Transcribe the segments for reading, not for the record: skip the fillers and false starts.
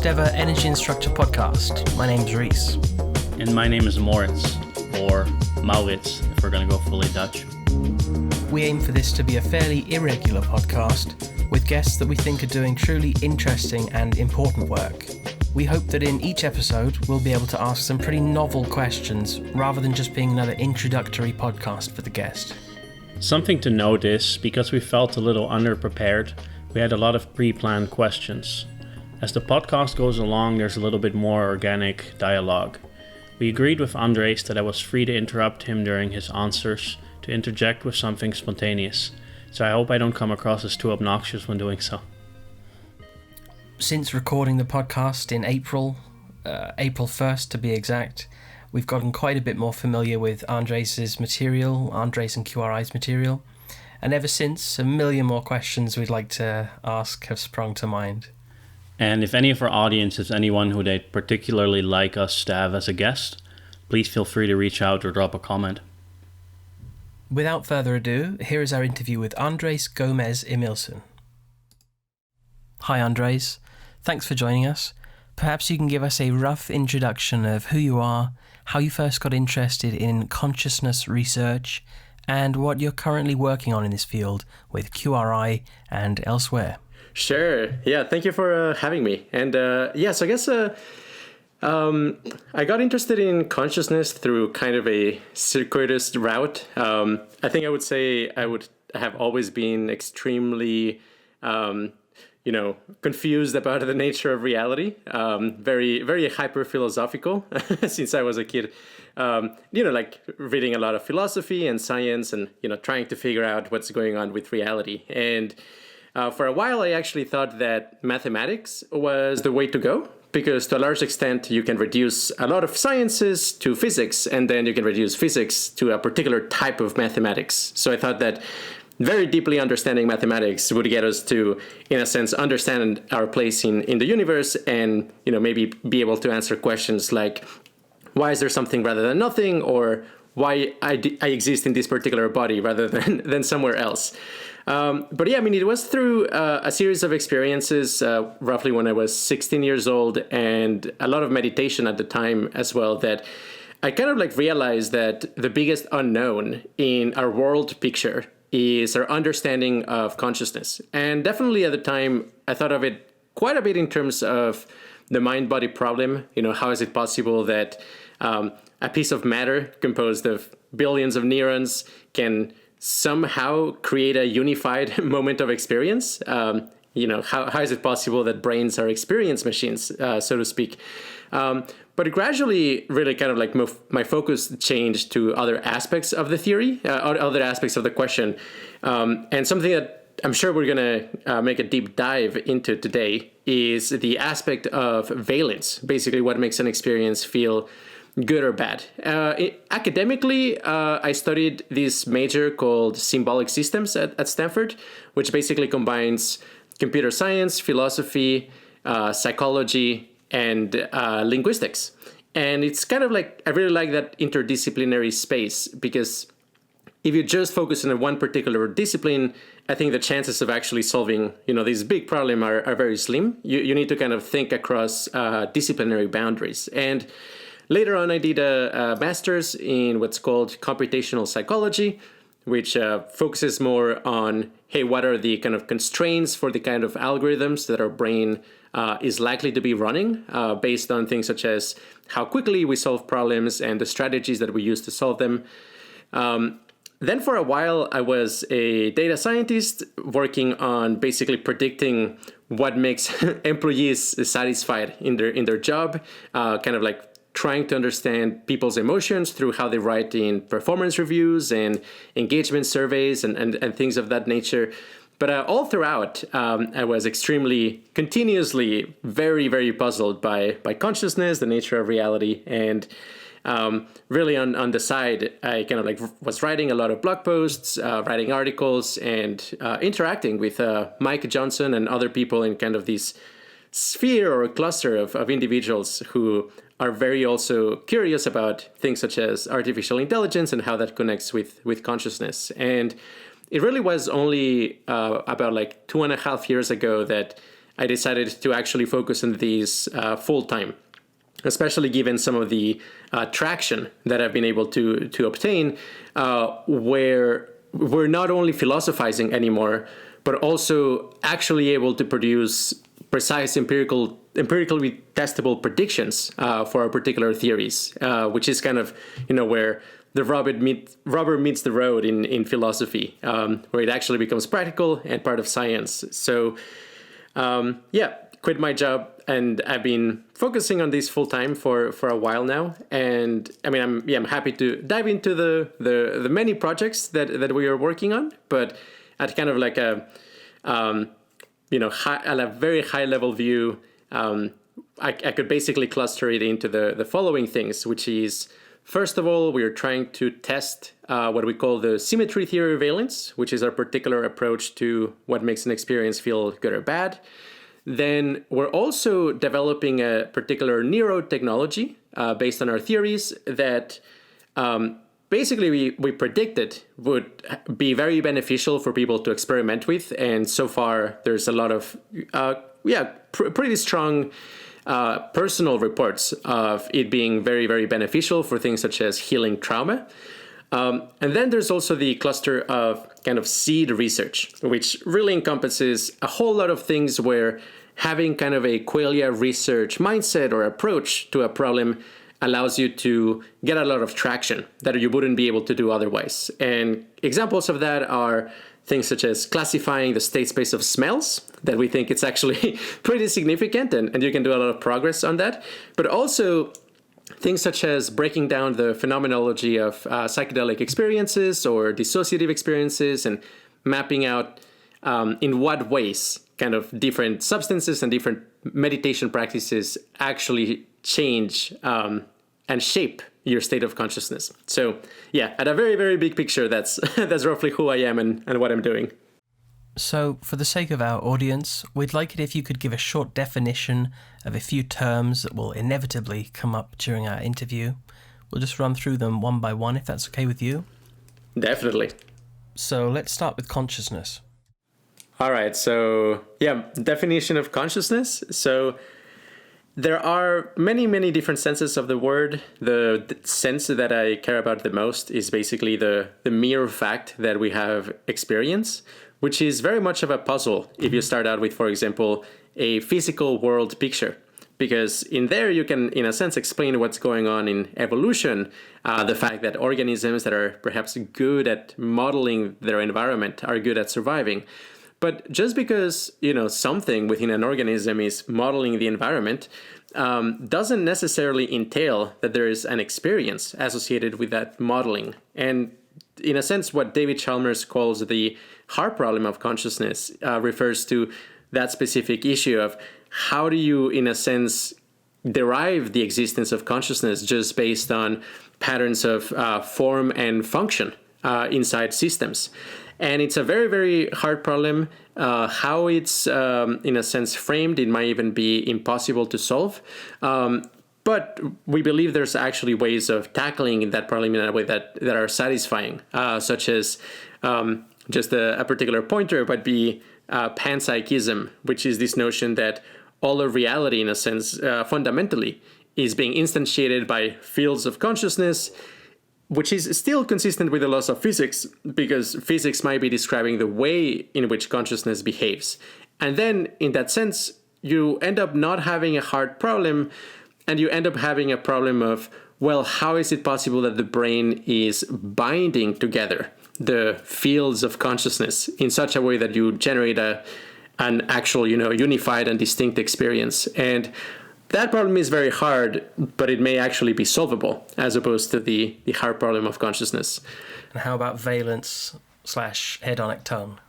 first ever Energy Instructor podcast. My name's Reese. And my name is Maurits, or Maurits, if we're going to go fully Dutch. We aim for this to be a fairly irregular podcast with guests that we think are doing truly interesting and important work. We hope that in each episode we'll be able to ask some pretty novel questions rather than just being another introductory podcast for the guest. Something to note is, because we felt a little underprepared, we had a lot of pre-planned questions. As the podcast goes along, there's a little bit more organic dialogue. We agreed with Andrés that I was free to interrupt him during his answers, to interject with something spontaneous, so I hope I don't come across as too obnoxious when doing so. Since recording the podcast in April 1st to be exact, we've gotten quite a bit more familiar with Andrés' material, Andrés and QRI's material, and ever since, a million more questions we'd like to ask have sprung to mind. And if any of our audience is anyone who they'd particularly like us to have as a guest, please feel free to reach out or drop a comment. Without further ado, here is our interview with Andrés Gómez Emilsson. Hi Andrés, thanks for joining us. Perhaps you can give us a rough introduction of who you are, how you first got interested in consciousness research, and what you're currently working on in this field with QRI and elsewhere. Sure. Yeah, thank you for having me. And so I guess I got interested in consciousness through kind of a circuitous route. I think I would say I would have always been extremely confused about the nature of reality, very, very hyper-philosophical since I was a kid, like reading a lot of philosophy and science and, trying to figure out what's going on with reality. And for a while, I actually thought that mathematics was the way to go, because to a large extent, you can reduce a lot of sciences to physics, and then you can reduce physics to a particular type of mathematics. So I thought that very deeply understanding mathematics would get us to, in a sense, understand our place in the universe and, maybe be able to answer questions like, why is there something rather than nothing? Or why I exist in this particular body rather than somewhere else. It was through a series of experiences, roughly when I was 16 years old, and a lot of meditation at the time as well, that I kind of realized that the biggest unknown in our world picture is our understanding of consciousness. And definitely at the time, I thought of it quite a bit in terms of the mind-body problem. How is it possible that a piece of matter composed of billions of neurons can somehow create a unified moment of experience? How is it possible that brains are experience machines, so to speak? But gradually, really kind of my focus changed to other aspects of the theory, other aspects of the question. And something that I'm sure we're going to make a deep dive into today is the aspect of valence, basically what makes an experience feel good or bad. Academically, I studied this major called symbolic systems at Stanford, which basically combines computer science, philosophy, psychology, and linguistics. And it's kind of I really like that interdisciplinary space, because if you just focus on one particular discipline, I think the chances of actually solving, this big problem are very slim. You need to kind of think across disciplinary boundaries. And later on, I did a master's in what's called computational psychology, which focuses more on, what are the kind of constraints for the kind of algorithms that our brain is likely to be running based on things such as how quickly we solve problems and the strategies that we use to solve them. Then for a while, I was a data scientist working on basically predicting what makes employees satisfied in their job, trying to understand people's emotions through how they write in performance reviews and engagement surveys and things of that nature. But all throughout, I was continuously very, very puzzled by consciousness, the nature of reality. And really on the side, I kind of was writing a lot of blog posts, writing articles, and interacting with Mike Johnson and other people in kind of this sphere or cluster of individuals who are very also curious about things such as artificial intelligence and how that connects with consciousness. And it really was only about 2.5 years ago that I decided to actually focus on these full time, especially given some of the traction that I've been able to obtain, where we're not only philosophizing anymore, but also actually able to produce precise empirically testable predictions for our particular theories, which is kind of, where the rubber meets the road in philosophy, where it actually becomes practical and part of science. So, quit my job, and I've been focusing on this full time for a while now. And I mean, I'm happy to dive into the many projects that we are working on, but at kind of like a at a very high level view, I could basically cluster it into the following things, which is, first of all, we are trying to test what we call the symmetry theory of valence, which is our particular approach to what makes an experience feel good or bad. Then we're also developing a particular neurotechnology based on our theories that basically we predicted would be very beneficial for people to experiment with. And so far, there's a lot of, pretty strong personal reports of it being very, very beneficial for things such as healing trauma. And then there's also the cluster of kind of seed research, which really encompasses a whole lot of things where having kind of a Qualia research mindset or approach to a problem allows you to get a lot of traction that you wouldn't be able to do otherwise. And examples of that are things such as classifying the state space of smells, that we think it's actually pretty significant, and you can do a lot of progress on that. But also things such as breaking down the phenomenology of psychedelic experiences or dissociative experiences, and mapping out in what ways kind of different substances and different meditation practices actually change and shape your state of consciousness. So yeah, at a very, very big picture, that's roughly who I am and what I'm doing. So for the sake of our audience, we'd like it if you could give a short definition of a few terms that will inevitably come up during our interview. We'll just run through them one by one, if that's okay with you. Definitely. So let's start with consciousness. All right. So yeah, definition of consciousness. So there are many, many different senses of the word. The sense that I care about the most is basically the mere fact that we have experience, which is very much of a puzzle if you start out with, for example, a physical world picture. Because in there you can, in a sense, explain what's going on in evolution, the fact that organisms that are perhaps good at modeling their environment are good at surviving. But just because, something within an organism is modeling the environment doesn't necessarily entail that there is an experience associated with that modeling. And in a sense, what David Chalmers calls the hard problem of consciousness refers to that specific issue of how do you, in a sense, derive the existence of consciousness just based on patterns of form and function inside systems. And it's a very, very hard problem. How it's, in a sense, framed, it might even be impossible to solve. But we believe there's actually ways of tackling that problem in a way that are satisfying, such as just a particular pointer would be panpsychism, which is this notion that all of reality, in a sense, fundamentally, is being instantiated by fields of consciousness, which is still consistent with the laws of physics, because physics might be describing the way in which consciousness behaves. And then, in that sense, you end up not having a hard problem, and you end up having a problem of, well, how is it possible that the brain is binding together the fields of consciousness in such a way that you generate an actual, unified and distinct experience? And that problem is very hard, but it may actually be solvable, as opposed to the hard problem of consciousness. And how about valence / hedonic tone?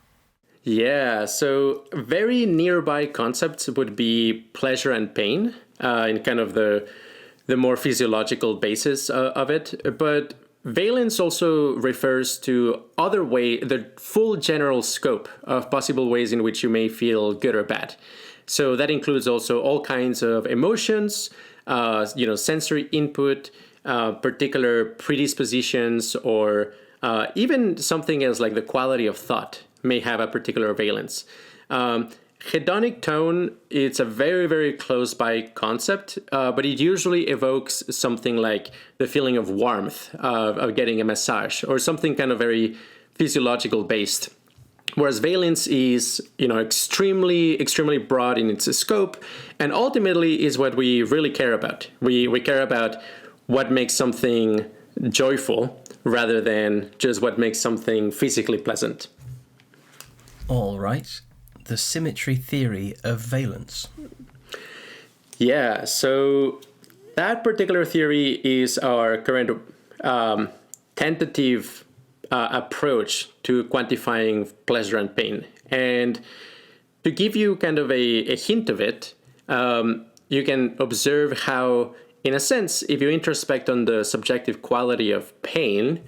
Yeah, so very nearby concepts would be pleasure and pain in kind of the more physiological basis of it. But valence also refers to the full general scope of possible ways in which you may feel good or bad. So that includes also all kinds of emotions, sensory input, particular predispositions, or even something as like the quality of thought may have a particular valence. hedonic tone, it's a very, very close by concept, but it usually evokes something like the feeling of warmth, of getting a massage, or something kind of very physiological based. Whereas valence is, extremely, extremely broad in its scope, and ultimately is what we really care about. We care about what makes something joyful rather than just what makes something physically pleasant. All right. The symmetry theory of valence. Yeah, so that particular theory is our current tentative approach to quantifying pleasure and pain. And to give you kind of a hint of it, you can observe how, in a sense, if you introspect on the subjective quality of pain,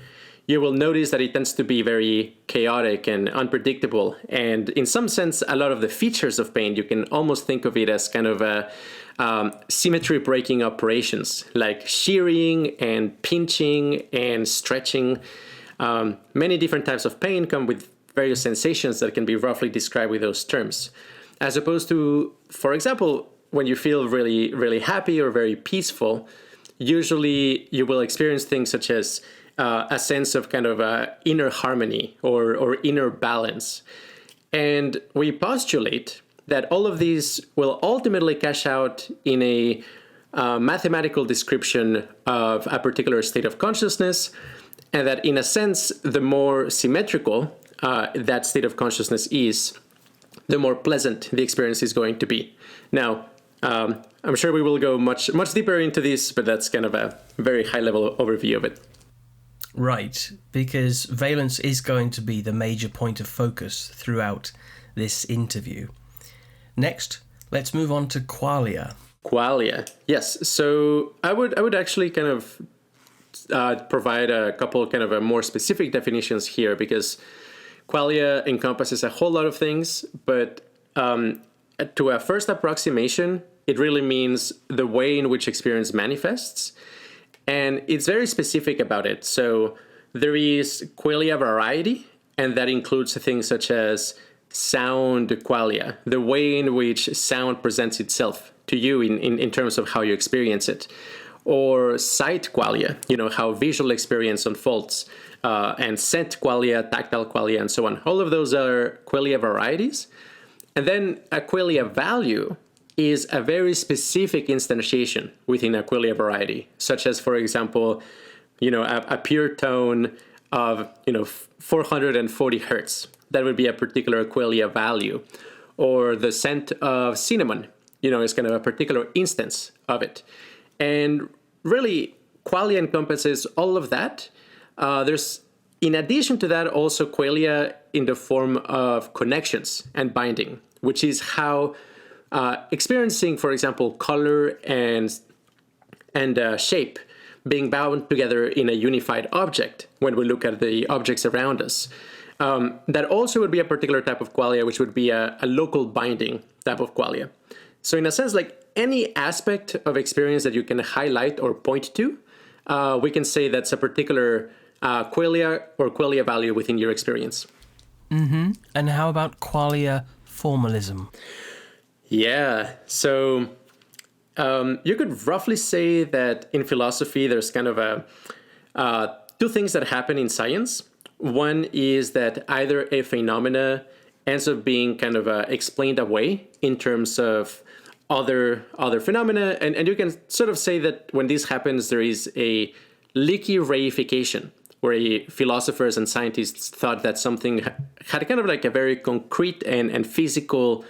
you will notice that it tends to be very chaotic and unpredictable. And in some sense, a lot of the features of pain, you can almost think of it as kind of a symmetry breaking operations, like shearing and pinching and stretching. Many different types of pain come with various sensations that can be roughly described with those terms. As opposed to, for example, when you feel really, really happy or very peaceful, usually you will experience things such as a sense of kind of inner harmony or inner balance. And we postulate that all of these will ultimately cash out in a mathematical description of a particular state of consciousness, and that in a sense, the more symmetrical that state of consciousness is, the more pleasant the experience is going to be. Now, I'm sure we will go much deeper into this, but that's kind of a very high-level overview of it. Right, because valence is going to be the major point of focus throughout this interview. Next, let's move on to qualia. Qualia, yes. So I would actually kind of provide a couple kind of a more specific definitions here, because qualia encompasses a whole lot of things, but to a first approximation, it really means the way in which experience manifests. And it's very specific about it. So there is qualia variety, and that includes things such as sound qualia, the way in which sound presents itself to you in terms of how you experience it. Or sight qualia, how visual experience unfolds, and scent qualia, tactile qualia, and so on. All of those are qualia varieties. And then a qualia value is a very specific instantiation within a qualia variety, such as, for example, a pure tone of 440 hertz. That would be a particular qualia value. Or the scent of cinnamon, is kind of a particular instance of it. And really, qualia encompasses all of that. There's, in addition to that, also qualia in the form of connections and binding, which is how experiencing, for example, color and shape being bound together in a unified object when we look at the objects around us. That also would be a particular type of qualia, which would be a local binding type of qualia. So in a sense, like any aspect of experience that you can highlight or point to, we can say that's a particular qualia or qualia value within your experience. Mm-hmm. And how about qualia formalism? Yeah, so you could roughly say that in philosophy, there's kind of two things that happen in science. One is that either a phenomena ends up being kind of explained away in terms of other phenomena, and you can sort of say that when this happens, there is a leaky reification, where philosophers and scientists thought that something had kind of like a very concrete and physical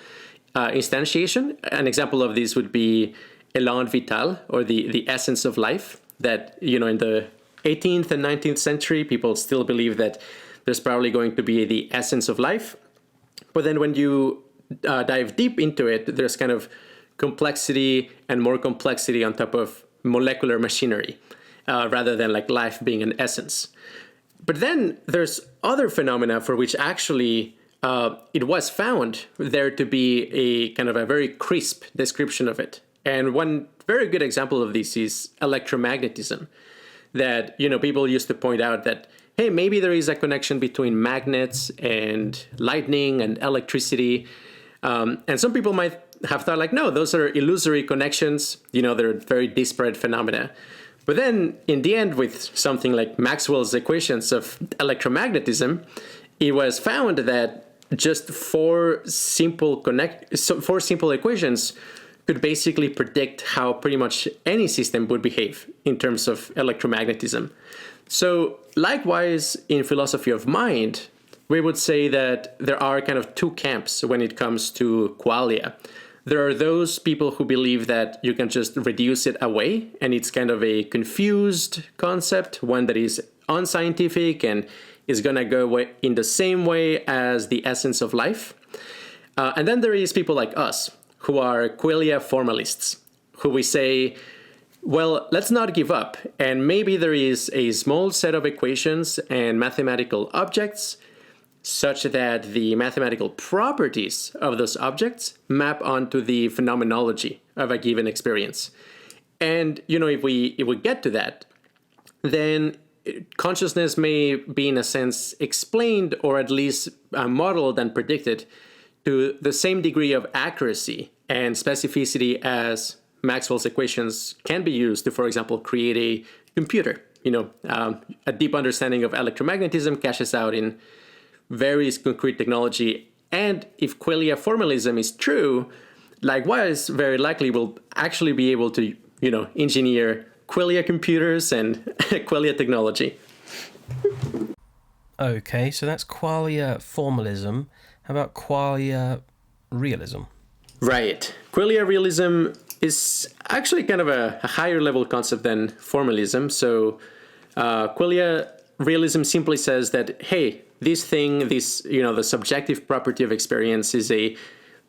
instantiation. An example of this would be élan vital, or the essence of life, that, in the 18th and 19th century, people still believe that there's probably going to be the essence of life. But then when you dive deep into it, there's kind of complexity and more complexity on top of molecular machinery, rather than like life being an essence. But then there's other phenomena for which actually it was found there to be a kind of a very crisp description of it. And one very good example of this is electromagnetism, that, people used to point out that, hey, maybe there is a connection between magnets and lightning and electricity. And some people might have thought like, no, those are illusory connections. They're very disparate phenomena. But then in the end, with something like Maxwell's equations of electromagnetism, it was found that just four simple equations could basically predict how pretty much any system would behave in terms of electromagnetism. So likewise, in philosophy of mind, we would say that there are kind of two camps when it comes to qualia. There are those people who believe that you can just reduce it away, and it's kind of a confused concept, one that is unscientific and is going to go in the same way as the essence of life. And then there is people like us, who are qualia formalists, who we say, well, let's not give up. And maybe there is a small set of equations and mathematical objects such that the mathematical properties of those objects map onto the phenomenology of a given experience. And, if we get to that, then consciousness may be, in a sense, explained or at least modeled and predicted to the same degree of accuracy and specificity as Maxwell's equations can be used to, for example, create a computer. A deep understanding of electromagnetism cashes out in various concrete technology. And if qualia formalism is true, likewise, very likely we'll actually be able to, engineer qualia computers and qualia technology. Okay, so that's qualia formalism. How about qualia realism? Right. Qualia realism is actually kind of a higher level concept than formalism. So qualia realism simply says that, hey, the subjective property of experience is a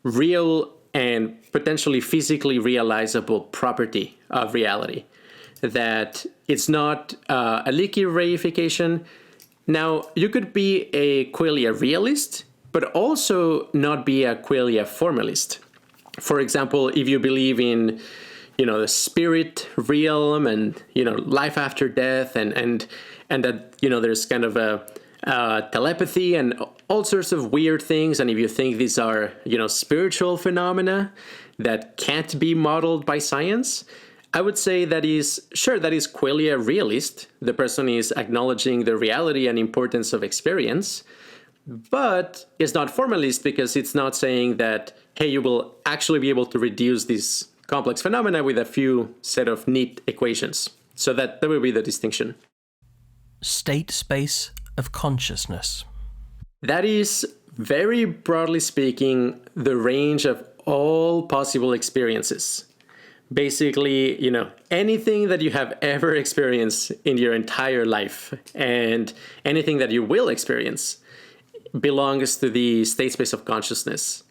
real and potentially physically realizable property of reality. That it's not a leaky reification. Now, you could be a qualia realist, but also not be a qualia formalist. For example, if you believe in, the spirit realm and, life after death and that, there's kind of a telepathy and all sorts of weird things. And if you think these are, spiritual phenomena that can't be modeled by science, I would say that is qualia realist. The person is acknowledging the reality and importance of experience, but it's not formalist because it's not saying that, hey, you will actually be able to reduce these complex phenomena with a few set of neat equations. So that will be the distinction. State space of consciousness. That is, very broadly speaking, the range of all possible experiences. Basically, anything that you have ever experienced in your entire life and anything that you will experience belongs to the state space of consciousness.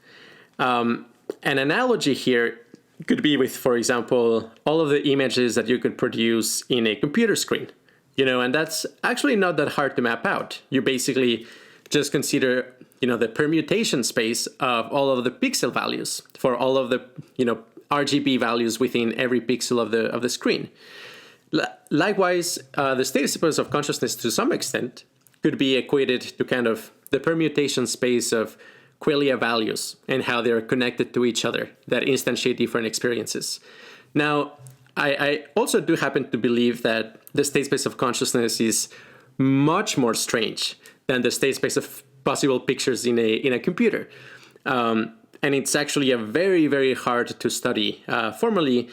An analogy here could be with, for example, all of the images that you could produce in a computer screen. And that's actually not that hard to map out. You basically just consider, the permutation space of all of the pixel values for all of the, RGB values within every pixel of the screen. Likewise, the state space of consciousness to some extent could be equated to kind of the permutation space of qualia values and how they're connected to each other that instantiate different experiences. Now, I also do happen to believe that the state space of consciousness is much more strange than the state space of possible pictures in a computer. And it's actually a very, very hard to study formally.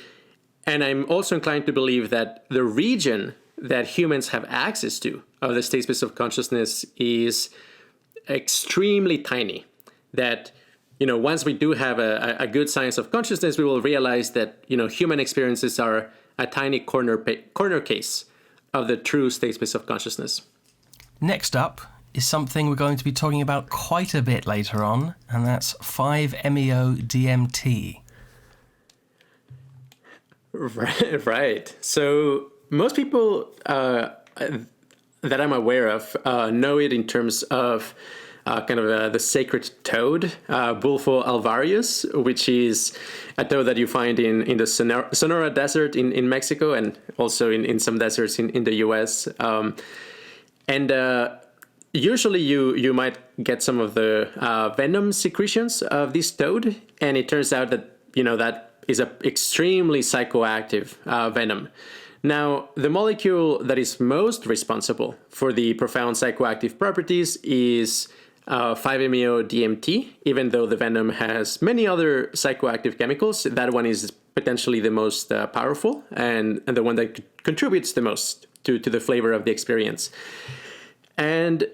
And I'm also inclined to believe that the region that humans have access to of the state space of consciousness is extremely tiny. That, once we do have a good science of consciousness, we will realize that, human experiences are a tiny corner case of the true state space of consciousness. Next up is something we're going to be talking about quite a bit later on, and that's 5-MeO-DMT. Right. So most people that I'm aware of know it in terms of the sacred toad, Bulfo alvarius, which is a toad that you find in the Sonora Desert in Mexico and also in some deserts in the US. usually you might get some of the venom secretions of this toad, and it turns out that that is a extremely psychoactive venom. Now, the molecule that is most responsible for the profound psychoactive properties is 5-MeO-DMT. Even though the venom has many other psychoactive chemicals, that one is potentially the most powerful and the one that contributes the most to the flavor of the experience. And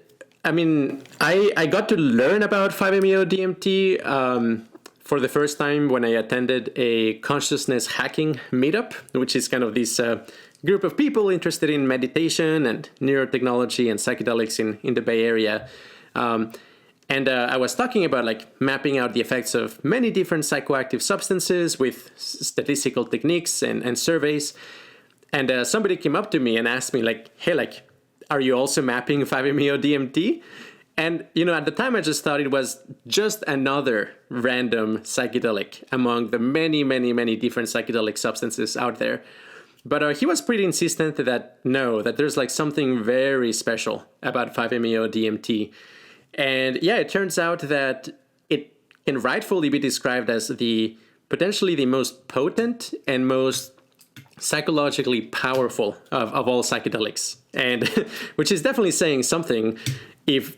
I mean, I got to learn about 5-MeO-DMT for the first time when I attended a consciousness hacking meetup, which is kind of this group of people interested in meditation and neurotechnology and psychedelics in the Bay Area. And I was talking about mapping out the effects of many different psychoactive substances with statistical techniques and surveys. And somebody came up to me and asked me hey, are you also mapping 5-MeO-DMT? And, at the time I just thought it was just another random psychedelic among the many, many, many different psychedelic substances out there. But he was pretty insistent that there's something very special about 5-MeO-DMT. And yeah, it turns out that it can rightfully be described as potentially the most potent and most psychologically powerful of all psychedelics. And which is definitely saying something if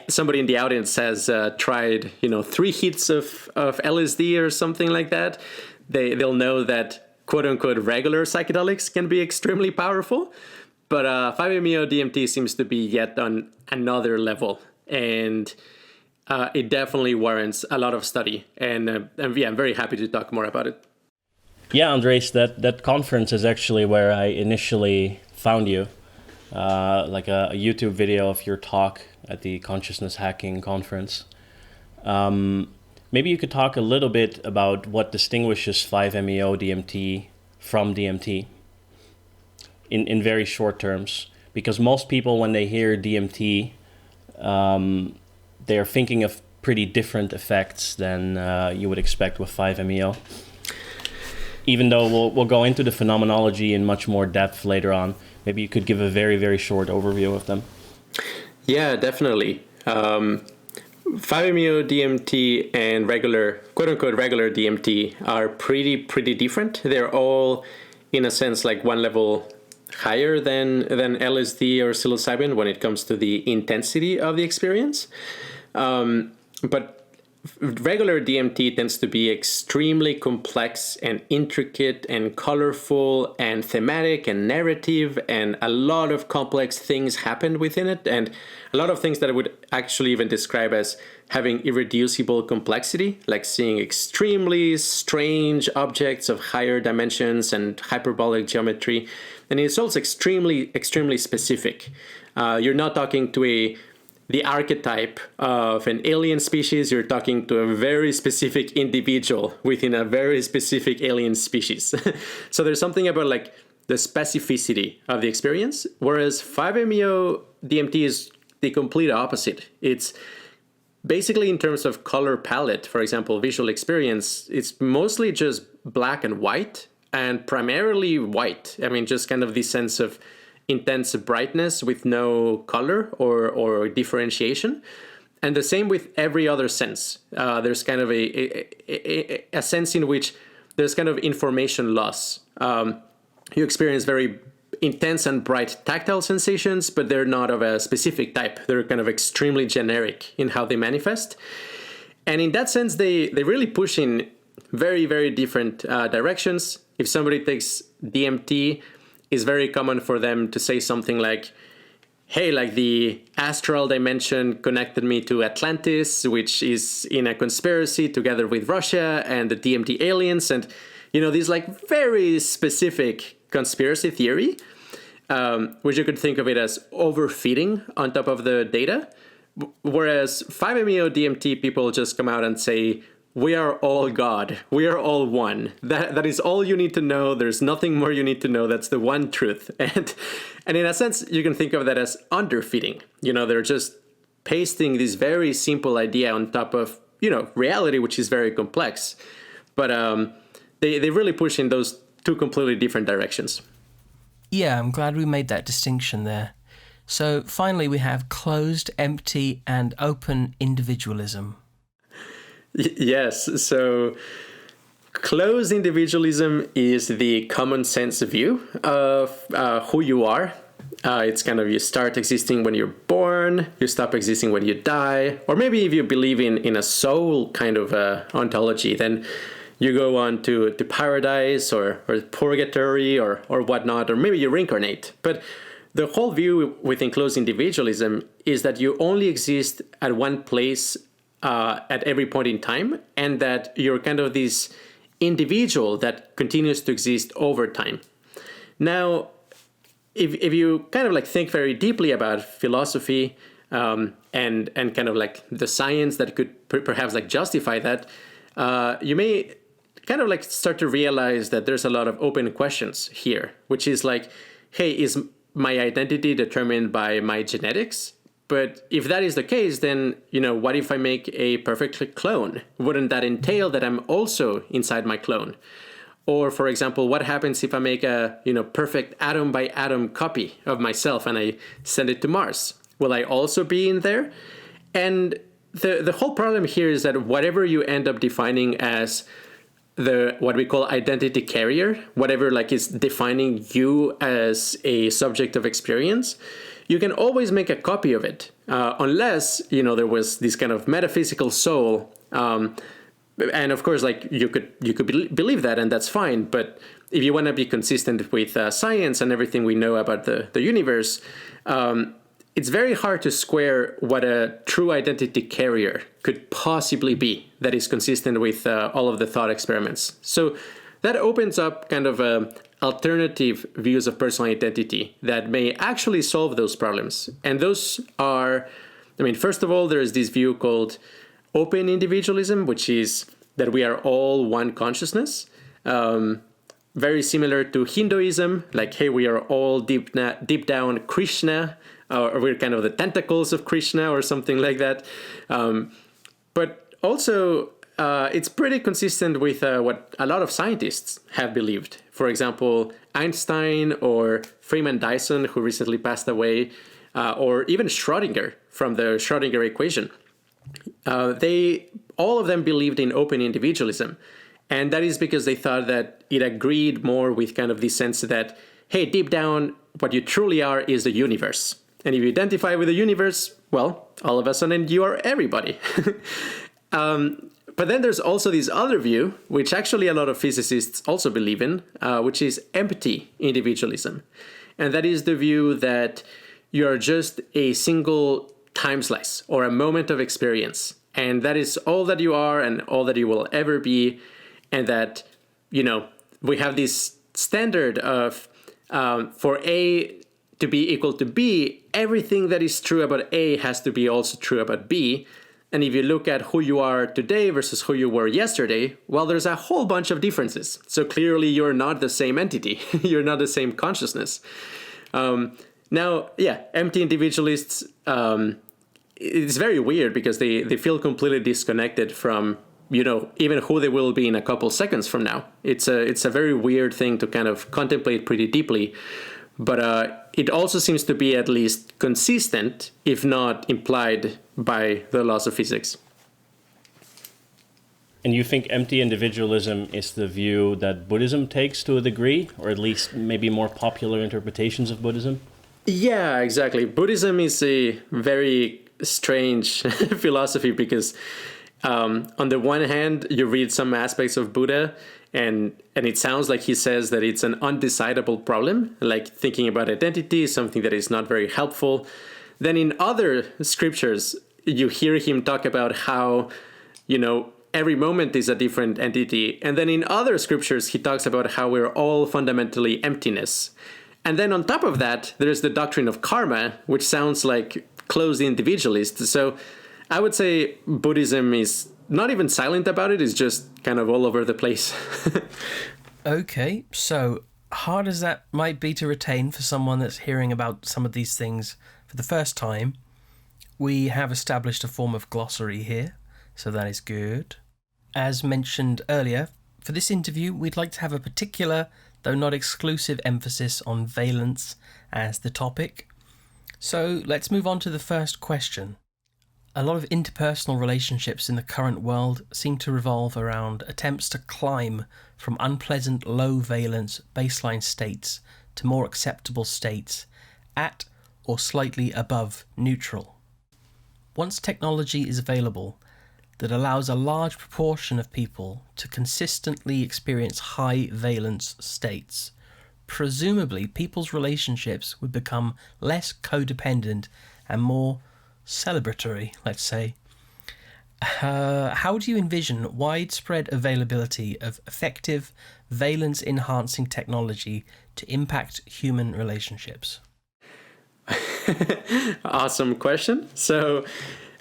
somebody in the audience has tried 3 hits of LSD or something like that, they'll know that quote unquote regular psychedelics can be extremely powerful. But 5-MeO-DMT seems to be yet on another level, and it definitely warrants a lot of study. And I'm very happy to talk more about it. Yeah, Andrés, that conference is actually where I initially found you, a YouTube video of your talk at the Consciousness Hacking Conference. Maybe you could talk a little bit about what distinguishes 5-MeO-DMT from DMT in very short terms, because most people, when they hear DMT, they're thinking of pretty different effects than you would expect with 5-MeO. Even though we'll go into the phenomenology in much more depth later on, maybe you could give a very, very short overview of them. Yeah, definitely. 5-MeO-DMT and quote-unquote regular DMT are pretty different. They're all, in a sense, one level higher than LSD or psilocybin when it comes to the intensity of the experience. But regular DMT tends to be extremely complex and intricate and colorful and thematic and narrative, and a lot of complex things happen within it, and a lot of things that I would actually even describe as having irreducible complexity, like seeing extremely strange objects of higher dimensions and hyperbolic geometry. And it's also extremely specific. You're not talking to the archetype of an alien species. You're talking to a very specific individual within a very specific alien species. So there's something about the specificity of the experience, whereas 5-MeO-DMT is the complete opposite. It's basically, in terms of color palette, for example, visual experience, it's mostly just black and white, and primarily white. I mean, just kind of this sense of intense brightness with no color or differentiation. And the same with every other sense. There's kind of a sense in which there's kind of information loss. You experience very intense and bright tactile sensations, but they're not of a specific type. They're kind of extremely generic in how they manifest. And in that sense, they really push in very, very different directions. If somebody takes DMT, it's very common for them to say something like, hey, the astral dimension connected me to Atlantis, which is in a conspiracy together with Russia and the DMT aliens. And, these very specific conspiracy theory, which you could think of it as overfitting on top of the data. Whereas 5-MeO-DMT people just come out and say, we are all God. We are all one. That is all you need to know. There's nothing more you need to know. That's the one truth. And in a sense, you can think of that as underfitting. They're just pasting this very simple idea on top of, reality, which is very complex. But they really push in those two completely different directions. Yeah, I'm glad we made that distinction there. So finally, we have closed, empty, and open individualism. Yes. So closed individualism is the common sense view of who you are. It's kind of you start existing when you're born, you stop existing when you die, or maybe if you believe in a soul kind of ontology, then you go on to paradise or purgatory or whatnot, or maybe you reincarnate. But the whole view within closed individualism is that you only exist at one place at every point in time, and that you're kind of this individual that continues to exist over time. Now, if you kind of like think very deeply about philosophy and kind of like the science that could perhaps like justify that, you may kind of like start to realize that there's a lot of open questions here, which is like, hey, is my identity determined by my genetics? But if that is the case, then, what if I make a perfect clone? Wouldn't that entail that I'm also inside my clone? Or, for example, what happens if I make a, perfect atom by atom copy of myself and I send it to Mars? Will I also be in there? And the whole problem here is that whatever you end up defining as what we call identity carrier, whatever like is defining you as a subject of experience, you can always make a copy of it, unless, there was this kind of metaphysical soul. And of course, like you could believe that, and that's fine. But if you want to be consistent with science and everything we know about the universe, it's very hard to square what a true identity carrier could possibly be that is consistent with all of the thought experiments. So that opens up kind of alternative views of personal identity that may actually solve those problems. And those are, first of all, there is this view called open individualism, which is that we are all one consciousness. Very similar to Hinduism, like, hey, we are all deep down Krishna, or we're kind of the tentacles of Krishna or something like that. But also, it's pretty consistent with what a lot of scientists have believed. For example, Einstein or Freeman Dyson, who recently passed away, or even Schrödinger from the Schrödinger equation. All of them believed in open individualism. And that is because they thought that it agreed more with kind of this sense that, hey, deep down, what you truly are is the universe. And if you identify with the universe, well, all of a sudden you are everybody. But then there's also this other view, which actually a lot of physicists also believe in, which is empty individualism. And that is the view that you are just a single time slice or a moment of experience. And that is all that you are and all that you will ever be. And that, we have this standard of for A to be equal to B, everything that is true about A has to be also true about B. And if you look at who you are today versus who you were yesterday, well, there's a whole bunch of differences. So clearly you're not the same entity. You're not the same consciousness. Now, empty individualists, it's very weird because they feel completely disconnected from, even who they will be in a couple seconds from now. It's a very weird thing to kind of contemplate pretty deeply. But it also seems to be at least consistent, if not implied, by the laws of physics. And you think empty individualism is the view that Buddhism takes to a degree, or at least maybe more popular interpretations of Buddhism? Yeah, exactly. Buddhism is a very strange philosophy because on the one hand, you read some aspects of Buddha and it sounds like he says that it's an undecidable problem, like thinking about identity is something that is not very helpful. Then in other scriptures, you hear him talk about how, every moment is a different entity. And then in other scriptures, he talks about how we're all fundamentally emptiness. And then on top of that, there's the doctrine of karma, which sounds like closed individualist. So I would say Buddhism is not even silent about it, it's just kind of all over the place. Okay, so hard as that might be to retain for someone that's hearing about some of these things for the first time, we have established a form of glossary here, so that is good. As mentioned earlier, for this interview, we'd like to have a particular, though not exclusive, emphasis on valence as the topic. So let's move on to the first question. A lot of interpersonal relationships in the current world seem to revolve around attempts to climb from unpleasant low-valence baseline states to more acceptable states at or slightly above neutral. Once technology is available that allows a large proportion of people to consistently experience high-valence states, presumably people's relationships would become less codependent and more celebratory, let's say. How do you envision widespread availability of effective valence-enhancing technology to impact human relationships? Awesome question. So,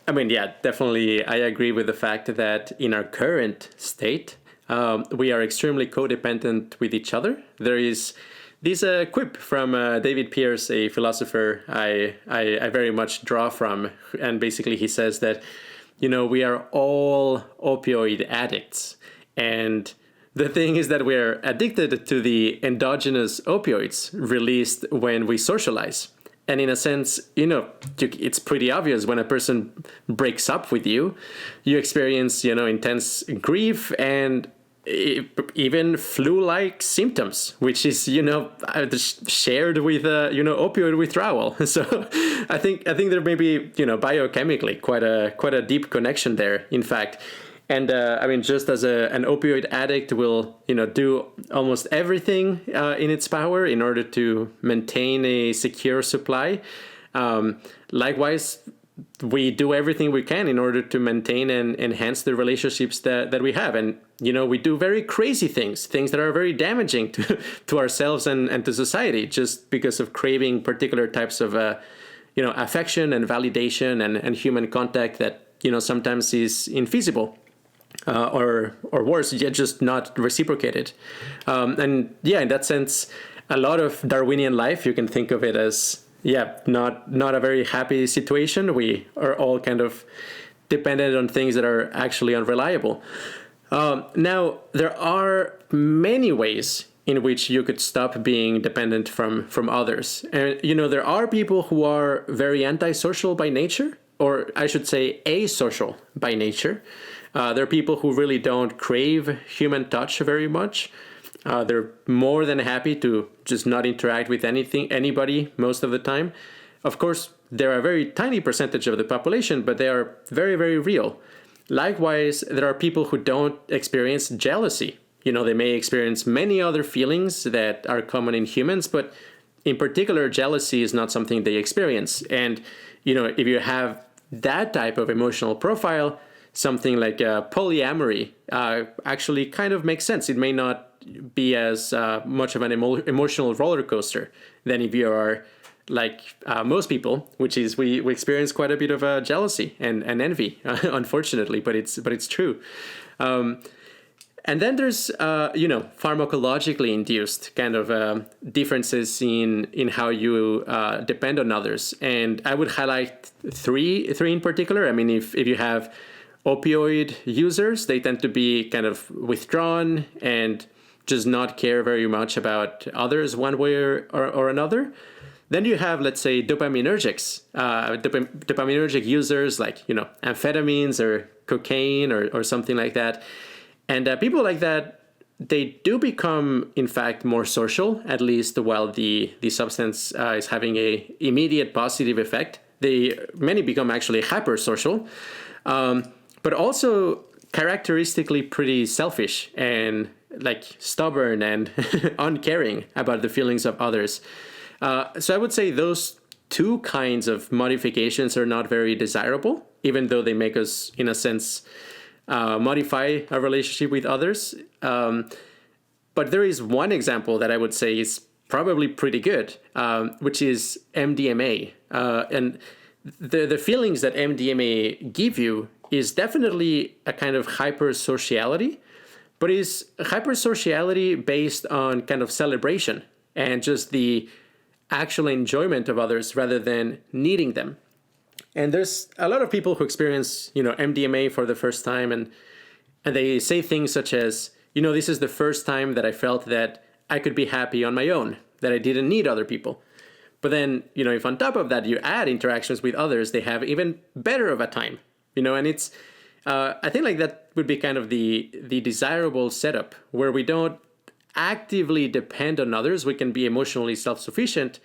I mean, yeah, definitely I agree with the fact that in our current state, we are extremely codependent with each other. There is this quip from David Pearce, a philosopher I very much draw from. And basically he says that, we are all opioid addicts. And the thing is that we're addicted to the endogenous opioids released when we socialize. And in a sense, it's pretty obvious when a person breaks up with you, you experience, intense grief and even flu-like symptoms, which is, shared with, opioid withdrawal. So I think there may be, biochemically quite a deep connection there, in fact. And just as an opioid addict will, do almost everything in its power in order to maintain a secure supply. Likewise, we do everything we can in order to maintain and enhance the relationships that we have. And, we do very crazy things that are very damaging to ourselves and to society just because of craving particular types of, affection and validation and human contact that, sometimes is infeasible. Or worse, just not reciprocated. And yeah, in that sense, a lot of Darwinian life, you can think of it as, not a very happy situation. We are all kind of dependent on things that are actually unreliable. Now, there are many ways in which you could stop being dependent from others. And, there are people who are very antisocial by nature, or I should say asocial by nature. There are people who really don't crave human touch very much. They're more than happy to just not interact with anybody most of the time. Of course, they're a very tiny percentage of the population, but they are very, very real. Likewise, there are people who don't experience jealousy. They may experience many other feelings that are common in humans, but in particular, jealousy is not something they experience. And, if you have that type of emotional profile, something like polyamory actually kind of makes sense. It may not be as much of an emotional roller coaster than if you are like most people, which is we experience quite a bit of jealousy and envy, unfortunately, but it's true. And then there's pharmacologically induced kind of differences in how you depend on others, and I would highlight three in particular. I mean, if you have opioid users, they tend to be kind of withdrawn and just not care very much about others one way or another. Then you have, let's say, dopaminergics, dopaminergic users like, amphetamines or cocaine or something like that. And people like that, they do become, in fact, more social, at least while the substance is having a immediate positive effect. Many become actually hypersocial, but also characteristically pretty selfish and like stubborn and uncaring about the feelings of others. So I would say those two kinds of modifications are not very desirable, even though they make us, in a sense, modify our relationship with others. But there is one example that I would say is probably pretty good, which is MDMA. And the feelings that MDMA give you is definitely a kind of hypersociality, but is hypersociality based on kind of celebration and just the actual enjoyment of others rather than needing them. And there's a lot of people who experience, MDMA for the first time, and they say things such as, this is the first time that I felt that I could be happy on my own, that I didn't need other people. But then, if on top of that you add interactions with others, they have even better of a time, and it's, I think like that would be kind of the desirable setup where we don't actively depend on others. We can be emotionally self-sufficient,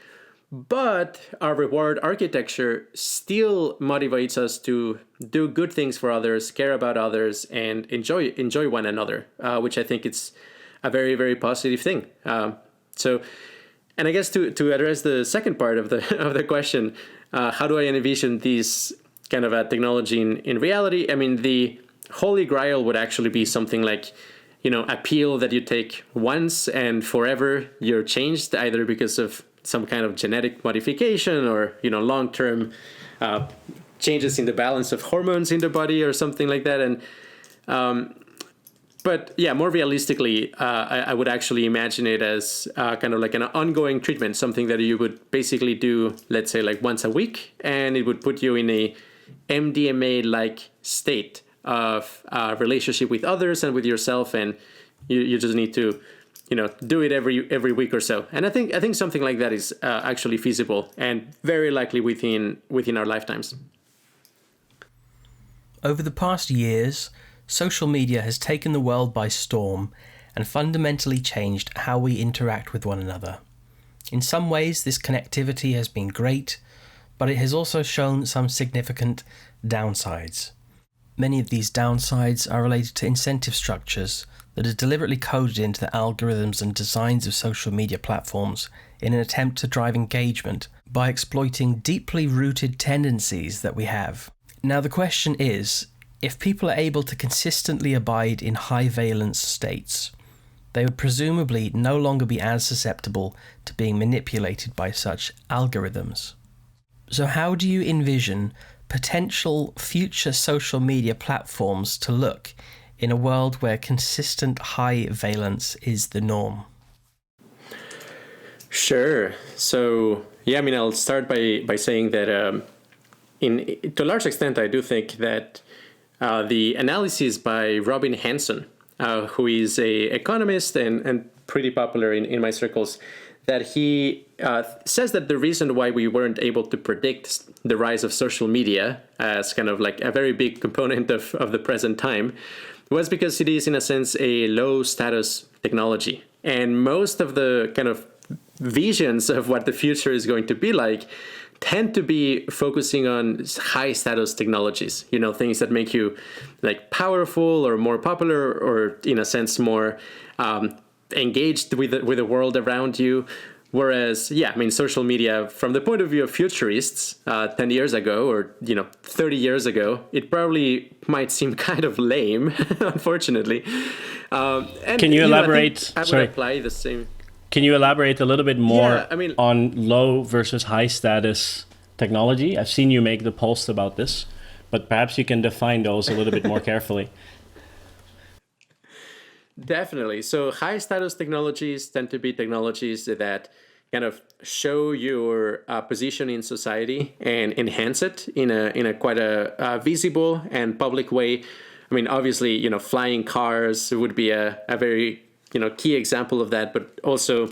but our reward architecture still motivates us to do good things for others, care about others, and enjoy one another, which I think it's a very, very positive thing. And I guess to address the second part of the question, how do I envision these kind of a technology in reality? I mean, the holy grail would actually be something like, a pill that you take once and forever you're changed, either because of some kind of genetic modification or, long-term changes in the balance of hormones in the body or something like that. And but yeah, more realistically, I would actually imagine it as kind of like an ongoing treatment, something that you would basically do, let's say, like once a week, and it would put you in a MDMA-like state of relationship with others and with yourself, and you just need to, do it every week or so. And I think something like that is actually feasible and very likely within our lifetimes. Over the past years, social media has taken the world by storm and fundamentally changed how we interact with one another. In some ways, this connectivity has been great, but it has also shown some significant downsides. Many of these downsides are related to incentive structures that are deliberately coded into the algorithms and designs of social media platforms in an attempt to drive engagement by exploiting deeply rooted tendencies that we have. Now, the question is, if people are able to consistently abide in high-valence states, they would presumably no longer be as susceptible to being manipulated by such algorithms. So how do you envision potential future social media platforms to look in a world where consistent high valence is the norm? Sure. So, yeah, I'll start by saying that to a large extent, I do think that the analysis by Robin Hanson, who is an economist and pretty popular in my circles, that he says that the reason why we weren't able to predict the rise of social media as kind of like a very big component of the present time was because it is, in a sense, a low-status technology. And most of the kind of visions of what the future is going to be like tend to be focusing on high-status technologies, things that make you like powerful or more popular or, in a sense, more engaged with the world around you. Whereas, social media, from the point of view of futurists, 10 years ago or, 30 years ago, it probably might seem kind of lame, unfortunately. And, Can you elaborate? I would apply the same. Can you elaborate a little bit more on low versus high status technology? I've seen you make the post about this, but perhaps you can define those a little bit more carefully. Definitely. So high status technologies tend to be technologies that kind of show your position in society and enhance it in a quite a visible and public way. Obviously, flying cars would be a very key example of that, but also,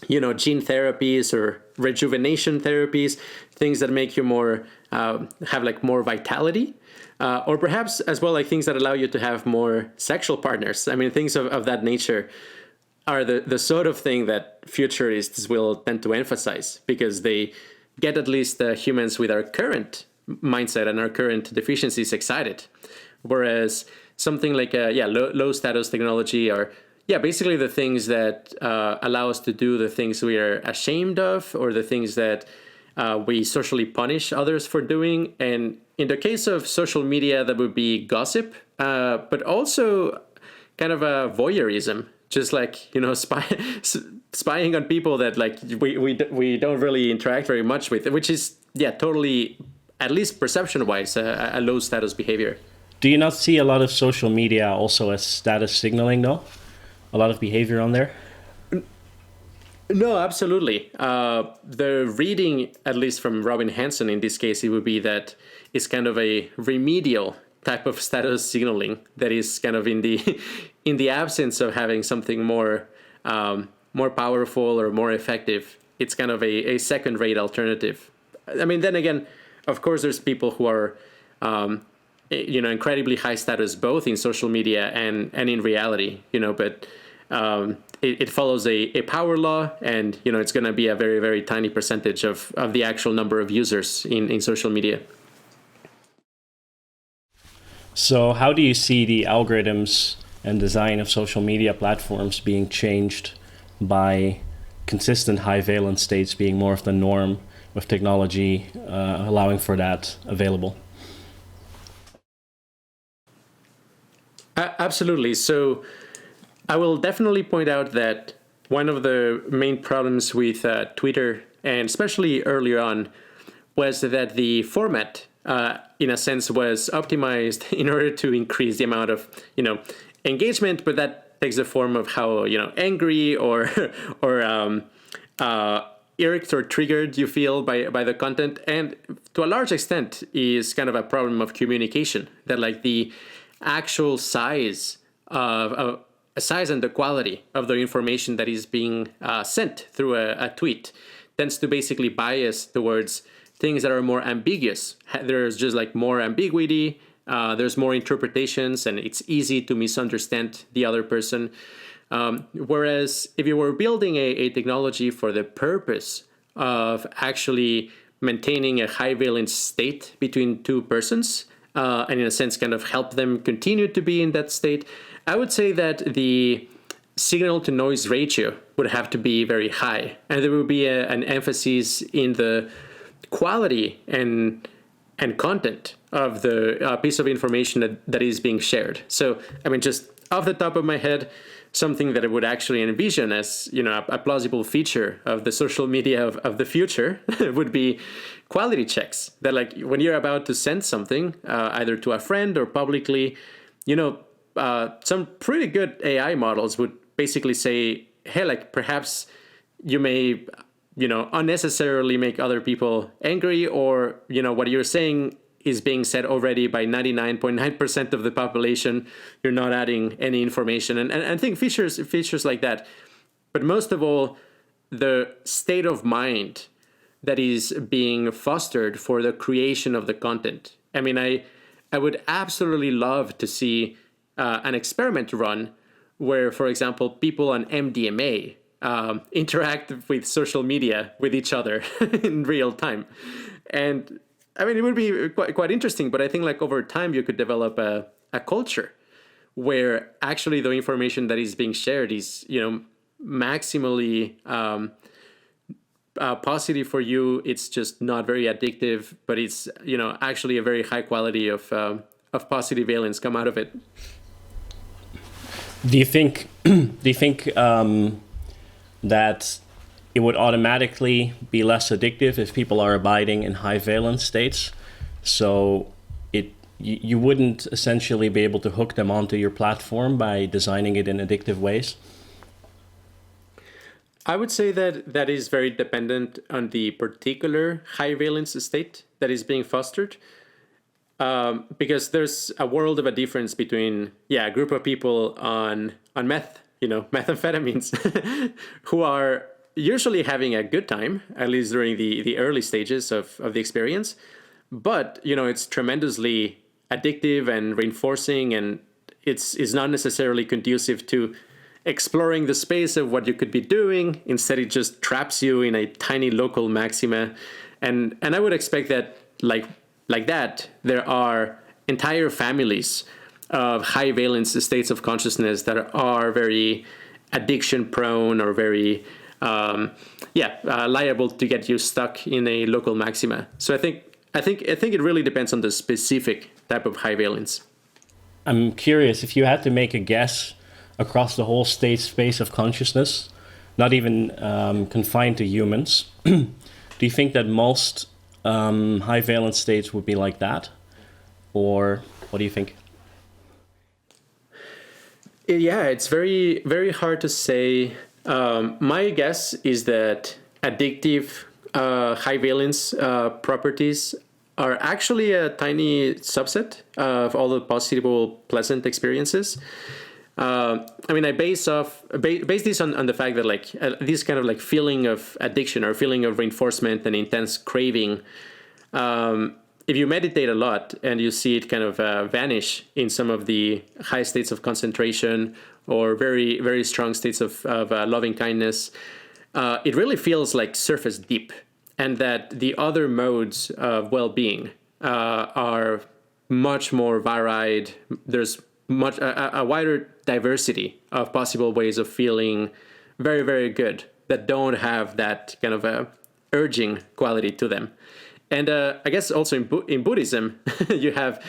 gene therapies or rejuvenation therapies, things that make you more, have like more vitality, or perhaps as well, like things that allow you to have more sexual partners. Things of that nature are the sort of thing that futurists will tend to emphasize because they get at least humans with our current mindset and our current deficiencies excited. Whereas something like low status technology or basically the things that allow us to do the things we are ashamed of or the things that we socially punish others for doing. And in the case of social media, that would be gossip, but also kind of a voyeurism, just like, spying on people that like we don't really interact very much with, which is, totally, at least perception-wise, a low status behavior. Do you not see a lot of social media also as status signaling, though? A lot of behavior on there? No, absolutely. The reading, at least from Robin Hanson in this case, it would be that it's kind of a remedial type of status signaling that is kind of in the absence of having something more powerful or more effective it's kind of a second-rate alternative. I mean, then again, of course, there's people who are, incredibly high status both in social media and in reality, but it follows a power law, and, it's going to be a very, very tiny percentage of the actual number of users in social media. So how do you see the algorithms and design of social media platforms being changed by consistent high-valence states being more of the norm, with technology allowing for that available? Absolutely. So I will definitely point out that one of the main problems with Twitter, and especially earlier on, was that the format, in a sense, was optimized in order to increase the amount of, engagement, but that takes the form of how, angry or irked or triggered you feel by the content. And to a large extent is kind of a problem of communication, that like the actual size of size and the quality of the information that is being sent through a tweet tends to basically bias towards things that are more ambiguous. There's just like more ambiguity, there's more interpretations, and it's easy to misunderstand the other person. Whereas if you were building a technology for the purpose of actually maintaining a high valence state between two persons, and in a sense kind of help them continue to be in that state, I would say that the signal to noise ratio would have to be very high, and there would be an emphasis in the quality and content of the piece of information that is being shared. So, I mean, just off the top of my head, something that I would actually envision as, a plausible feature of the social media of the future would be quality checks. That like when you're about to send something, either to a friend or publicly, some pretty good AI models would basically say, hey, like perhaps you may, unnecessarily make other people angry, or, what you're saying is being said already by 99.9% of the population. You're not adding any information. And I think features like that. But most of all, the state of mind that is being fostered for the creation of the content. I mean, I would absolutely love to see an experiment run where, for example, people on MDMA interact with social media with each other in real time. And I mean, it would be quite interesting, but I think like over time you could develop a culture where actually the information that is being shared is, maximally positive for you. It's just not very addictive, but it's, actually a very high quality of positive valence come out of it. Do you think that it would automatically be less addictive if people are abiding in high valence states? So you wouldn't essentially be able to hook them onto your platform by designing it in addictive ways? I would say that is very dependent on the particular high valence state that is being fostered. Because there's a world of a difference between, a group of people on meth, methamphetamines, who are usually having a good time, at least during the early stages of the experience. But, it's tremendously addictive and reinforcing, and it's not necessarily conducive to exploring the space of what you could be doing. Instead, it just traps you in a tiny local maxima. And I would expect that, like that, there are entire families of high valence states of consciousness that are very addiction prone or very liable to get you stuck in a local maxima. So I think it really depends on the specific type of high valence. I'm curious, if you had to make a guess across the whole state space of consciousness, not even confined to humans, do you think that most high valence states would be like that? Or what do you think? Yeah, it's very, very hard to say. My guess is that addictive high valence properties are actually a tiny subset of all the possible pleasant experiences. I base this on the fact that like this kind of like feeling of addiction or feeling of reinforcement and intense craving, if you meditate a lot and you see it kind of vanish in some of the high states of concentration or very, very strong states of loving kindness, it really feels like surface deep, and that the other modes of well-being are much more varied. There's much a wider diversity of possible ways of feeling very, very good that don't have that kind of a urging quality to them. And I guess also in Buddhism, you have,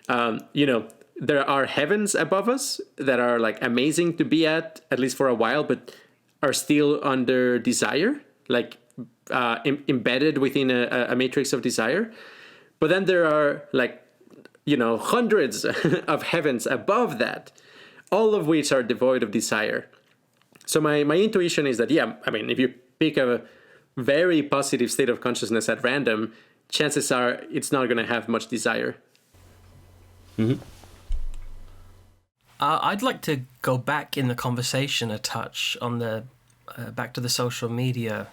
there are heavens above us that are like amazing to be at least for a while, but are still under desire, like embedded within a matrix of desire. But then there are like, hundreds of heavens above that, all of which are devoid of desire. So my intuition is that, if you pick a very positive state of consciousness at random, chances are it's not going to have much desire. Mm-hmm. I'd like to go back in the conversation a touch on back to the social media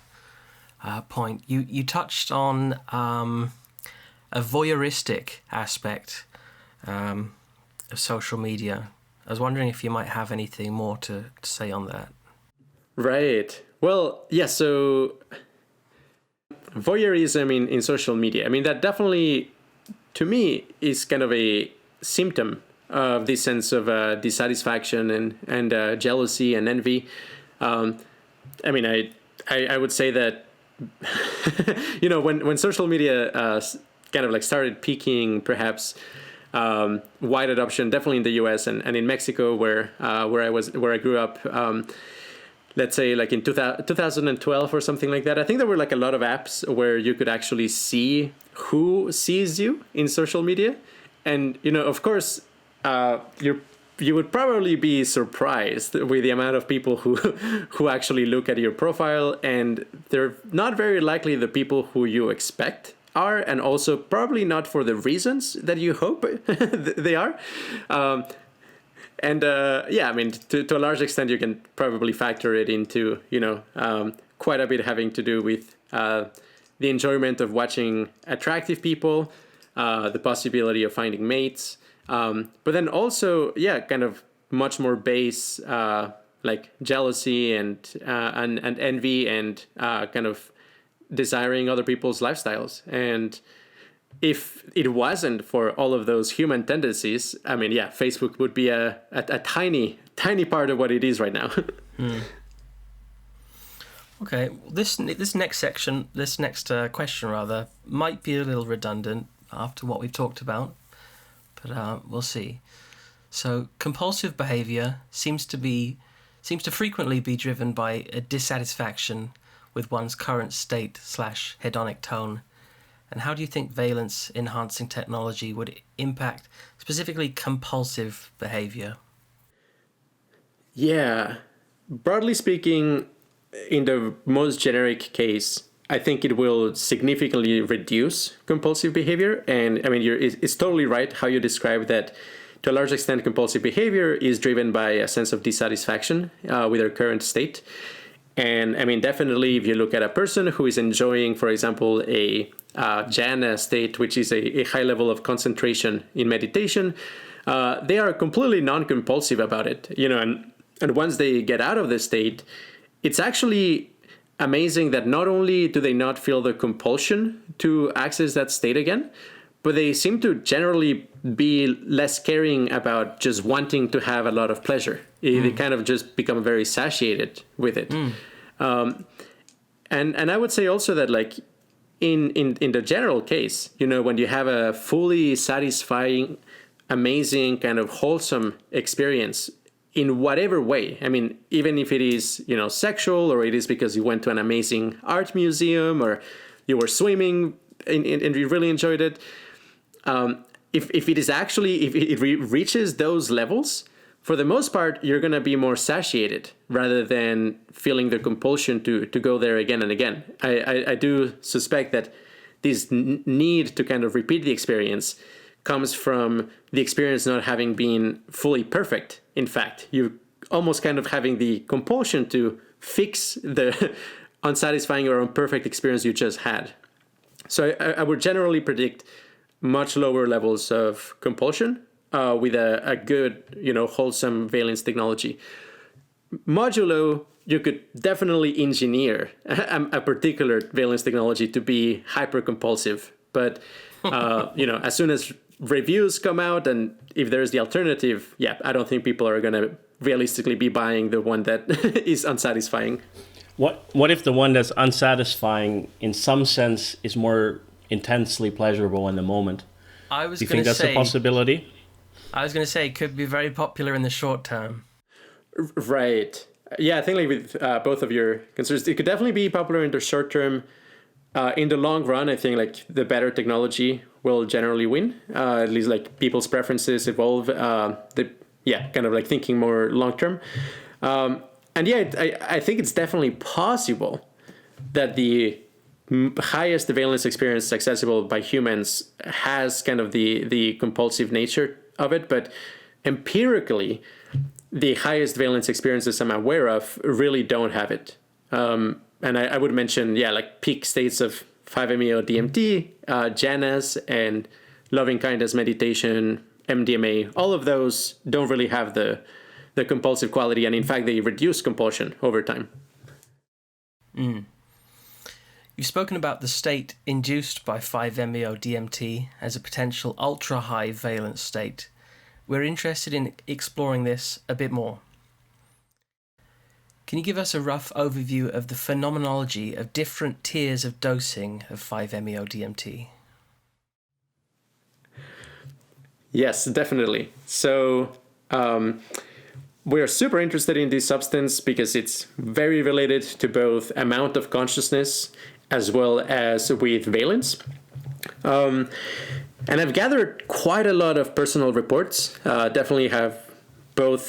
point. You touched on a voyeuristic aspect of social media. I was wondering if you might have anything more to say on that. Right. Well, yeah, so voyeurism in social media, that definitely, to me, is kind of a symptom of this sense of dissatisfaction and jealousy and envy. I would say that, when social media kind of like started peaking, perhaps wide adoption, definitely in the US and in Mexico, where I grew up, let's say like in 2012 or something like that. I think there were like a lot of apps where you could actually see who sees you in social media. And, of course, you would probably be surprised with the amount of people who actually look at your profile, and they're not very likely the people who you expect are, and also probably not for the reasons that you hope they are. To a large extent, you can probably factor it into, quite a bit having to do with the enjoyment of watching attractive people, the possibility of finding mates, but then also, kind of much more base, like jealousy and envy and kind of desiring other people's lifestyles. And if it wasn't for all of those human tendencies, Facebook would be a tiny part of what it is right now. Okay, this next question rather, might be a little redundant after what we've talked about, but we'll see. So, compulsive behavior seems to frequently be driven by a dissatisfaction with one's current state / hedonic tone. And how do you think valence-enhancing technology would impact specifically compulsive behavior? Yeah, broadly speaking, in the most generic case, I think it will significantly reduce compulsive behavior. And it's totally right how you describe that. To a large extent, compulsive behavior is driven by a sense of dissatisfaction with our current state. And definitely, if you look at a person who is enjoying, for example, a jhana state, which is a high level of concentration in meditation, they are completely non-compulsive about it. And once they get out of this state, it's actually amazing that not only do they not feel the compulsion to access that state again, but they seem to generally be less caring about just wanting to have a lot of pleasure. They kind of just become very satiated with it. And I would say also that, like, in the general case, when you have a fully satisfying, amazing, kind of wholesome experience in whatever way, even if it is, sexual, or it is because you went to an amazing art museum, or you were swimming and you really enjoyed it, if it reaches those levels, for the most part, you're going to be more satiated rather than feeling the compulsion to go there again and again. I do suspect that this need to kind of repeat the experience comes from the experience not having been fully perfect. In fact, you almost kind of having the compulsion to fix the unsatisfying or imperfect experience you just had. So I would generally predict much lower levels of compulsion with a good, wholesome valence technology. Modulo, you could definitely engineer a particular valence technology to be hyper-compulsive. But, as soon as reviews come out and if there's the alternative, I don't think people are going to realistically be buying the one that is unsatisfying. What if the one that's unsatisfying in some sense is more intensely pleasurable in the moment? Do you think that's a possibility? I was going to say it could be very popular in the short term. Right. Yeah, I think like with both of your concerns, it could definitely be popular in the short term. In the long run, I think like the better technology will generally win. At least like people's preferences evolve. Kind of like thinking more long term. I think it's definitely possible that the highest valence experience accessible by humans has kind of the compulsive nature of it, but empirically, the highest valence experiences I'm aware of really don't have it. And I would mention, like peak states of 5-MeO-DMT, jhanas, and loving kindness meditation, MDMA. All of those don't really have the compulsive quality, and in fact, they reduce compulsion over time. You've spoken about the state induced by 5-MeO-DMT as a potential ultra-high valence state. We're interested in exploring this a bit more. Can you give us a rough overview of the phenomenology of different tiers of dosing of 5-MeO-DMT? Yes, definitely. So we're super interested in this substance because it's very related to both amount of consciousness as well as with valence. And I've gathered quite a lot of personal reports. Definitely have both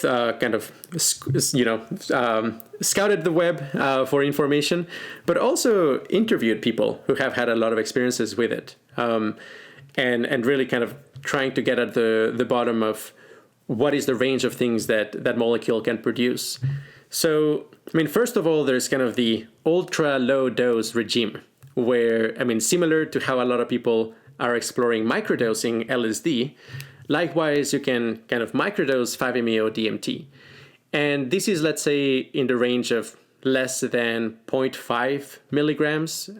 scouted the web for information, but also interviewed people who have had a lot of experiences with it, and really kind of trying to get at the bottom of what is the range of things that molecule can produce. So, first of all, there's kind of the ultra low dose regime, where, similar to how a lot of people are exploring microdosing LSD, likewise, you can kind of microdose 5-MeO-DMT. And this is, let's say, in the range of less than 0.5 milligrams.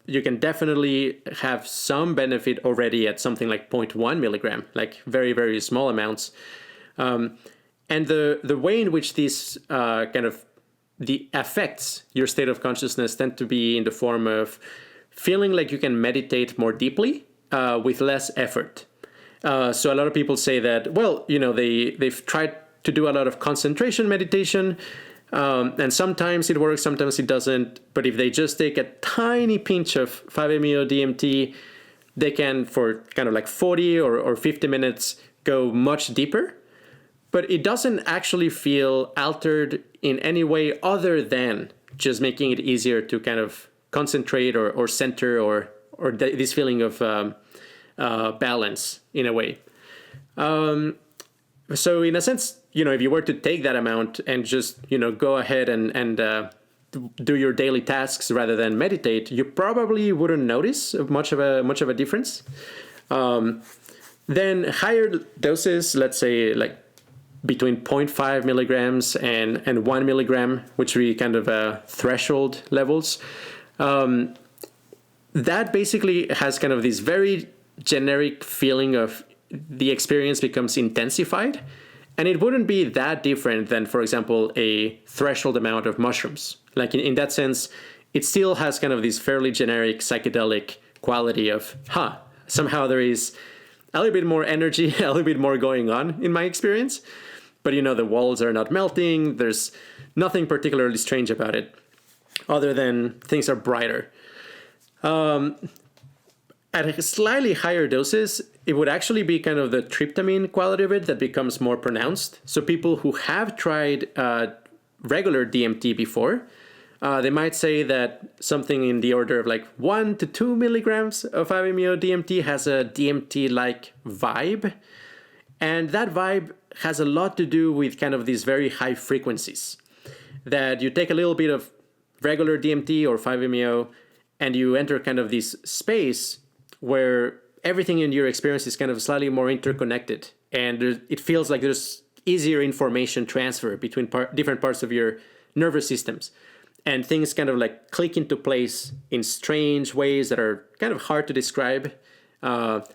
You can definitely have some benefit already at something like 0.1 milligram, like very, very small amounts. And the way in which these the affects your state of consciousness tend to be in the form of feeling like you can meditate more deeply with less effort. So a lot of people say that, they've tried to do a lot of concentration meditation, and sometimes it works, sometimes it doesn't. But if they just take a tiny pinch of 5-MeO-DMT, they can, for kind of like 40 or 50 minutes, go much deeper. But it doesn't actually feel altered in any way other than just making it easier to kind of concentrate or center or this feeling of balance in a way. So in a sense, if you were to take that amount and just, go ahead and do your daily tasks rather than meditate, you probably wouldn't notice much of a difference. Then higher doses, let's say like between 0.5 milligrams and 1 milligram, which we kind of threshold levels, that basically has kind of this very generic feeling of the experience becomes intensified. And it wouldn't be that different than, for example, a threshold amount of mushrooms. Like in that sense, it still has kind of this fairly generic psychedelic quality of, somehow there is a little bit more energy, a little bit more going on in my experience. But, the walls are not melting. There's nothing particularly strange about it, other than things are brighter. At slightly higher doses, it would actually be kind of the tryptamine quality of it that becomes more pronounced. So people who have tried regular DMT before They might say that something in the order of like 1 to 2 milligrams of 5-MeO-DMT has a DMT-like vibe. And that vibe has a lot to do with kind of these very high frequencies. That you take a little bit of regular DMT or 5-MeO and you enter kind of this space where everything in your experience is kind of slightly more interconnected. And it feels like there's easier information transfer between different parts of your nervous systems. And things kind of like click into place in strange ways that are kind of hard to describe. But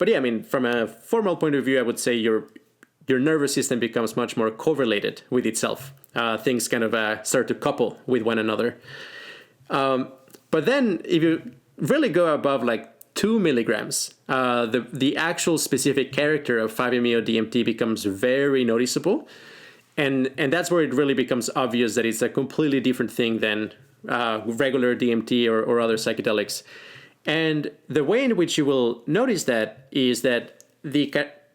yeah, I mean, from a formal point of view, I would say your nervous system becomes much more correlated with itself. Things kind of start to couple with one another. But then if you really go above like 2 milligrams, the actual specific character of 5-MeO-DMT becomes very noticeable. And that's where it really becomes obvious that it's a completely different thing than regular DMT or other psychedelics. And the way in which you will notice that is that the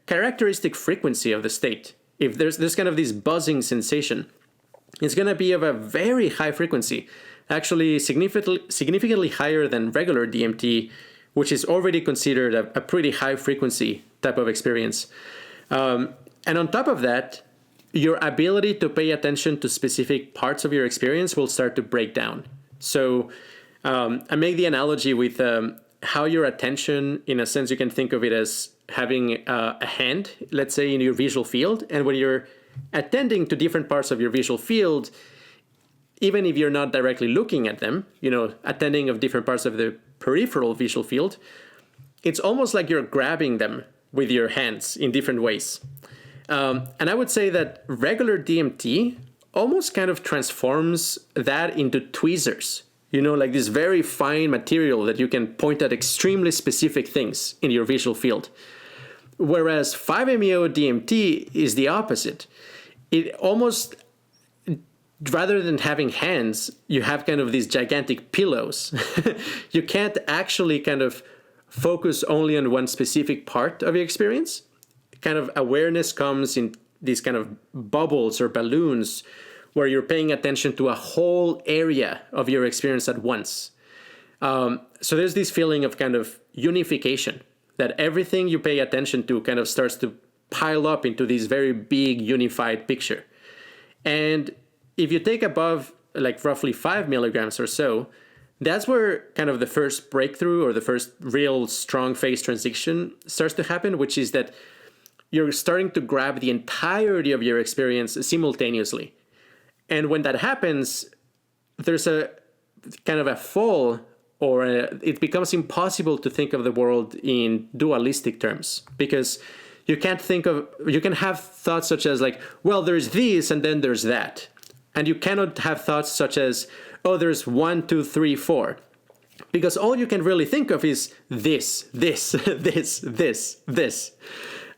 characteristic frequency of the state, if there's kind of this buzzing sensation, it's going to be of a very high frequency, actually significantly higher than regular DMT, which is already considered a pretty high frequency type of experience. And on top of that, your ability to pay attention to specific parts of your experience will start to break down. So I make the analogy with how your attention, in a sense, you can think of it as having a hand, let's say, in your visual field. And when you're attending to different parts of your visual field, even if you're not directly looking at them, attending of different parts of the peripheral visual field, it's almost like you're grabbing them with your hands in different ways. And I would say that regular DMT almost kind of transforms that into tweezers, like this very fine material that you can point at extremely specific things in your visual field. Whereas 5-MeO-DMT is the opposite. It almost, rather than having hands, you have kind of these gigantic pillows. You can't actually kind of focus only on one specific part of your experience. Kind of awareness comes in these kind of bubbles or balloons where you're paying attention to a whole area of your experience at once. So there's this feeling of kind of unification, that everything you pay attention to kind of starts to pile up into this very big unified picture. And if you take above like roughly 5 milligrams or so, that's where kind of the first breakthrough or the first real strong phase transition starts to happen, which is that you're starting to grab the entirety of your experience simultaneously. And when that happens, there's a kind of a fall, or it becomes impossible to think of the world in dualistic terms, because you can have thoughts such as like, well, there's this and then there's that. And you cannot have thoughts such as, oh, there's 1, 2, 3, 4. Because all you can really think of is this, this, this.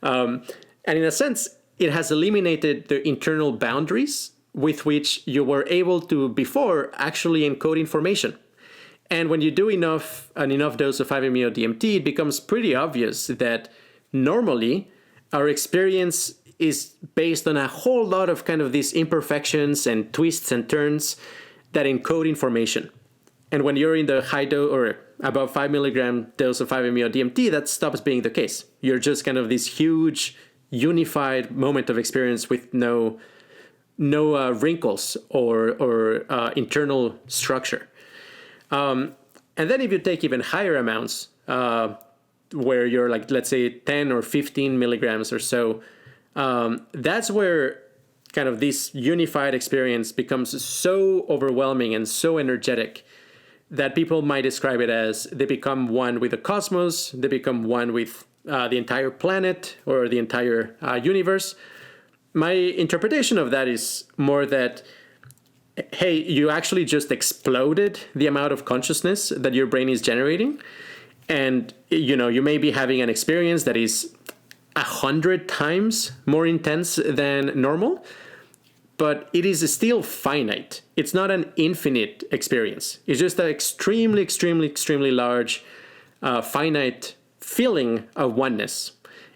And in a sense, it has eliminated the internal boundaries with which you were able to before actually encode information. And when you do an enough dose of 5-MeO-DMT, it becomes pretty obvious that normally our experience is based on a whole lot of kind of these imperfections and twists and turns that encode information. And when you're in the high dose or above 5 milligram dose of 5-MeO-DMT, that stops being the case. You're just kind of this huge unified moment of experience with no wrinkles or internal structure. And then if you take even higher amounts, where you're like, let's say 10 or 15 milligrams or so, that's where kind of this unified experience becomes so overwhelming and so energetic that people might describe it as they become one with the cosmos, they become one with the entire planet or the entire universe. My interpretation of that is more that, hey, you actually just exploded the amount of consciousness that your brain is generating. And, you may be having an experience that is 100 times more intense than normal, but it is still finite. It's not an infinite experience. It's just an extremely, extremely, extremely large, finite feeling of oneness.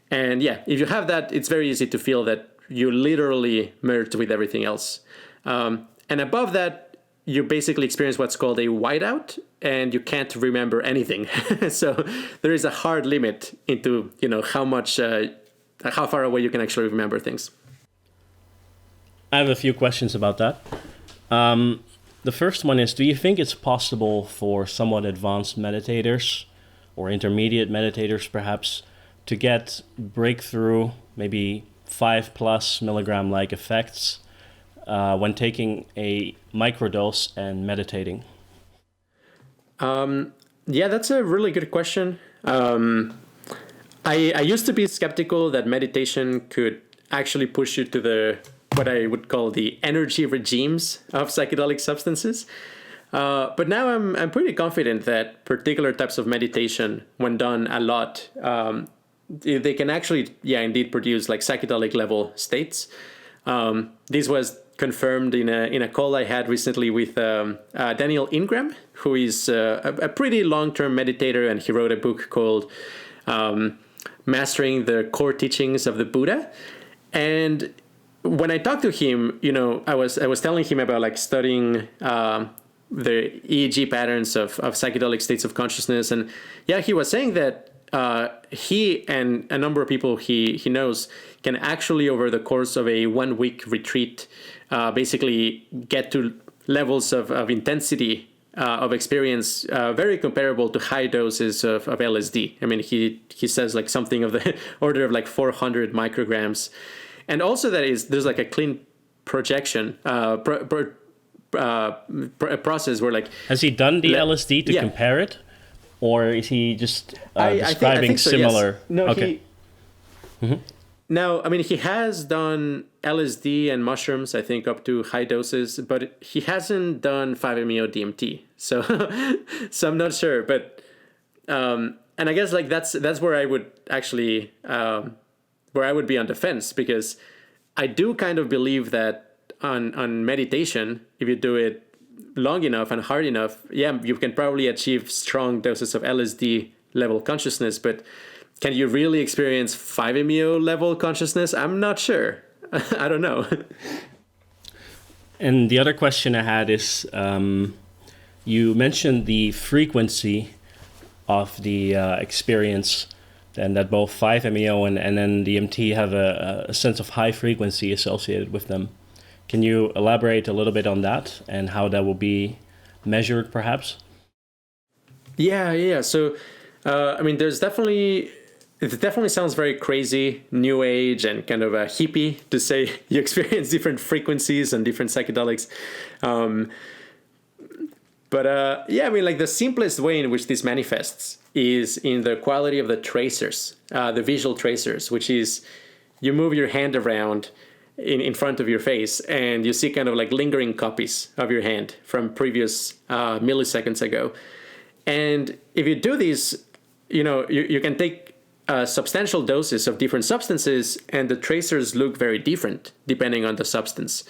And yeah, if you have that, it's very easy to feel that you literally merged with everything else. And above that, you basically experience what's called a whiteout, and you can't remember anything. So there is a hard limit into, how far away you can actually remember things. I have a few questions about that. The first one is, do you think it's possible for somewhat advanced meditators or intermediate meditators perhaps to get breakthrough, maybe 5+ milligram-like effects when taking a microdose and meditating? Yeah, that's a really good question. I used to be skeptical that meditation could actually push you to what I would call the energy regimes of psychedelic substances. But now I'm pretty confident that particular types of meditation, when done a lot, they can actually, indeed produce like psychedelic level states. This was confirmed in a call I had recently with Daniel Ingram, who is a pretty long-term meditator, and he wrote a book called Mastering the Core Teachings of the Buddha. And when I talked to him, I was telling him about like studying the EEG patterns of psychedelic states of consciousness, and he was saying that he and a number of people he knows can actually, over the course of a 1-week retreat, basically get to levels of intensity of experience very comparable to high doses of LSD. I mean, he says like something of the order of like 400 micrograms. And also there's like a clean projection process where like... Has he done the LSD to compare it? Or is he just describing I think so, similar? Yes. No, okay. Now, I mean, he has done LSD and mushrooms, I think, up to high doses, but he hasn't done 5-MeO-DMT. So I'm not sure. But and I guess like that's where I would actually where I would be on the fence, because I do kind of believe that on meditation, if you do it long enough and hard enough, you can probably achieve strong doses of LSD level consciousness, but can you really experience 5-MeO level consciousness? I'm not sure. I don't know. And the other question I had is, you mentioned the frequency of the experience, and that both 5-MeO and then DMT have a sense of high frequency associated with them. Can you elaborate a little bit on that and how that will be measured, perhaps? Yeah. So, I mean, it definitely sounds very crazy, new age, and kind of a hippie to say you experience different frequencies and different psychedelics. But I mean, like the simplest way in which this manifests is in the quality of the tracers, the visual tracers, which is you move your hand around in front of your face, and you see kind of like lingering copies of your hand from previous milliseconds ago. And if you do this, you can take substantial doses of different substances, and the tracers look very different depending on the substance.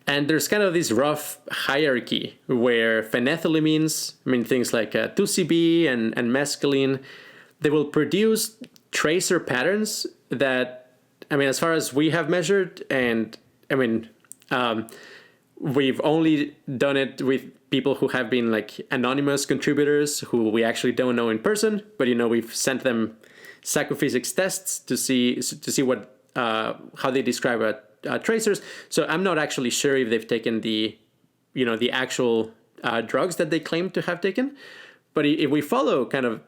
And there's kind of this rough hierarchy where phenethylamines, I mean things like 2CB and mescaline, they will produce tracer patterns that, I mean, as far as we have measured, and I mean, we've only done it with people who have been like anonymous contributors who we actually don't know in person, but we've sent them psychophysics tests to see what how they describe tracers. So I'm not actually sure if they've taken the actual drugs that they claim to have taken, but if we follow kind of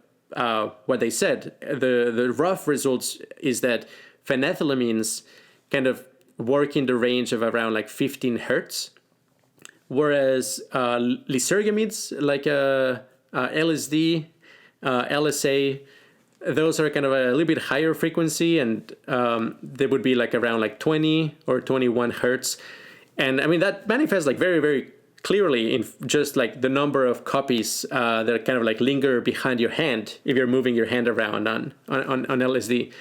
what they said, the rough results is that phenethylamines kind of work in the range of around like 15 hertz, whereas lysergamides like LSD, LSA, those are kind of a little bit higher frequency, and they would be like around like 20 or 21 hertz. And I mean, that manifests like very, very clearly in just like the number of copies that kind of like linger behind your hand if you're moving your hand around on LSD.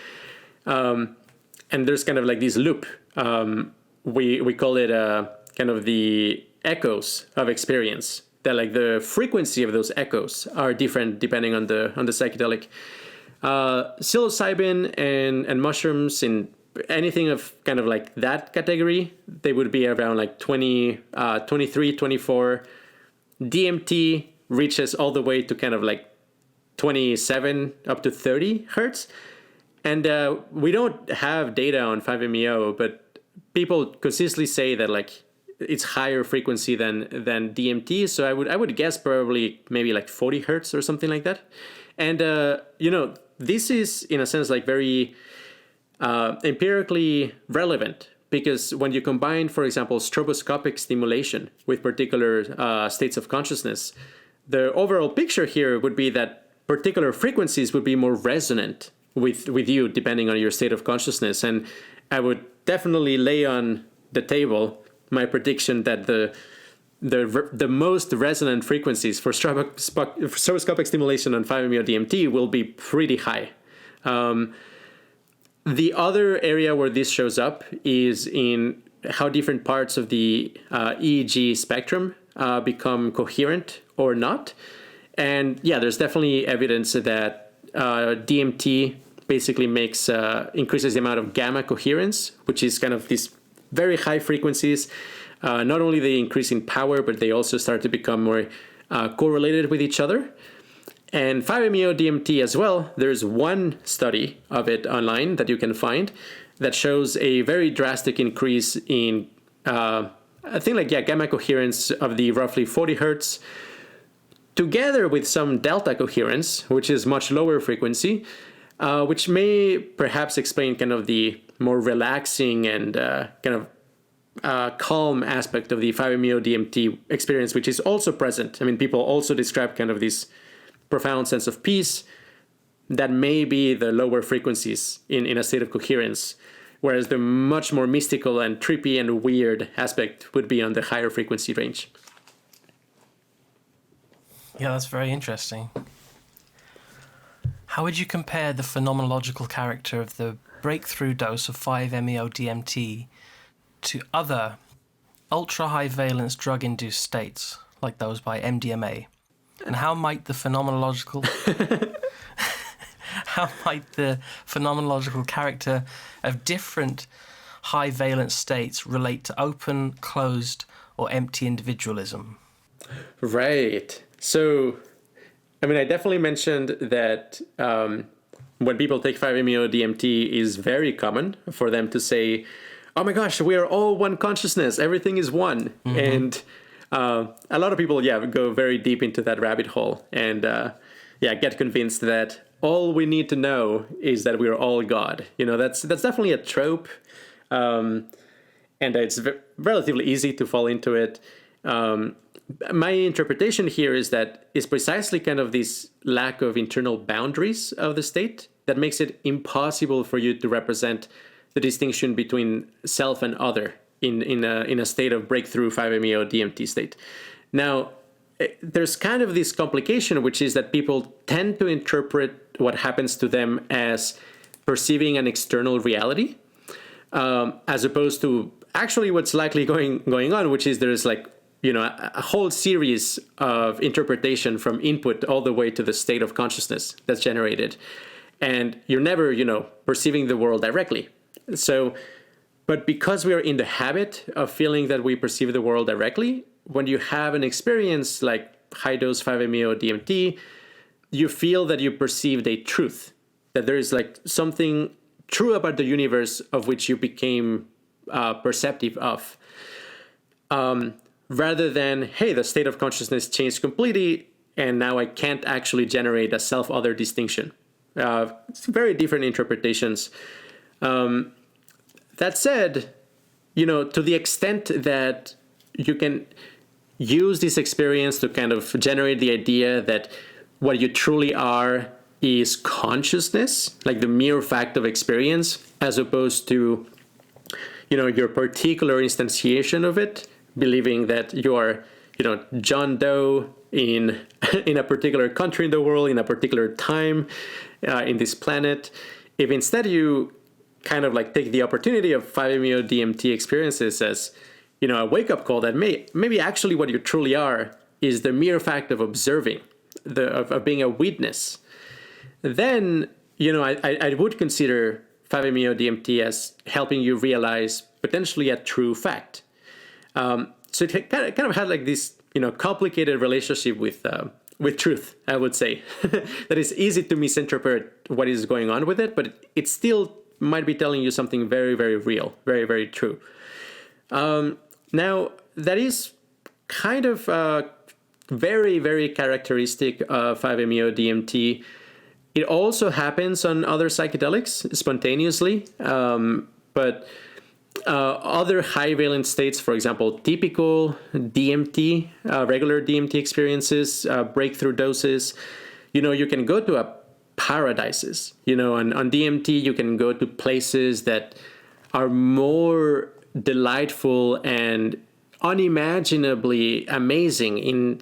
And there's kind of like this loop. We call it kind of the echoes of experience. That like the frequency of those echoes are different depending on the psychedelic. Psilocybin and mushrooms, in anything of kind of like that category, they would be around like 20, 23, 24 DMT reaches all the way to kind of like 27 up to 30 hertz. And we don't have data on 5-MeO, but people consistently say that like it's higher frequency than DMT. So I would guess probably maybe like 40 hertz or something like that. And, this is in a sense like very empirically relevant, because when you combine, for example, stroboscopic stimulation with particular states of consciousness, the overall picture here would be that particular frequencies would be more resonant with you depending on your state of consciousness. And I would definitely lay on the table my prediction that the most resonant frequencies for stroboscopic stimulation on 5-MeO DMT will be pretty high. The other area where this shows up is in how different parts of the EEG spectrum become coherent or not. And yeah, there's definitely evidence that DMT basically increases the amount of gamma coherence, which is kind of these very high frequencies. Not only they increase in power, but they also start to become more correlated with each other. And 5-MeO DMT as well, there's one study of it online that you can find that shows a very drastic increase in, gamma coherence of the roughly 40 hertz, together with some delta coherence, which is much lower frequency, which may perhaps explain kind of the more relaxing and calm aspect of the 5-MeO DMT experience, which is also present. I mean, people also describe kind of this profound sense of peace that may be the lower frequencies in a state of coherence, whereas the much more mystical and trippy and weird aspect would be on the higher frequency range. Yeah, that's very interesting. How would you compare the phenomenological character of the breakthrough dose of 5-MeO DMT to other ultra-high valence drug-induced states, like those by MDMA? And how might the phenomenological character of different high valence states relate to open, closed, or empty individualism? Right. So, I mean, I definitely mentioned that when people take 5-MeO DMT, is very common for them to say, "Oh my gosh, we are all one consciousness. Everything is one." Mm-hmm. And a lot of people, go very deep into that rabbit hole and, get convinced that all we need to know is that we're all God. That's definitely a trope, and it's relatively easy to fall into it. My interpretation here is that it's precisely kind of this lack of internal boundaries of the state that makes it impossible for you to represent the distinction between self and other in a state of breakthrough 5-MeO DMT state. Now, there's kind of this complication, which is that people tend to interpret what happens to them as perceiving an external reality, as opposed to actually what's likely going on, which is there's like, a whole series of interpretation from input all the way to the state of consciousness that's generated. And you're never, perceiving the world directly. But because we are in the habit of feeling that we perceive the world directly, when you have an experience like high-dose 5-MeO DMT, you feel that you perceived a truth, that there is like something true about the universe of which you became perceptive of. Rather than, hey, the state of consciousness changed completely, and now I can't actually generate a self-other distinction. It's very different interpretations. That said, to the extent that you can use this experience to kind of generate the idea that what you truly are is consciousness, like the mere fact of experience, as opposed to, your particular instantiation of it, believing that you are, John Doe in a particular country in the world, in a particular time, in this planet. If instead you kind of like take the opportunity of 5-MeO DMT experiences as, a wake-up call that maybe actually what you truly are is the mere fact of observing, of being a witness, then, I would consider 5-MeO DMT as helping you realize potentially a true fact. So it kind of had like this, complicated relationship with truth, I would say. That is easy to misinterpret what is going on with it, but it still might be telling you something very, very real, very, very true. Now, that is kind of very, very characteristic of 5-MeO-DMT. It also happens on other psychedelics spontaneously, but other high-valence states, for example, typical DMT, regular DMT experiences, breakthrough doses, you can go to paradises. On DMT, you can go to places that are more delightful and unimaginably amazing in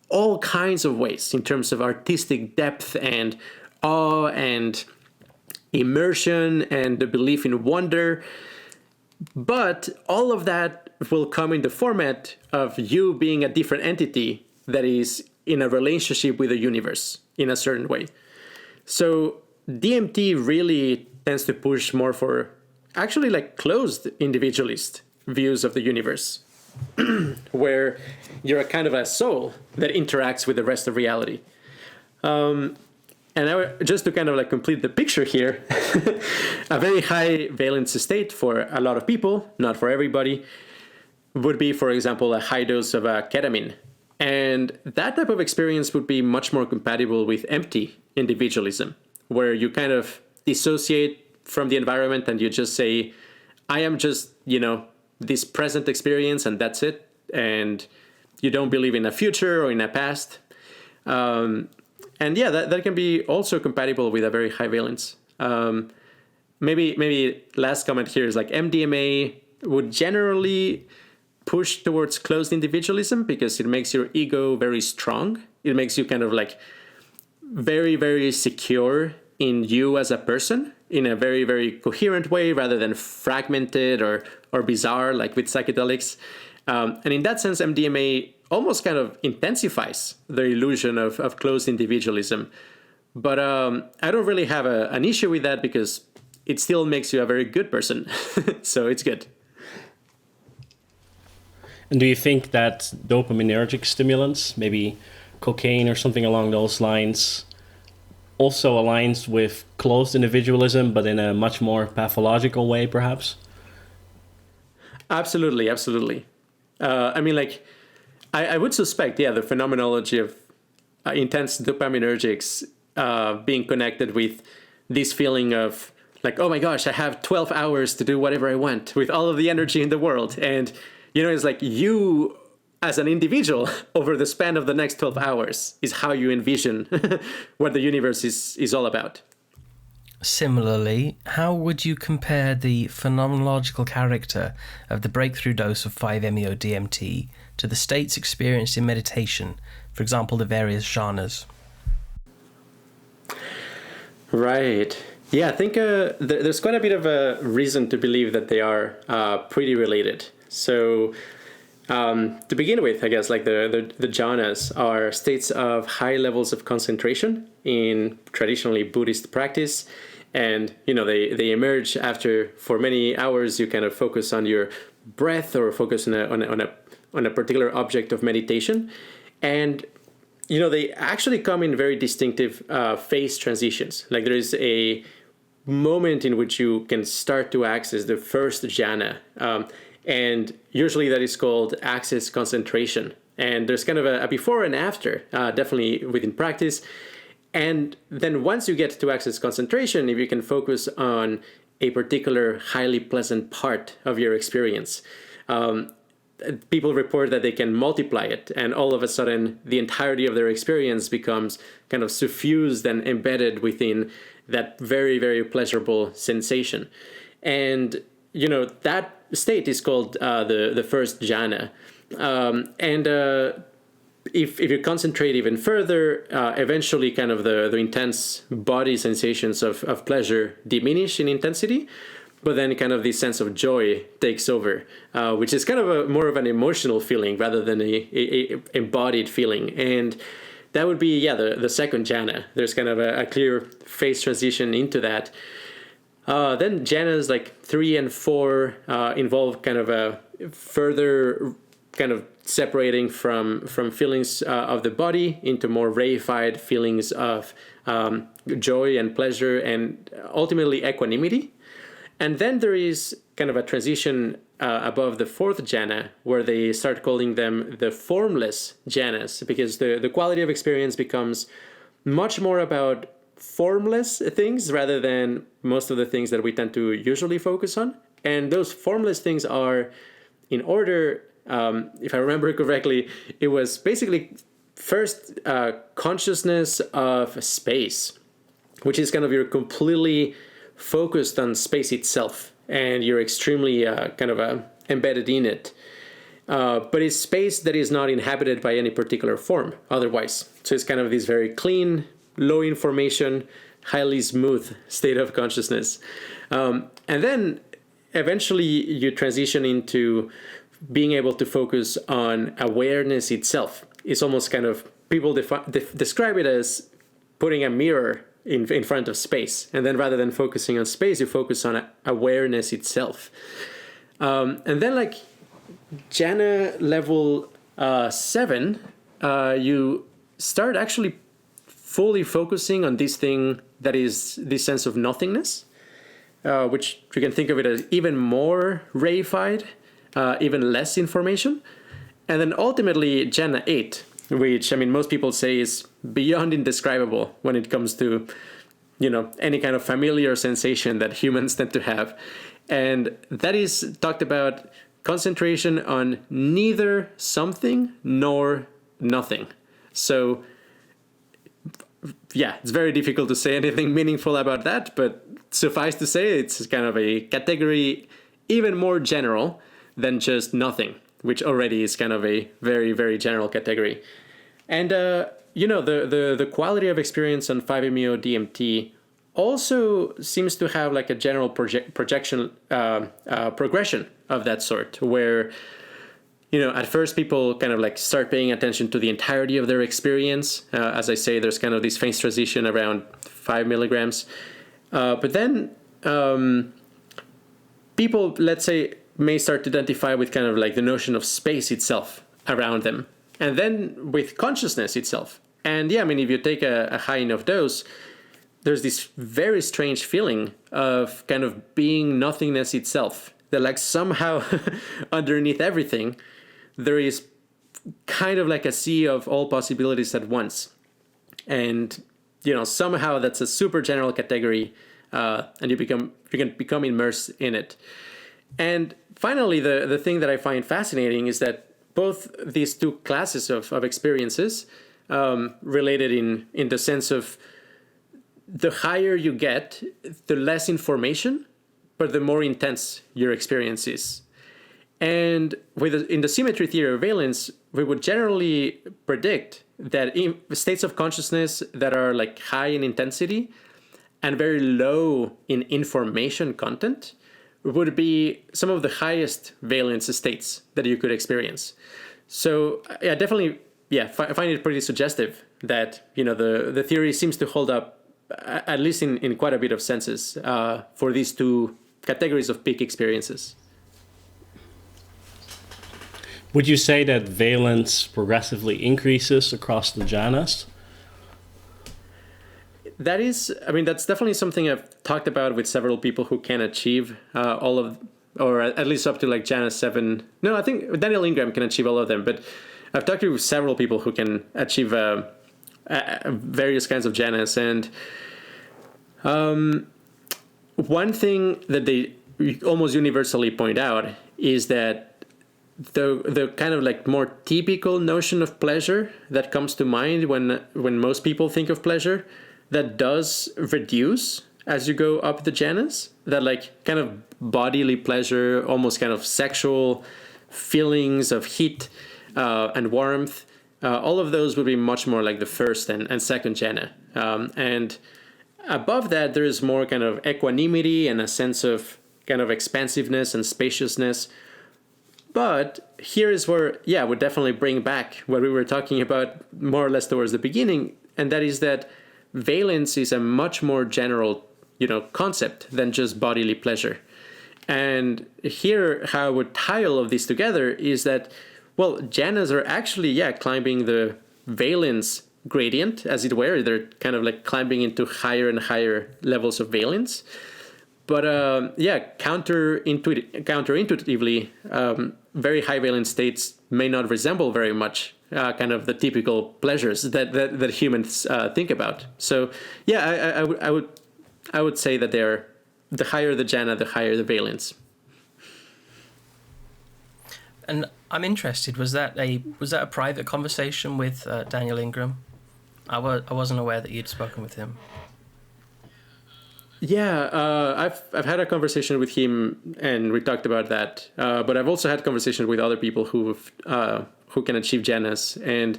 all kinds of ways, in terms of artistic depth and awe and immersion and the belief in wonder. But all of that will come in the format of you being a different entity that is in a relationship with the universe in a certain way. So DMT really tends to push more for actually like closed individualist views of the universe, where you're a kind of a soul that interacts with the rest of reality. And just to kind of like complete the picture here, a very high valence state for a lot of people, not for everybody, would be, for example, a high dose of ketamine. And that type of experience would be much more compatible with empty individualism, where you kind of dissociate from the environment and you just say, I am just, this present experience and that's it. And you don't believe in a future or in a past. And yeah, that can be also compatible with a very high valence. Maybe last comment here is like MDMA would generally push towards closed individualism because it makes your ego very strong. It makes you kind of like very, very secure in you as a person in a very, very coherent way rather than fragmented or bizarre like with psychedelics. And in that sense, MDMA almost kind of intensifies the illusion of closed individualism. But I don't really have an issue with that because it still makes you a very good person. So it's good. And do you think that dopaminergic stimulants, maybe cocaine or something along those lines, also aligns with closed individualism, but in a much more pathological way, perhaps? Absolutely, absolutely. I would suspect, the phenomenology of intense dopaminergics being connected with this feeling of like, oh my gosh, I have 12 hours to do whatever I want with all of the energy in the world. And, it's like you as an individual over the span of the next 12 hours is how you envision what the universe is all about. Similarly, how would you compare the phenomenological character of the breakthrough dose of 5-MeO-DMT to the states experienced in meditation, for example, the various jhanas? Right. Yeah, I think there's quite a bit of a reason to believe that they are pretty related. So to begin with, I guess, like the jhanas are states of high levels of concentration in traditionally Buddhist practice. And, they emerge after, for many hours, you kind of focus on your breath or focus on a particular object of meditation. And, they actually come in very distinctive phase transitions. Like there is a moment in which you can start to access the first jhana. And usually that is called access concentration. And there's kind of a before and after, definitely within practice. And then once you get to access concentration, if you can focus on a particular highly pleasant part of your experience, people report that they can multiply it. And all of a sudden, the entirety of their experience becomes kind of suffused and embedded within that very, very pleasurable sensation. And, that state is called the first jhana. If you concentrate even further, eventually kind of the intense body sensations of pleasure diminish in intensity, but then kind of this sense of joy takes over, which is kind of more of an emotional feeling rather than a embodied feeling. And that would be, the second jhana. There's kind of a clear phase transition into that. Then jhanas like 3 and 4 involve kind of a further kind of separating from feelings of the body into more reified feelings of joy and pleasure and ultimately equanimity. And then there is kind of a transition above the fourth jhana where they start calling them the formless jhanas, because the quality of experience becomes much more about formless things rather than most of the things that we tend to usually focus on. And those formless things are in order, if I remember correctly, it was basically first consciousness of space, which is kind of you're completely focused on space itself and you're extremely embedded in it. But it's space that is not inhabited by any particular form otherwise. So it's kind of this very clean, low information, highly smooth state of consciousness. And then eventually you transition into being able to focus on awareness itself. It's almost kind of, people describe it as putting a mirror in front of space. And then rather than focusing on space, you focus on awareness itself. And then like jhana level 7, you start actually fully focusing on this thing that is this sense of nothingness, which you can think of it as even more reified, even less information. And then ultimately jhana 8, which, I mean, most people say is beyond indescribable when it comes to, any kind of familiar sensation that humans tend to have. And that is talked about concentration on neither something nor nothing. So, yeah, it's very difficult to say anything meaningful about that, but suffice to say, it's kind of a category even more general than just nothing, which already is kind of a very, very general category. And, the quality of experience on 5-MeO-DMT also seems to have like a general progression of that sort, where, at first people kind of like start paying attention to the entirety of their experience. As I say, there's kind of this phase transition around 5 milligrams. But then people, let's say, may start to identify with kind of like the notion of space itself around them. And then with consciousness itself. And yeah, I mean, if you take a high enough dose, there's this very strange feeling of kind of being nothingness itself. That like somehow underneath everything, there is kind of like a sea of all possibilities at once. And, somehow that's a super general category, and you can become immersed in it. And finally, the thing that I find fascinating is that both these two classes of experiences, related in the sense of the higher you get, the less information, but the more intense your experience is. And in the symmetry theory of valence, we would generally predict that in states of consciousness that are like high in intensity and very low in information content would be some of the highest valence states that you could experience. So yeah, definitely, I find it pretty suggestive that, the theory seems to hold up, at least in quite a bit of senses, for these two categories of peak experiences. Would you say that valence progressively increases across the jhanas? That's definitely something I've talked about with several people who can achieve all of, or at least up to like jhana 7. No, I think Daniel Ingram can achieve all of them, but I've talked to several people who can achieve various kinds of jhanas. And one thing that they almost universally point out is that the kind of like more typical notion of pleasure that comes to mind when most people think of pleasure, that does reduce as you go up the jhanas, that like kind of bodily pleasure, almost kind of sexual feelings of heat and warmth, all of those would be much more like the first and second jhana. And above that, there is more kind of equanimity and a sense of kind of expansiveness and spaciousness. But here is where, I would definitely bring back what we were talking about more or less towards the beginning, and that is that valence is a much more general, concept than just bodily pleasure. And here, how I would tie all of this together is that well, jhanas are actually, climbing the valence gradient, as it were. They're kind of like climbing into higher and higher levels of valence. But counterintuitively, very high valence states may not resemble very much kind of the typical pleasures that humans think about. So yeah, I would say that they're, the higher the jhana, the higher the valence. And I'm interested, was that a private conversation with Daniel Ingram? I wasn't aware that you'd spoken with him. Yeah, I've had a conversation with him, and we talked about that. But I've also had conversations with other people who can achieve jhanas, and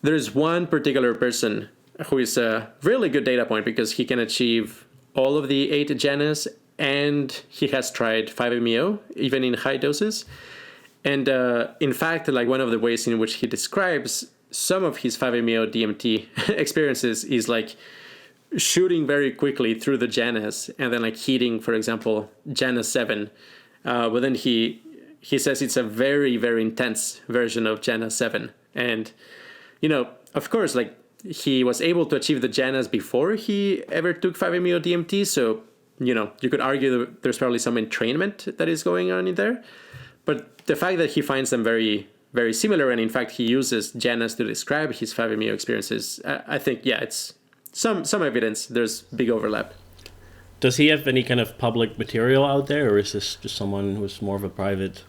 there's one particular person who is a really good data point because he can achieve all of the 8 jhanas, and he has tried 5-MeO even in high doses. And in fact, like one of the ways in which he describes some of his 5-MeO DMT experiences is like shooting very quickly through the jhanas and then like hitting, for example, jhana 7. But then he says it's a very, very intense version of jhana 7. And, of course, like he was able to achieve the jhanas before he ever took 5-MeO DMT. So, you could argue that there's probably some entrainment that is going on in there. But the fact that he finds them very, very similar, and in fact he uses jhanas to describe his 5-MeO experiences, I think, it's some evidence there's big overlap. Does he have any kind of public material out there, or is this just someone who's more of a private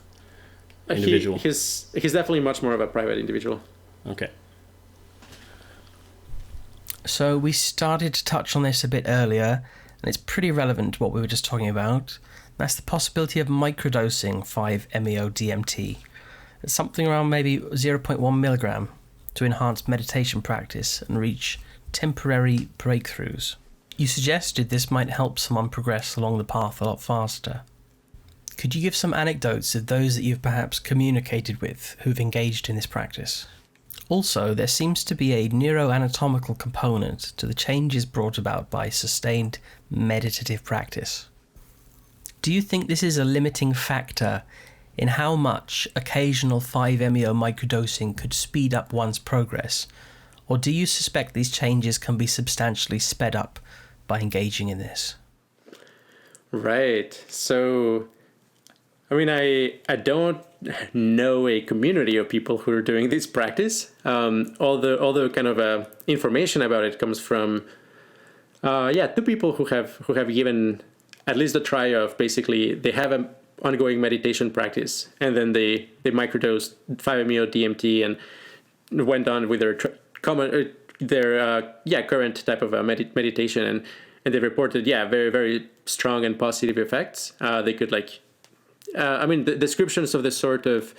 individual? He's definitely much more of a private individual. Okay. So we started to touch on this a bit earlier, and it's pretty relevant to what we were just talking about. That's the possibility of microdosing 5-MeO DMT. It's something around maybe 0.1 milligram to enhance meditation practice and reach temporary breakthroughs. You suggested this might help someone progress along the path a lot faster. Could you give some anecdotes of those that you've perhaps communicated with who've engaged in this practice? Also, there seems to be a neuroanatomical component to the changes brought about by sustained meditative practice. Do you think this is a limiting factor in how much occasional 5-MeO microdosing could speed up one's progress? Or do you suspect these changes can be substantially sped up by engaging in this? Right. So, I mean, I don't know a community of people who are doing this practice. All the kind of information about it comes from, 2 people who have given at least a try of basically they have an ongoing meditation practice, and then they microdosed 5-MeO DMT and went on with their current type of meditation, and they reported very, very strong and positive effects. They could the descriptions of the sort of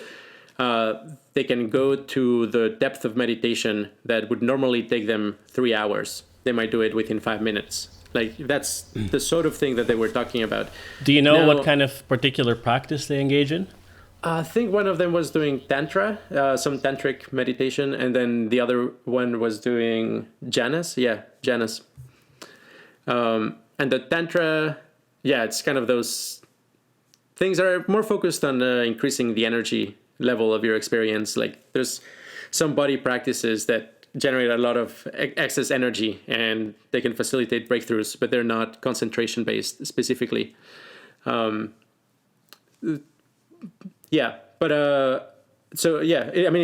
they can go to the depth of meditation that would normally take them 3 hours. They might do it within 5 minutes. Like that's the sort of thing that they were talking about. Do you know what kind of particular practice they engage in? I think one of them was doing tantra, some tantric meditation, and then the other one was doing jhanas. Yeah, jhanas. And the tantra, it's kind of those things that are more focused on increasing the energy level of your experience. Like there's some body practices that generate a lot of excess energy, and they can facilitate breakthroughs, but they're not concentration based specifically. I mean,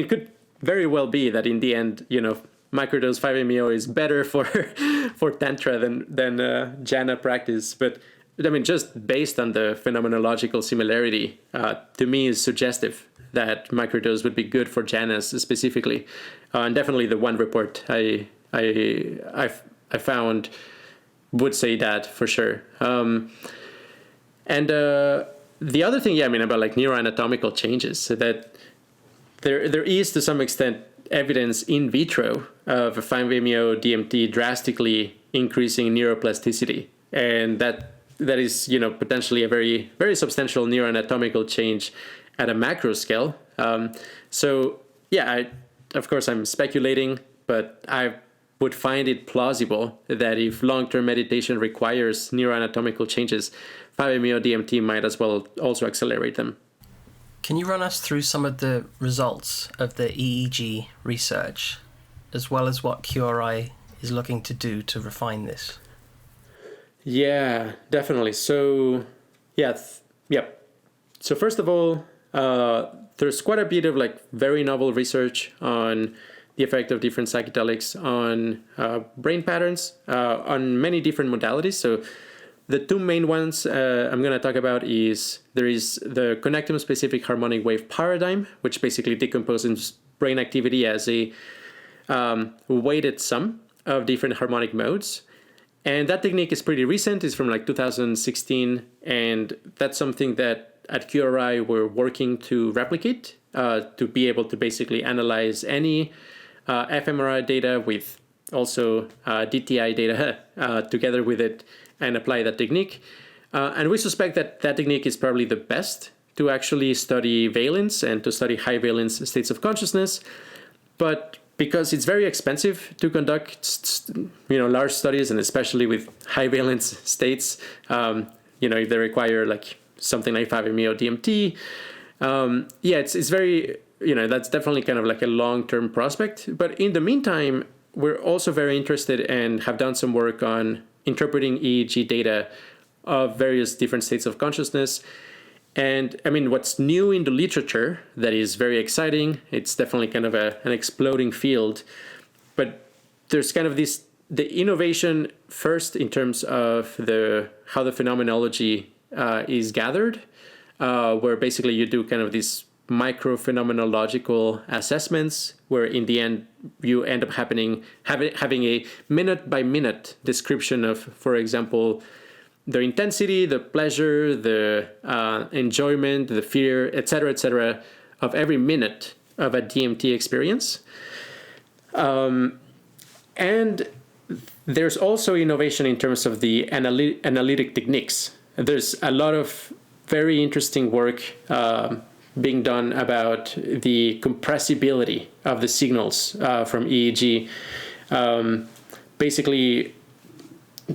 it could very well be that in the end, microdose 5-MeO is better for tantra than jhana practice. But I mean, just based on the phenomenological similarity, to me is suggestive that microdose would be good for jhanas specifically. And definitely the one report I found would say that for sure. And the other thing, about like neuroanatomical changes, so that there is to some extent evidence in vitro of a 5-MeO DMT drastically increasing neuroplasticity, and that is potentially a very, very substantial neuroanatomical change at a macro scale. Of course, I'm speculating, but I would find it plausible that if long-term meditation requires neuroanatomical changes, 5-MeO DMT might as well also accelerate them. Can you run us through some of the results of the EEG research, as well as what QRI is looking to do to refine this? Yeah, definitely. So, So first of all, there's quite a bit of very novel research on the effect of different psychedelics on brain patterns, on many different modalities. So the two main ones I'm going to talk about there is the connectome-specific harmonic wave paradigm, which basically decomposes brain activity as a weighted sum of different harmonic modes. And that technique is pretty recent. It's from 2016. And that's something that at QRI we're working to replicate, to be able to basically analyze any fMRI data with also DTI data together with it and apply that technique. And we suspect that that technique is probably the best to actually study valence and to study high valence states of consciousness. But because it's very expensive to conduct large studies, and especially with high valence states, if they require something like 5-MeO DMT, it's very, that's definitely kind of a long-term prospect. But in the meantime, we're also very interested and have done some work on interpreting EEG data of various different states of consciousness. And I mean, what's new in the literature that is very exciting, it's definitely kind of an exploding field, but there's kind of the innovation first in terms of how the phenomenology is gathered, where basically you do kind of these micro-phenomenological assessments, where in the end you end up having a minute-by-minute description of, for example, the intensity, the pleasure, the enjoyment, the fear, etc., of every minute of a DMT experience. And there's also innovation in terms of the analytic techniques. There's a lot of very interesting work being done about the compressibility of the signals from EEG. Basically,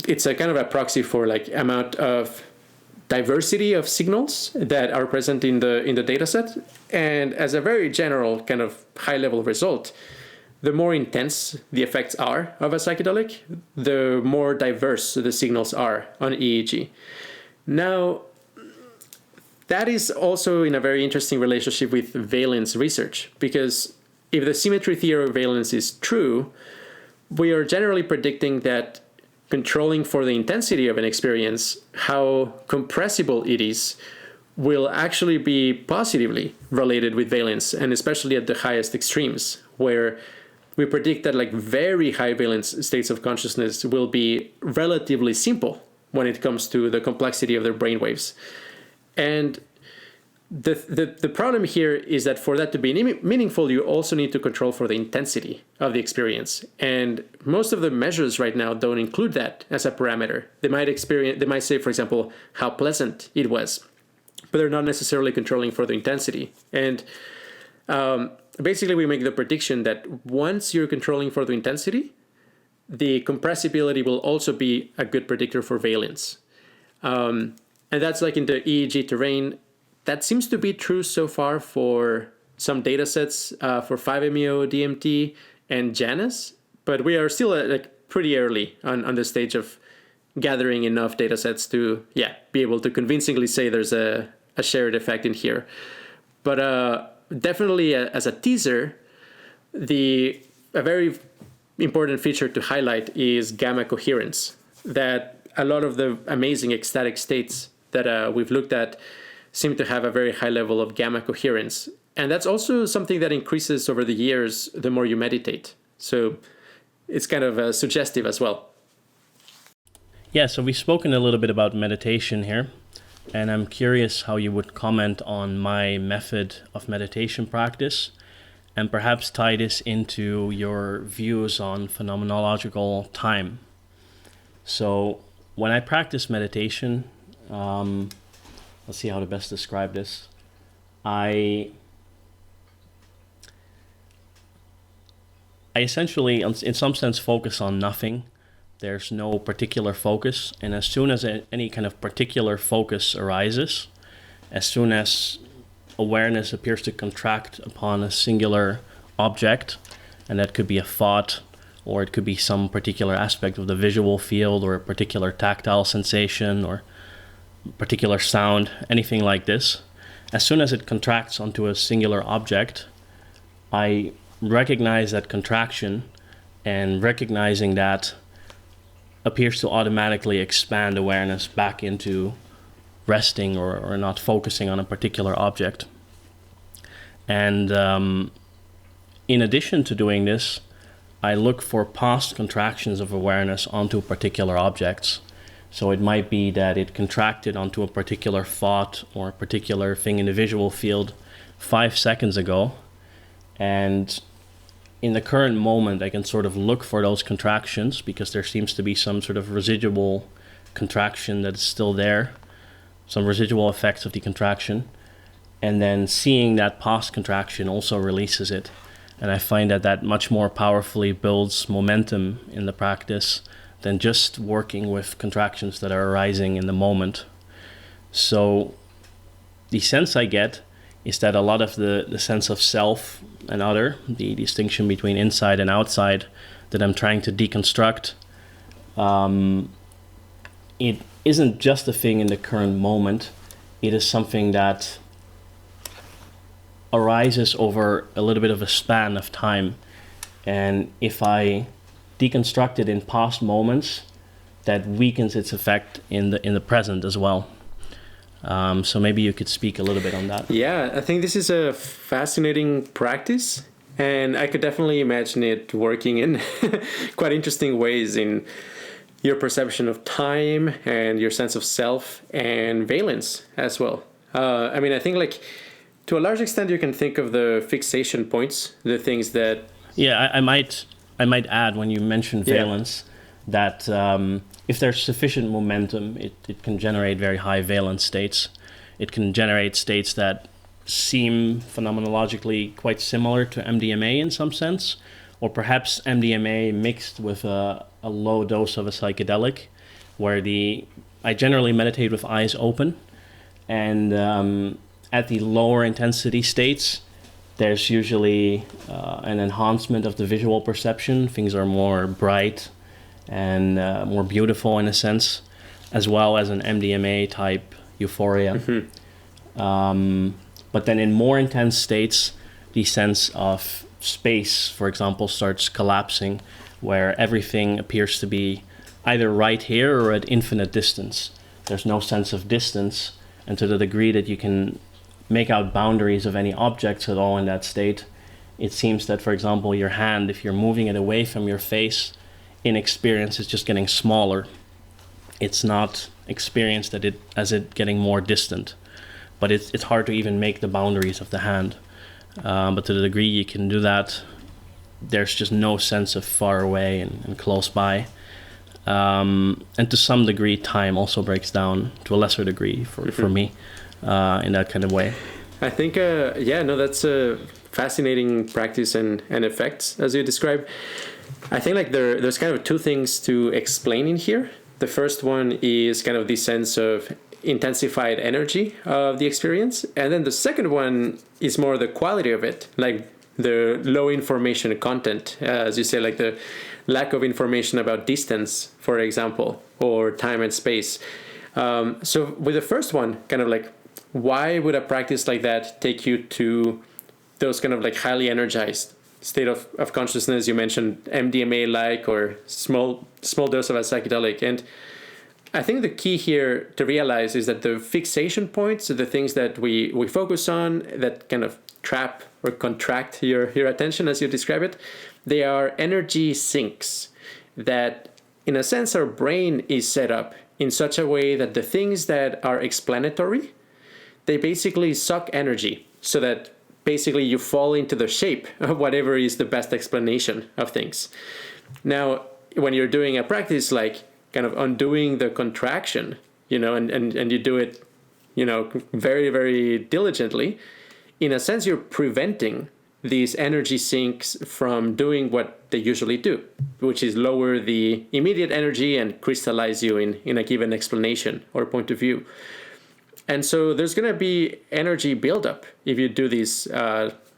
it's a kind of a proxy for amount of diversity of signals that are present in the data set. And as a very general kind of high level result, the more intense the effects are of a psychedelic, the more diverse the signals are on EEG. Now, that is also in a very interesting relationship with valence research, because if the symmetry theory of valence is true, we are generally predicting that controlling for the intensity of an experience, how compressible it is, will actually be positively related with valence, and especially at the highest extremes, where we predict that very high valence states of consciousness will be relatively simple when it comes to the complexity of their brainwaves. And the problem here is that for that to be meaningful, you also need to control for the intensity of the experience. And most of the measures right now don't include that as a parameter. They might say, for example, how pleasant it was, but they're not necessarily controlling for the intensity. And basically, we make the prediction that once you're controlling for the intensity, the compressibility will also be a good predictor for valence. And that's in the EEG terrain. That seems to be true so far for some data sets for 5-MeO DMT and Janus, but we are still pretty early on the stage of gathering enough data sets to be able to convincingly say there's a shared effect in here. But definitely as a teaser, a very important feature to highlight is gamma coherence, that a lot of the amazing ecstatic states that we've looked at seem to have a very high level of gamma coherence. And that's also something that increases over the years the more you meditate. So it's kind of suggestive as well. Yeah, so we've spoken a little bit about meditation here, and I'm curious how you would comment on my method of meditation practice, and perhaps tie this into your views on phenomenological time. So when I practice meditation, let's see how to best describe this. I essentially, in some sense, focus on nothing. There's no particular focus. And as soon as any kind of particular focus arises, as soon as awareness appears to contract upon a singular object, and that could be a thought, or it could be some particular aspect of the visual field, or a particular tactile sensation, or particular sound, anything like this. As soon as it contracts onto a singular object, I recognize that contraction, and recognizing that appears to automatically expand awareness back into resting or not focusing on a particular object. And in addition to doing this, I look for past contractions of awareness onto particular objects. So it might be that it contracted onto a particular thought or a particular thing in the visual field 5 seconds ago. And in the current moment, I can sort of look for those contractions because there seems to be some sort of residual contraction that is still there, some residual effects of the contraction. And then seeing that past contraction also releases it. And I find that much more powerfully builds momentum in the practice than just working with contractions that are arising in the moment. So the sense I get is that a lot of the sense of self and other, the distinction between inside and outside that I'm trying to deconstruct, it isn't just a thing in the current moment. It is something that arises over a little bit of a span of time. And if I deconstruct it in past moments, that weakens its effect in the present as well. So maybe you could speak a little bit on that. Yeah, I think this is a fascinating practice, and I could definitely imagine it working in quite interesting ways in your perception of time and your sense of self and valence as well. I mean, I think like to a large extent you can think of the fixation points, the things that... Yeah, I might add when you mention valence that if there's sufficient momentum, it can generate very high valence states. It can generate states that seem phenomenologically quite similar to MDMA in some sense, or perhaps MDMA mixed with a low dose of a psychedelic, where I generally meditate with eyes open, and at the lower intensity states, there's usually an enhancement of the visual perception. Things are more bright and more beautiful in a sense, as well as an MDMA type euphoria. Mm-hmm. But then in more intense states, the sense of space, for example, starts collapsing, where everything appears to be either right here or at infinite distance. There's no sense of distance, and to the degree that you can make out boundaries of any objects at all in that state, it seems that, for example, your hand, if you're moving it away from your face, in experience it's just getting smaller. It's not experienced as it getting more distant, but it's hard to even make the boundaries of the hand. But to the degree you can do that, there's just no sense of far away and close by. And to some degree, time also breaks down to a lesser degree for me in that kind of way. I think, that's a fascinating practice and effects as you describe. I think like there's kind of two things to explain in here. The first one is kind of the sense of intensified energy of the experience. And then the second one is more the quality of it, like the low information content, as you say, like the lack of information about distance, for example, or time and space. So with the first one, kind of like, why would a practice like that take you to those kind of like highly energized state of consciousness? You mentioned MDMA-like or small dose of a psychedelic. And I think the key here to realize is that the fixation points, the things that we focus on that kind of trap or contract your attention as you describe it, they are energy sinks that, in a sense, our brain is set up in such a way that the things that are explanatory, they basically suck energy so that basically you fall into the shape of whatever is the best explanation of things. Now, when you're doing a practice like kind of undoing the contraction, and you do it, very, very diligently, in a sense, you're preventing these energy sinks from doing what they usually do, which is lower the immediate energy and crystallize you in a given explanation or point of view. And so there's going to be energy buildup if you do this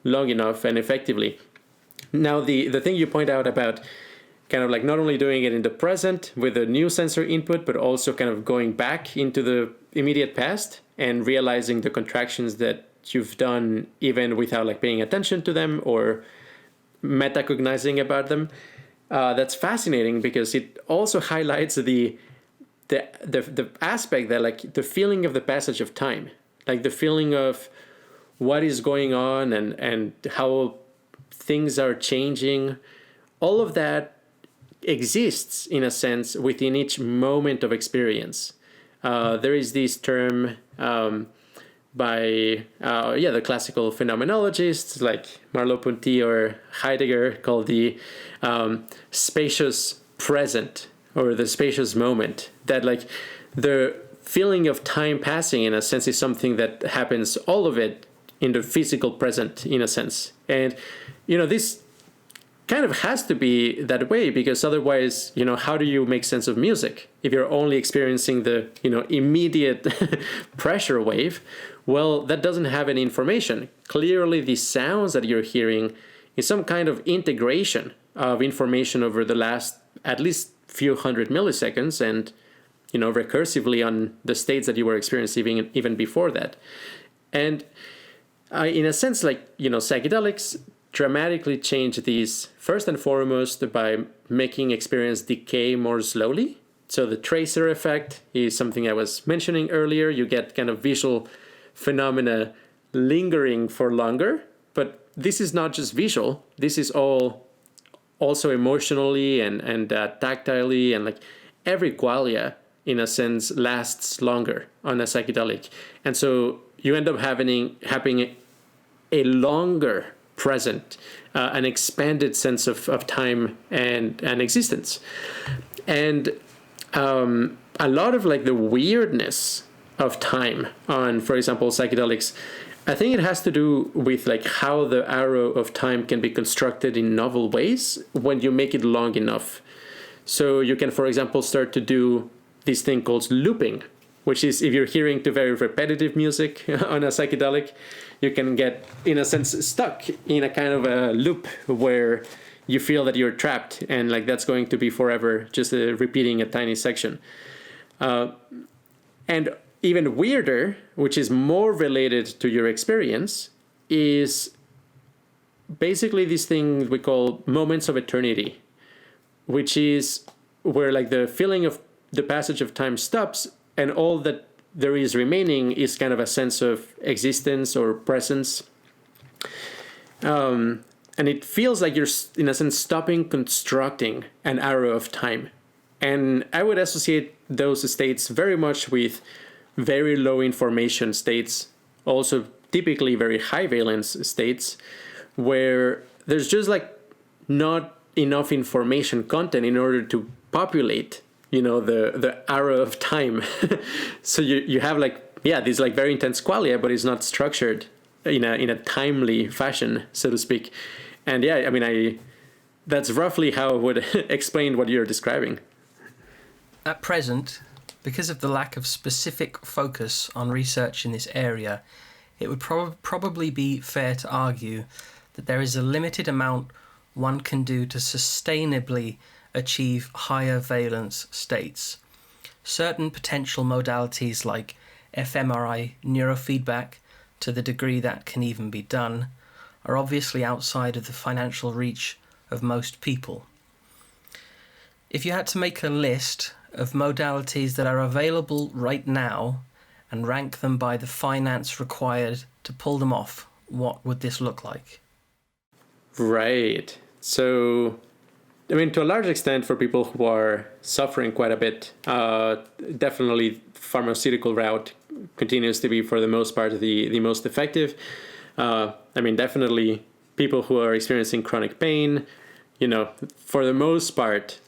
long enough and effectively. Now, the thing you point out about kind of like not only doing it in the present with a new sensor input, but also kind of going back into the immediate past and realizing the contractions that you've done even without like paying attention to them or metacognizing about them. That's fascinating because it also highlights the aspect that like the feeling of the passage of time, like the feeling of what is going on and how things are changing. All of that exists in a sense within each moment of experience. There is this term by the classical phenomenologists like Merleau-Ponty or Heidegger called the spacious present or the spacious moment, that like the feeling of time passing in a sense is something that happens, all of it in the physical present in a sense. And this kind of has to be that way, because otherwise, how do you make sense of music if you're only experiencing the immediate pressure wave? Well, that doesn't have any information. Clearly the sounds that you're hearing is some kind of integration of information over the last at least few hundred milliseconds, and recursively on the states that you were experiencing even before that. And in a sense, like psychedelics dramatically change these first and foremost by making experience decay more slowly. So the tracer effect is something I was mentioning earlier. You get kind of visual phenomena lingering for longer, but this is not just visual. This is all also emotionally and tactilely, and like every qualia in a sense lasts longer on a psychedelic. And so you end up having a longer present, an expanded sense of time and existence. And a lot of like the weirdness of time on, for example, psychedelics, I think it has to do with like how the arrow of time can be constructed in novel ways when you make it long enough. So you can, for example, start to do this thing called looping, which is if you're hearing to very repetitive music on a psychedelic, you can get, in a sense, stuck in a kind of a loop where you feel that you're trapped, and like that's going to be forever, just repeating a tiny section. And even weirder, which is more related to your experience, is basically this thing we call moments of eternity, which is where like the feeling of the passage of time stops, and all that there is remaining is kind of a sense of existence or presence. And it feels like you're, in a sense, stopping constructing an arrow of time. And I would associate those states very much with very low information states, also typically very high valence states, where there's just like not enough information content in order to populate the arrow of time. So you have like, this like very intense qualia, but it's not structured in a timely fashion, so to speak. And that's roughly how I would explain what you're describing. At present, because of the lack of specific focus on research in this area, it would probably be fair to argue that there is a limited amount one can do to sustainably achieve higher valence states. Certain potential modalities like fMRI neurofeedback, to the degree that can even be done, are obviously outside of the financial reach of most people. If you had to make a list of modalities that are available right now and rank them by the finance required to pull them off, what would this look like? Right. So to a large extent, for people who are suffering quite a bit, definitely pharmaceutical route continues to be, for the most part, the most effective. Definitely people who are experiencing chronic pain, for the most part,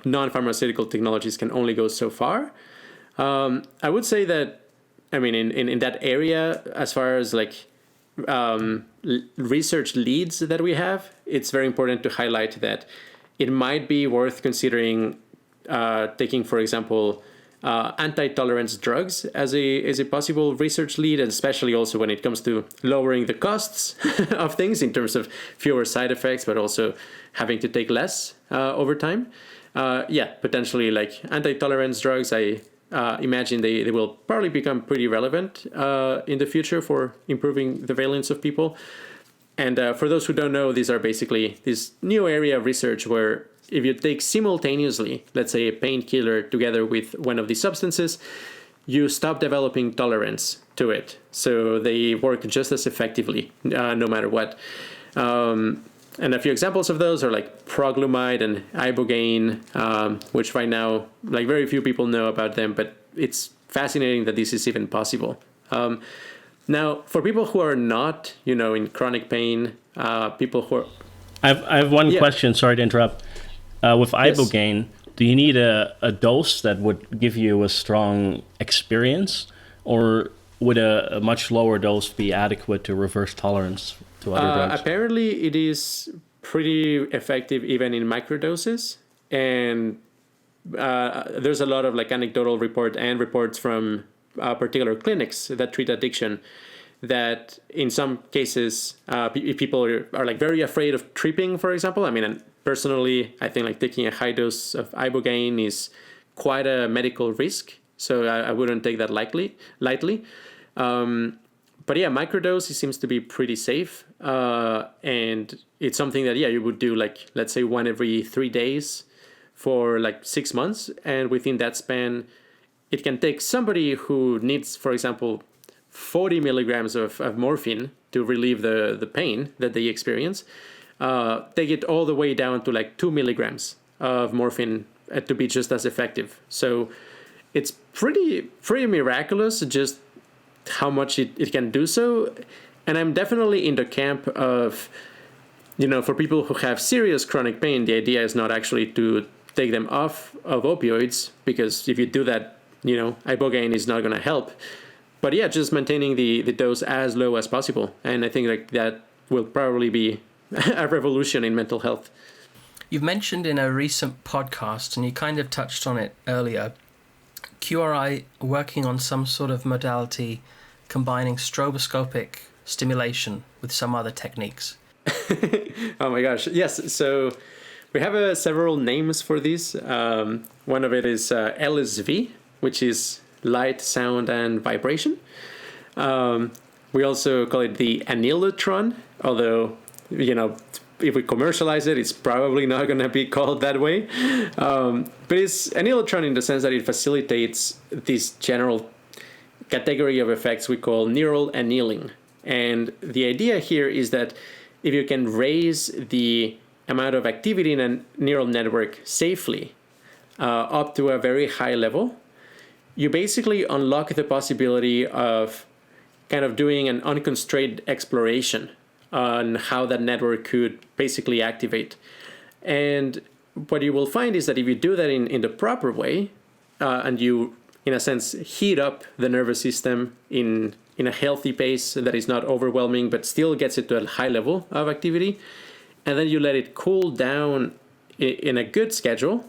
non-pharmaceutical technologies can only go so far. I would say that, in that area, as far as like research leads that we have, it's very important to highlight that it might be worth considering taking, for example, anti-tolerance drugs as a possible research lead, and especially also when it comes to lowering the costs of things in terms of fewer side effects, but also having to take less over time. Potentially like anti-tolerance drugs, I imagine they will probably become pretty relevant in the future for improving the valence of people. And for those who don't know, these are basically this new area of research where if you take simultaneously, let's say a painkiller together with one of these substances, you stop developing tolerance to it. So they work just as effectively, no matter what. And a few examples of those are like proglumide and ibogaine, which right now, like very few people know about them, but it's fascinating that this is even possible. Now, for people who are not, in chronic pain, people who are... I have one question, sorry to interrupt. With ibogaine, do you need a dose that would give you a strong experience, or would a much lower dose be adequate to reverse tolerance to other drugs? Apparently, it is pretty effective even in microdoses, and there's a lot of like anecdotal reports from particular clinics that treat addiction, that in some cases, if people are like very afraid of tripping, for example. I mean, personally, I think like taking a high dose of ibogaine is quite a medical risk, so I wouldn't take that lightly. But yeah, microdose seems to be pretty safe, and it's something that you would do like, let's say, 1 every 3 days for like 6 months, and within that span, it can take somebody who needs, for example, 40 milligrams of morphine to relieve the pain that they experience. Take it all the way down to like 2 milligrams of morphine to be just as effective. So it's pretty miraculous just how much it can do so. And I'm definitely in the camp of, for people who have serious chronic pain, the idea is not actually to take them off of opioids, because if you do that, ibogaine is not going to help. But yeah, just maintaining the dose as low as possible. And I think like that will probably be a revolution in mental health. You've mentioned in a recent podcast, and you kind of touched on it earlier, QRI working on some sort of modality combining stroboscopic stimulation with some other techniques. Oh my gosh, yes. So we have several names for these. One of it is LSV, which is light, sound, and vibration. We also call it the anilotron, although if we commercialize it, it's probably not going to be called that way. But it's anilotron in the sense that it facilitates this general category of effects we call neural annealing. And the idea here is that if you can raise the amount of activity in a neural network safely up to a very high level, you basically unlock the possibility of kind of doing an unconstrained exploration on how that network could basically activate. And what you will find is that if you do that in the proper way, and you, in a sense, heat up the nervous system in a healthy pace that is not overwhelming, but still gets it to a high level of activity, and then you let it cool down in a good schedule,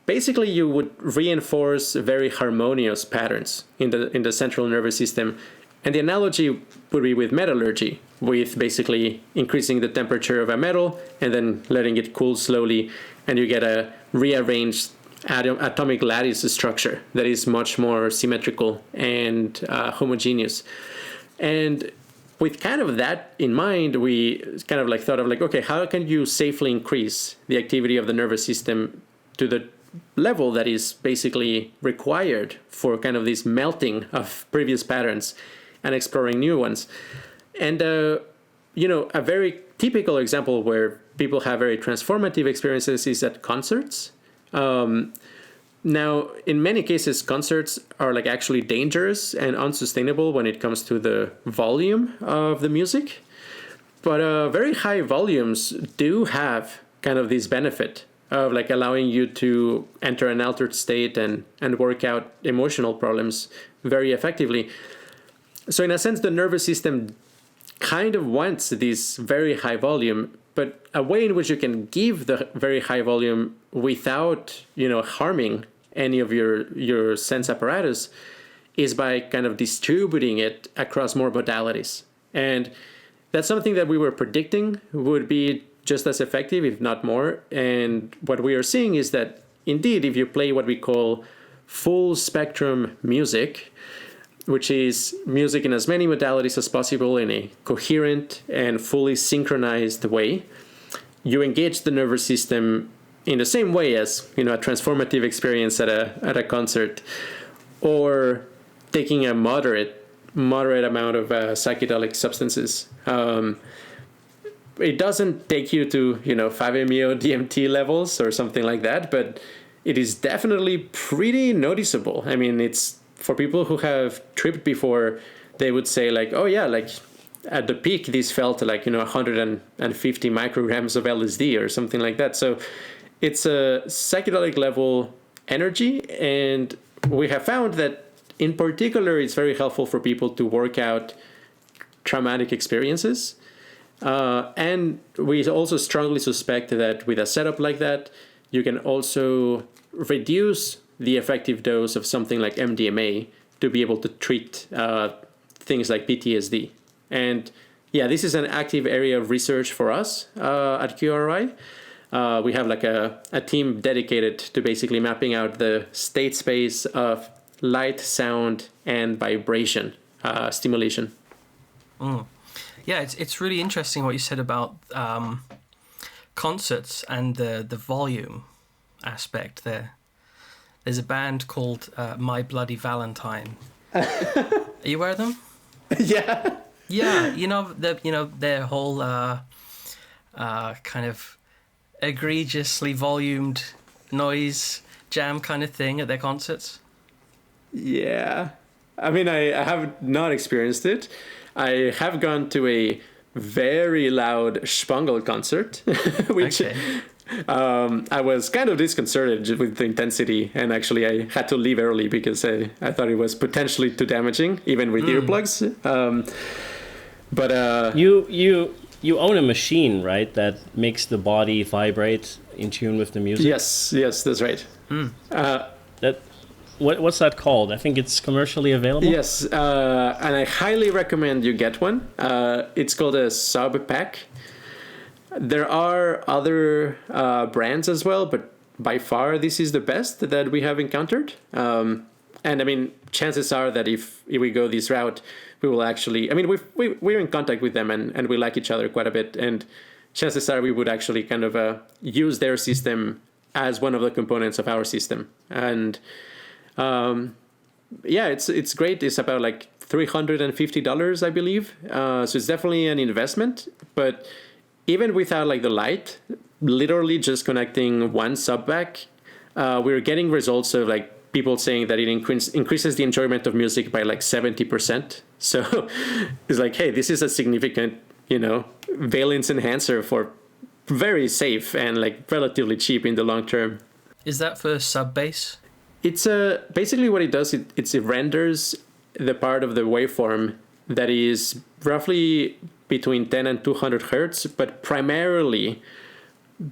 basically you would reinforce very harmonious patterns in the central nervous system. And the analogy would be with metallurgy, with basically increasing the temperature of a metal and then letting it cool slowly, and you get a rearranged atomic lattice structure that is much more symmetrical and homogeneous. And with kind of that in mind, we kind of like thought of like, okay, how can you safely increase the activity of the nervous system to the level that is basically required for kind of this melting of previous patterns and exploring new ones. And, a very typical example where people have very transformative experiences is at concerts. Now, in many cases, concerts are like actually dangerous and unsustainable when it comes to the volume of the music. But very high volumes do have kind of this benefit of like allowing you to enter an altered state and work out emotional problems very effectively. So in a sense, the nervous system kind of wants this very high volume, but a way in which you can give the very high volume without, harming any of your sense apparatus is by kind of distributing it across more modalities. And that's something that we were predicting would be just as effective, if not more. And what we are seeing is that indeed, if you play what we call full spectrum music, which is music in as many modalities as possible in a coherent and fully synchronized way, you engage the nervous system in the same way as, a transformative experience at a concert, or taking a moderate amount of psychedelic substances. It doesn't take you to 5-MeO DMT levels or something like that, but it is definitely pretty noticeable. I mean, it's for people who have tripped before, they would say like, oh yeah, like at the peak, this felt like 150 micrograms of LSD or something like that. So it's a psychedelic level energy, and we have found that in particular, it's very helpful for people to work out traumatic experiences. And we also strongly suspect that with a setup like that, you can also reduce the effective dose of something like MDMA to be able to treat things like PTSD. And yeah, this is an active area of research for us at QRI. We have like a team dedicated to basically mapping out the state space of light, sound, and vibration stimulation. Yeah, it's really interesting what you said about concerts and the volume aspect there. There's a band called My Bloody Valentine. Are you aware of them? Yeah. Yeah, their whole kind of egregiously volumed noise jam kind of thing at their concerts. Yeah. I mean, I have not experienced it. I have gone to a very loud Spangel concert, which I was kind of disconcerted with the intensity, and actually I had to leave early because I thought it was potentially too damaging, even with earplugs. But you own a machine, right, that makes the body vibrate in tune with the music? Yes, that's right. What's that called? I think it's commercially available. Yes, and I highly recommend you get one. It's called a Sub Pack. There are other brands as well, but by far this is the best that we have encountered. And I mean, chances are that if we go this route, we will actually, I mean, we're in contact with them and we like each other quite a bit. And chances are we would actually kind of use their system as one of the components of our system. And yeah, it's great. It's about like $350, I believe. So it's definitely an investment, but even without like the light, literally just connecting one sub back, we're getting results of like people saying that it increases the enjoyment of music by like 70%. So it's like, hey, this is a significant, valence enhancer for very safe and like relatively cheap in the long term. Is that for sub bass? It's basically what it does. It renders the part of the waveform that is roughly between 10 and 200 hertz, but primarily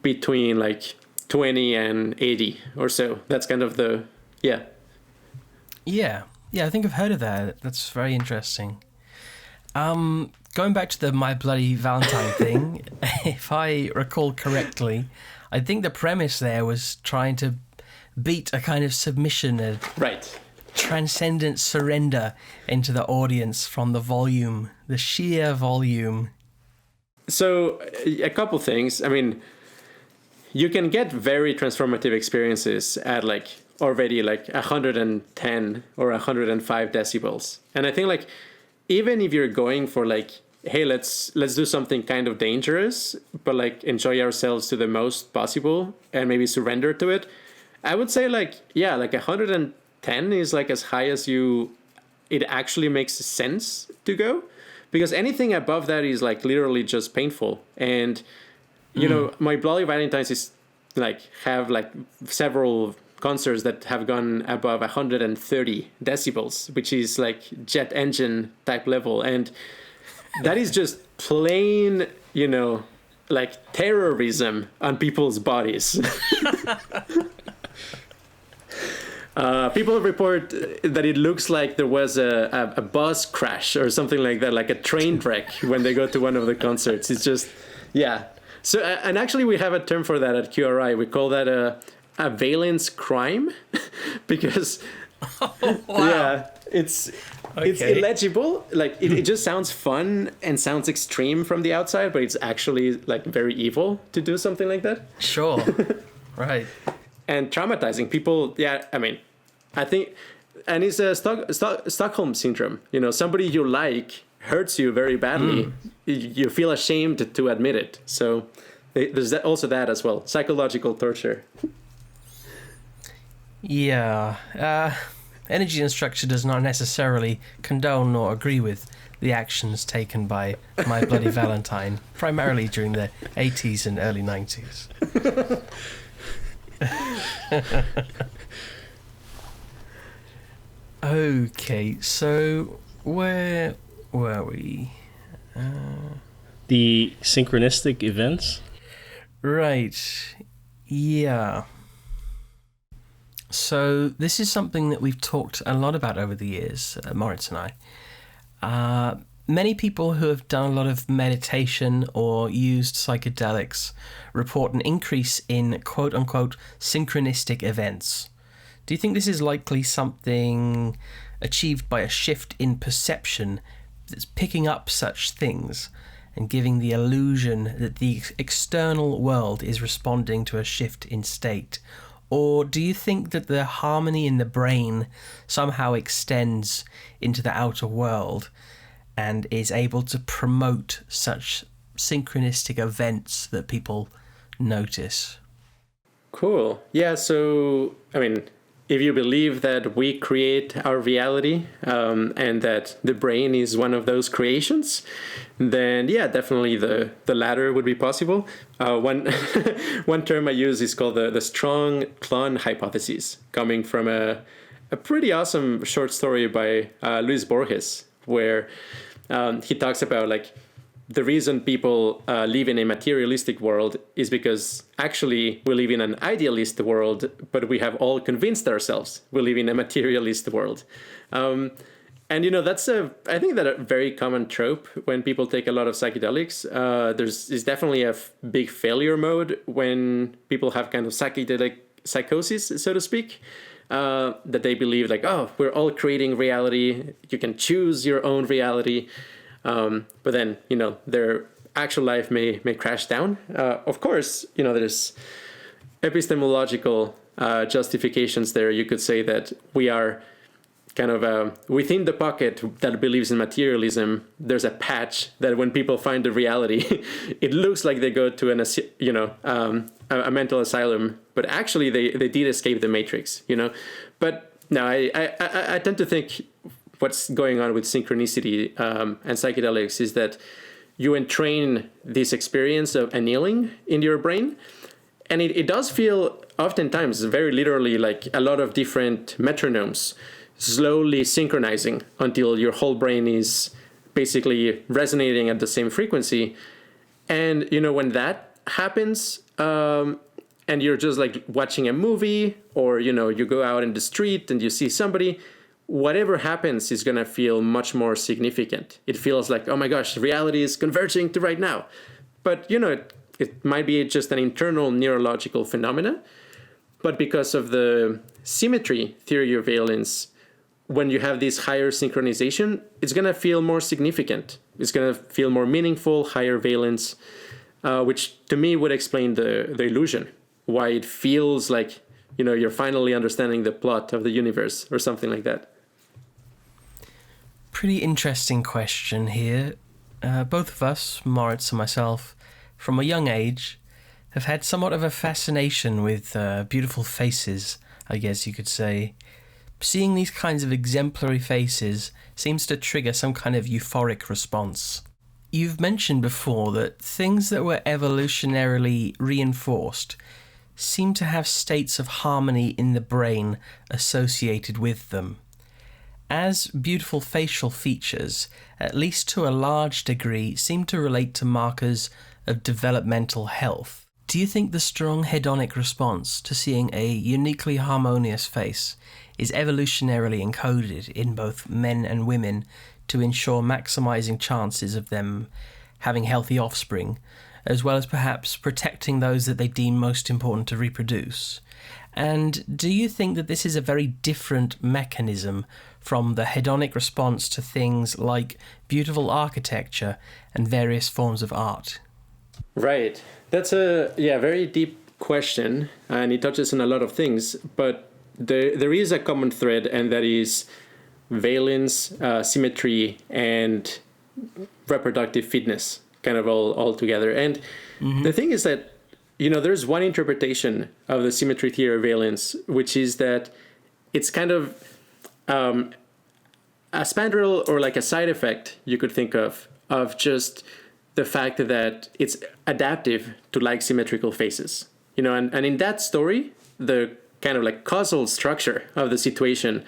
between like 20 and 80 or so. That's kind of the, yeah. Yeah, I think I've heard of that. That's very interesting. Going back to the My Bloody Valentine thing, if I recall correctly, I think the premise there was trying to beat a kind of submission, a right, transcendent surrender into the audience from the volume, the sheer volume. So a couple things. I mean, you can get very transformative experiences at like already like 110 or 105 decibels. And I think like even if you're going for like, hey, let's do something kind of dangerous, but like enjoy ourselves to the most possible and maybe surrender to it, I would say like, yeah, like 110 is like as high as it actually makes sense to go, because anything above that is like literally just painful. And, My Bloody Valentines is like, have like several concerts that have gone above 130 decibels, which is like jet engine type level. And that is just plain, like terrorism on people's bodies. People report that it looks like there was a bus crash or something like that, like a train wreck when they go to one of the concerts. It's just, yeah. So, and actually we have a term for that at QRI. We call that a valence crime because, yeah, it's illegible. Like it just sounds fun and sounds extreme from the outside, but it's actually like very evil to do something like that. Sure. Right. And traumatizing people. Yeah, I mean, I think, and it's a Stockholm syndrome. You know, somebody you like hurts you very badly. You feel ashamed to admit it. So there's also that as well. Psychological torture. Yeah. Energy and structure does not necessarily condone nor agree with the actions taken by My Bloody Valentine, primarily during the 80s and early 90s. Okay, so where were we? The synchronistic events? Right, yeah. So this is something that we've talked a lot about over the years, Maurits and I. Many people who have done a lot of meditation or used psychedelics report an increase in quote-unquote synchronistic events. Do you think this is likely something achieved by a shift in perception that's picking up such things and giving the illusion that the external world is responding to a shift in state? Or do you think that the harmony in the brain somehow extends into the outer world and is able to promote such synchronistic events that people notice? Cool. Yeah, so, I mean, if you believe that we create our reality and that the brain is one of those creations, then yeah, definitely the latter would be possible. One term I use is called the strong clone hypothesis, coming from a pretty awesome short story by Luis Borges, where he talks about like the reason people live in a materialistic world is because actually we live in an idealist world, but we have all convinced ourselves we live in a materialist world. And, you know, I think that a very common trope when people take a lot of psychedelics. There's definitely a big failure mode when people have kind of psychedelic psychosis, so to speak, that they believe like, oh, we're all creating reality. You can choose your own reality. But then, you know, their actual life may crash down. Of course, you know, there's epistemological justifications there. You could say that we are kind of within the pocket that believes in materialism. There's a patch that when people find the reality, it looks like they go to a mental asylum, but actually they did escape the matrix, you know. But no, I tend to think what's going on with synchronicity and psychedelics is that you entrain this experience of annealing in your brain. And it does feel oftentimes very literally like a lot of different metronomes slowly synchronizing until your whole brain is basically resonating at the same frequency. And, you know, when that happens, and you're just like watching a movie, or, you know, you go out in the street and you see somebody, whatever happens is going to feel much more significant. It feels like, oh my gosh, reality is converging to right now. But, you know, it might be just an internal neurological phenomena. But because of the symmetry theory of valence, when you have this higher synchronization, it's going to feel more significant. It's going to feel more meaningful, higher valence, which to me would explain the illusion, why it feels like, you know, you're finally understanding the plot of the universe or something like that. Pretty interesting question here. Both of us, Maurits and myself, from a young age, have had somewhat of a fascination with beautiful faces, I guess you could say. Seeing these kinds of exemplary faces seems to trigger some kind of euphoric response. You've mentioned before that things that were evolutionarily reinforced seem to have states of harmony in the brain associated with them. As beautiful facial features, at least to a large degree, seem to relate to markers of developmental health. Do you think the strong hedonic response to seeing a uniquely harmonious face is evolutionarily encoded in both men and women to ensure maximizing chances of them having healthy offspring, as well as perhaps protecting those that they deem most important to reproduce. And do you think that this is a very different mechanism from the hedonic response to things like beautiful architecture and various forms of art? Right. That's a very deep question, and it touches on a lot of things, but there is a common thread, and that is valence, symmetry, and reproductive fitness, kind of all together. And the thing is that, there's one interpretation of the symmetry theory of valence, which is that it's kind of a spandrel, or like a side effect you could think of just the fact that it's adaptive to like symmetrical faces. And in that story, the kind of like causal structure of the situation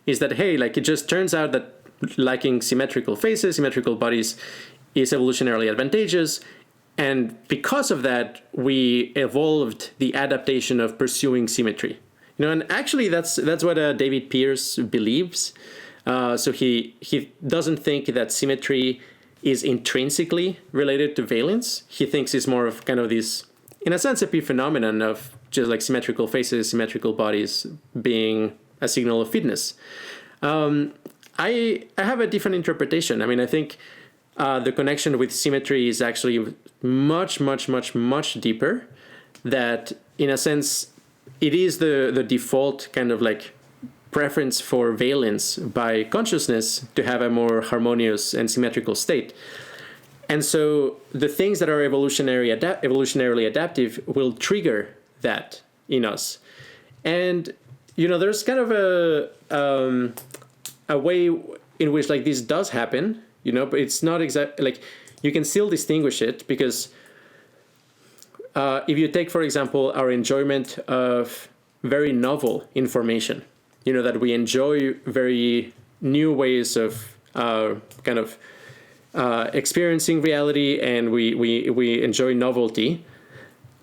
is that, hey, like it just turns out that liking symmetrical faces, symmetrical bodies is evolutionarily advantageous. And because of that, we evolved the adaptation of pursuing symmetry. And actually that's what David Pearce believes. So he doesn't think that symmetry is intrinsically related to valence. He thinks it's more of kind of this, in a sense, epiphenomenon of just like symmetrical faces, symmetrical bodies being a signal of fitness. I have a different interpretation. I mean, I think the connection with symmetry is actually much, much, much, much deeper. That, in a sense, it is the default kind of like preference for valence by consciousness to have a more harmonious and symmetrical state. And so the things that are evolutionarily adaptive will trigger that in us. And, there's kind of a way in which like this does happen, but it's not exactly like you can still distinguish it, because if you take, for example, our enjoyment of very novel information, that we enjoy very new ways of experiencing reality, and we enjoy novelty.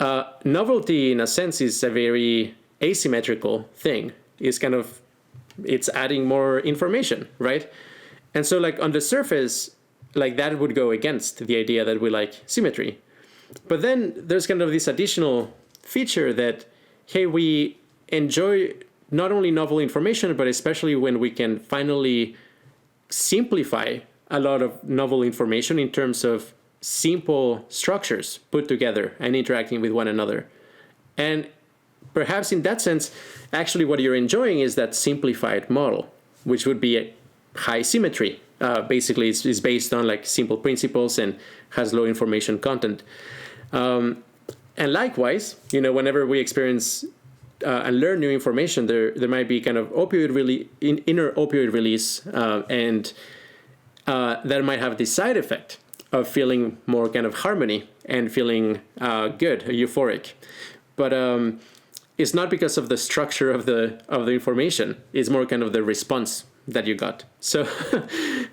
Novelty, in a sense, is a very asymmetrical thing. It's adding more information, right? And so, like on the surface, like that would go against the idea that we like symmetry. But then there's kind of this additional feature that, hey, we enjoy not only novel information, but especially when we can finally simplify a lot of novel information in terms of simple structures put together and interacting with one another. And perhaps in that sense, actually what you're enjoying is that simplified model, which would be a high symmetry. Basically, it's based on like simple principles and has low information content. And likewise, whenever we experience and learn new information, there might be kind of inner opioid release, and that might have the side effect of feeling more kind of harmony and feeling good, euphoric. But it's not because of the structure of the information. It's more kind of the response that you got. So,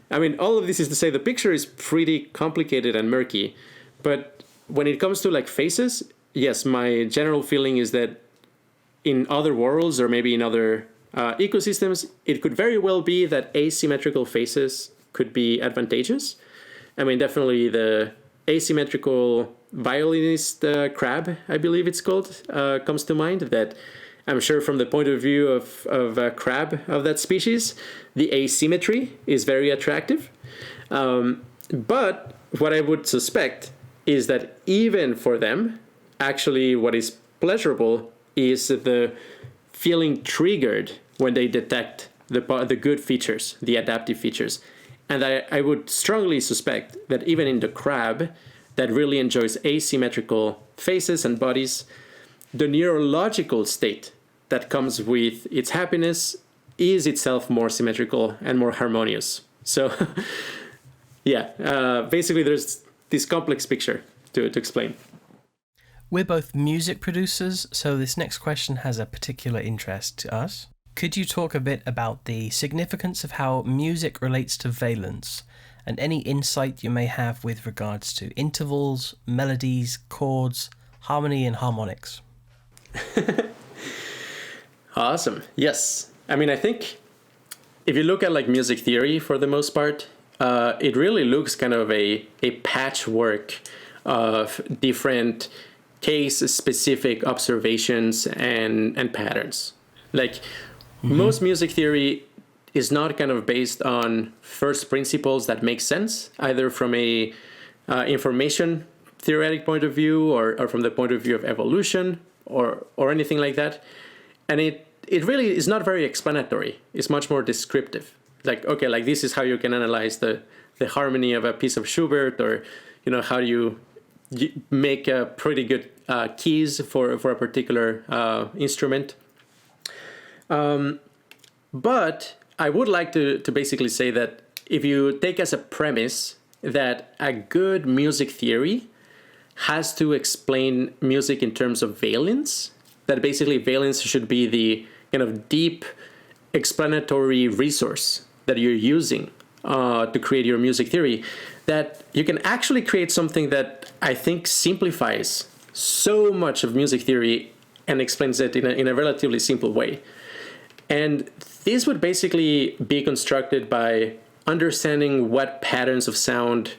I mean, all of this is to say the picture is pretty complicated and murky. But when it comes to like faces, yes, my general feeling is that in other worlds, or maybe in other ecosystems, it could very well be that asymmetrical faces could be advantageous. I mean, definitely the asymmetrical violinist crab, I believe it's called, comes to mind. That I'm sure from the point of view of a crab of that species, the asymmetry is very attractive. But what I would suspect is that even for them, actually what is pleasurable is the feeling triggered when they detect the good features, the adaptive features. And I would strongly suspect that even in the crab that really enjoys asymmetrical faces and bodies, the neurological state that comes with its happiness is itself more symmetrical and more harmonious. So, basically there's this complex picture to explain. We're both music producers, so this next question has a particular interest to us. Could you talk a bit about the significance of how music relates to valence, and any insight you may have with regards to intervals, melodies, chords, harmony and harmonics? Awesome. Yes. I mean, I think if you look at like music theory for the most part, it really looks kind of a patchwork of different case-specific observations and patterns. Like most music theory is not kind of based on first principles that make sense, either from a information theoretic point of view or from the point of view of evolution or anything like that. And it really is not very explanatory. It's much more descriptive. Like, okay, like this is how you can analyze the harmony of a piece of Schubert, or, you know, how you make a pretty good keys for a particular instrument. But I would like to basically say that if you take as a premise that a good music theory has to explain music in terms of valence, that basically valence should be the kind of deep explanatory resource that you're using to create your music theory, that you can actually create something that I think simplifies so much of music theory and explains it in a relatively simple way. And this would basically be constructed by understanding what patterns of sound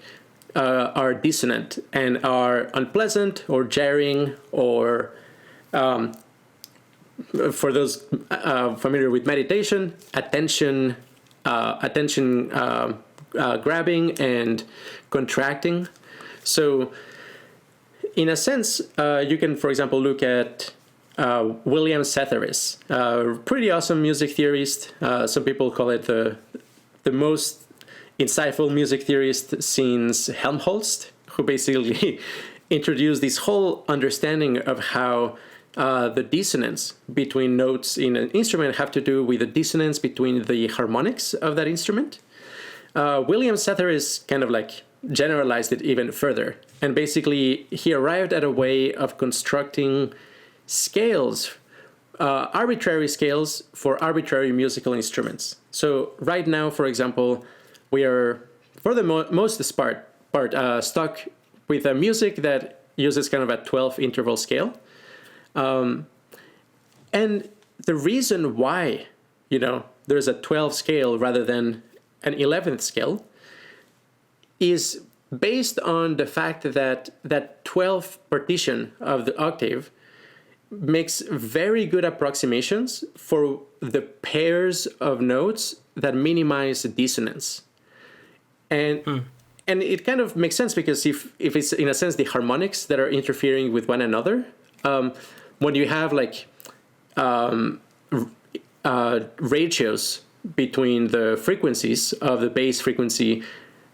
are dissonant and are unpleasant or jarring, or for those familiar with meditation, attention grabbing and contracting. So in a sense, you can, for example, look at William Cetheris, pretty awesome music theorist. Some people call it the most insightful music theorist since Helmholtz, who basically introduced this whole understanding of how the dissonance between notes in an instrument have to do with the dissonance between the harmonics of that instrument. William Cetheris kind of like generalized it even further, and basically he arrived at a way of constructing scales, arbitrary scales for arbitrary musical instruments. So right now, for example, we are, for the most part, stuck with a music that uses kind of a 12 interval scale. And the reason why, there's a 12 scale rather than an 11th scale is based on the fact that that 12th partition of the octave makes very good approximations for the pairs of notes that minimize dissonance. And it kind of makes sense, because if it's, in a sense, the harmonics that are interfering with one another, when you have like ratios between the frequencies of the bass frequency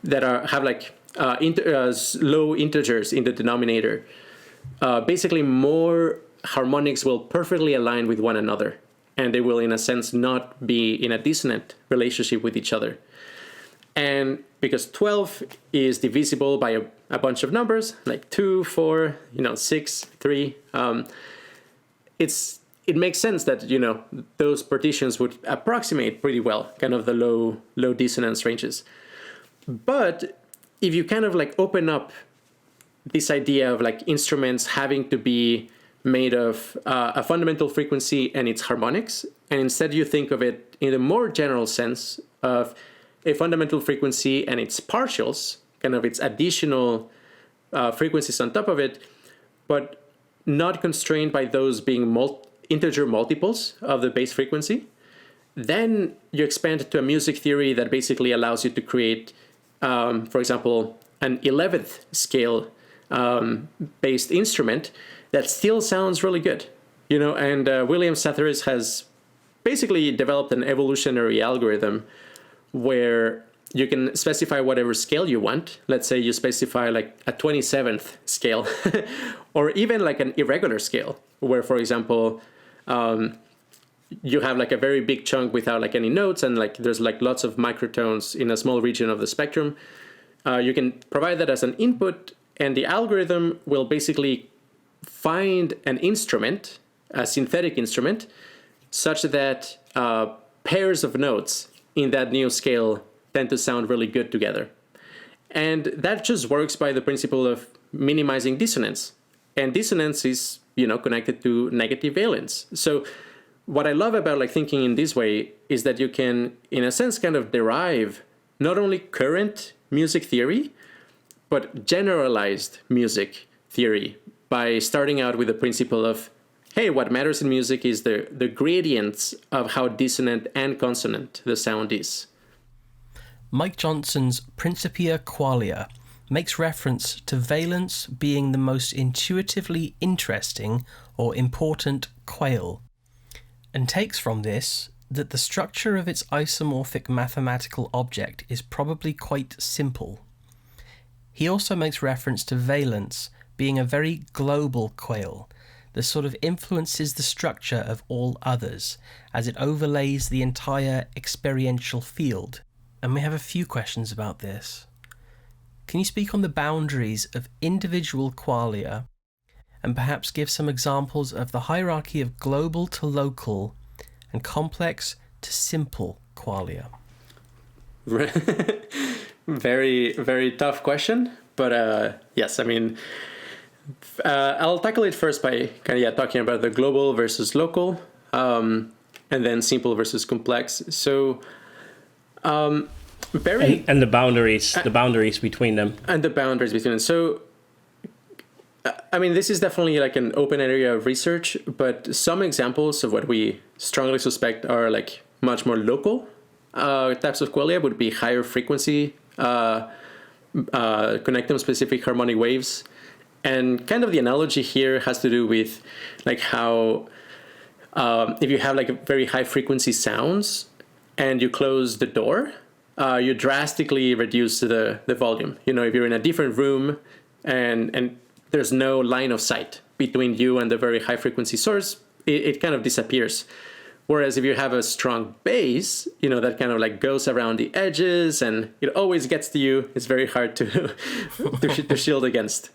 that have like low integers in the denominator, basically more harmonics will perfectly align with one another, and they will, in a sense, not be in a dissonant relationship with each other. And because 12 is divisible by a bunch of numbers, like 2, 4, 6, 3, it makes sense that, those partitions would approximate pretty well kind of the low dissonance ranges. But if you kind of like open up this idea of like instruments having to be made of a fundamental frequency and its harmonics, and instead you think of it in a more general sense of a fundamental frequency and its partials, kind of its additional frequencies on top of it, but not constrained by those being integer multiples of the base frequency, then you expand to a music theory that basically allows you to create, for example, an 11th scale based instrument that still sounds really good, and William Cetheris has basically developed an evolutionary algorithm where you can specify whatever scale you want. Let's say you specify like a 27th scale or even like an irregular scale where, for example, you have like a very big chunk without like any notes, and like there's like lots of microtones in a small region of the spectrum. You can provide that as an input, and the algorithm will basically find an instrument, a synthetic instrument, such that pairs of notes in that new scale tend to sound really good together. And that just works by the principle of minimizing dissonance. And dissonance is, connected to negative valence. So what I love about like thinking in this way is that you can, in a sense, kind of derive not only current music theory, but generalized music theory by starting out with the principle of, hey, what matters in music is the gradients of how dissonant and consonant the sound is. Mike Johnson's Principia Qualia makes reference to valence being the most intuitively interesting or important quale, and takes from this that the structure of its isomorphic mathematical object is probably quite simple. He also makes reference to valence being a very global quale that sort of influences the structure of all others as it overlays the entire experiential field. And we have a few questions about this. Can you speak on the boundaries of individual qualia and perhaps give some examples of the hierarchy of global to local and complex to simple qualia? Very, very tough question, but yes, I mean, I'll tackle it first by kind of talking about the global versus local, and then simple versus complex. So, and the boundaries between them, and the boundaries between them. So, I mean, this is definitely like an open area of research, but some examples of what we strongly suspect are like much more local types of qualia would be higher frequency connectome specific harmonic waves. And kind of the analogy here has to do with like how if you have like a very high frequency sounds and you close the door, you drastically reduce the volume. You know, if you're in a different room and there's no line of sight between you and the very high frequency source, it kind of disappears. Whereas if you have a strong bass, you know, that kind of like goes around the edges and it always gets to you, it's very hard to to shield against.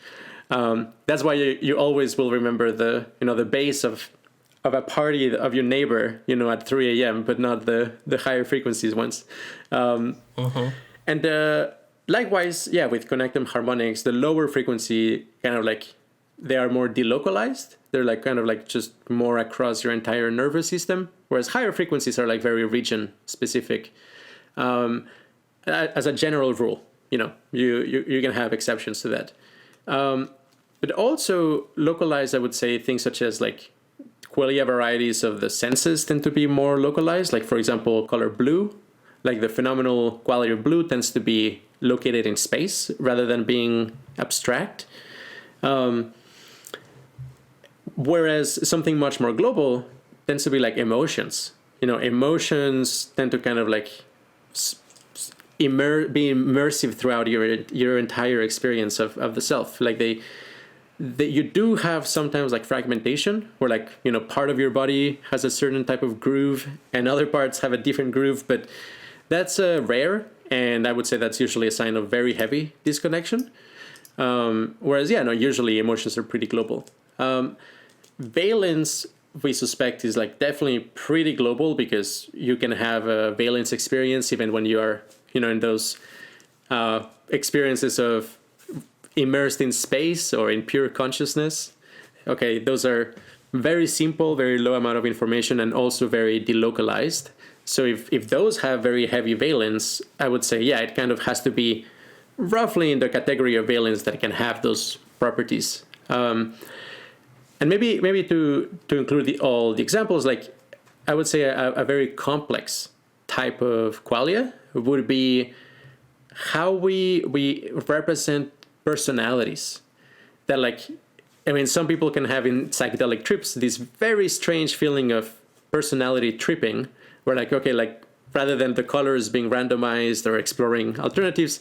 That's why you always will remember the bass of a party of your neighbor, you know, at 3 a.m., but not the higher frequencies ones. And likewise, yeah, with connectum harmonics, the lower frequency kind of like they are more delocalized. They're like kind of like just more across your entire nervous system, whereas higher frequencies are like very region specific. As a general rule, you know, you can have exceptions to that. But also localized, I would say things such as like qualia varieties of the senses tend to be more localized. Like, for example, color blue, like the phenomenal quality of blue tends to be located in space rather than being abstract. Whereas something much more global tends to be like emotions. You know, emotions tend to kind of like be immersive throughout your entire experience of the self. Like you do have sometimes like fragmentation where like, you know, part of your body has a certain type of groove and other parts have a different groove, but that's rare. And I would say that's usually a sign of very heavy disconnection. Whereas, yeah, no, usually emotions are pretty global. Valence, we suspect, is like definitely pretty global because you can have a valence experience even when you are, you know, in those experiences of immersed in space or in pure consciousness. Okay, those are very simple, very low amount of information and also very delocalized. So if those have very heavy valence, I would say, yeah, it kind of has to be roughly in the category of valence that can have those properties. And maybe to include all the examples, like I would say a very complex type of qualia would be how we represent personalities. That like, I mean, some people can have in psychedelic trips this very strange feeling of personality tripping, where like, okay, like rather than the colors being randomized or exploring alternatives,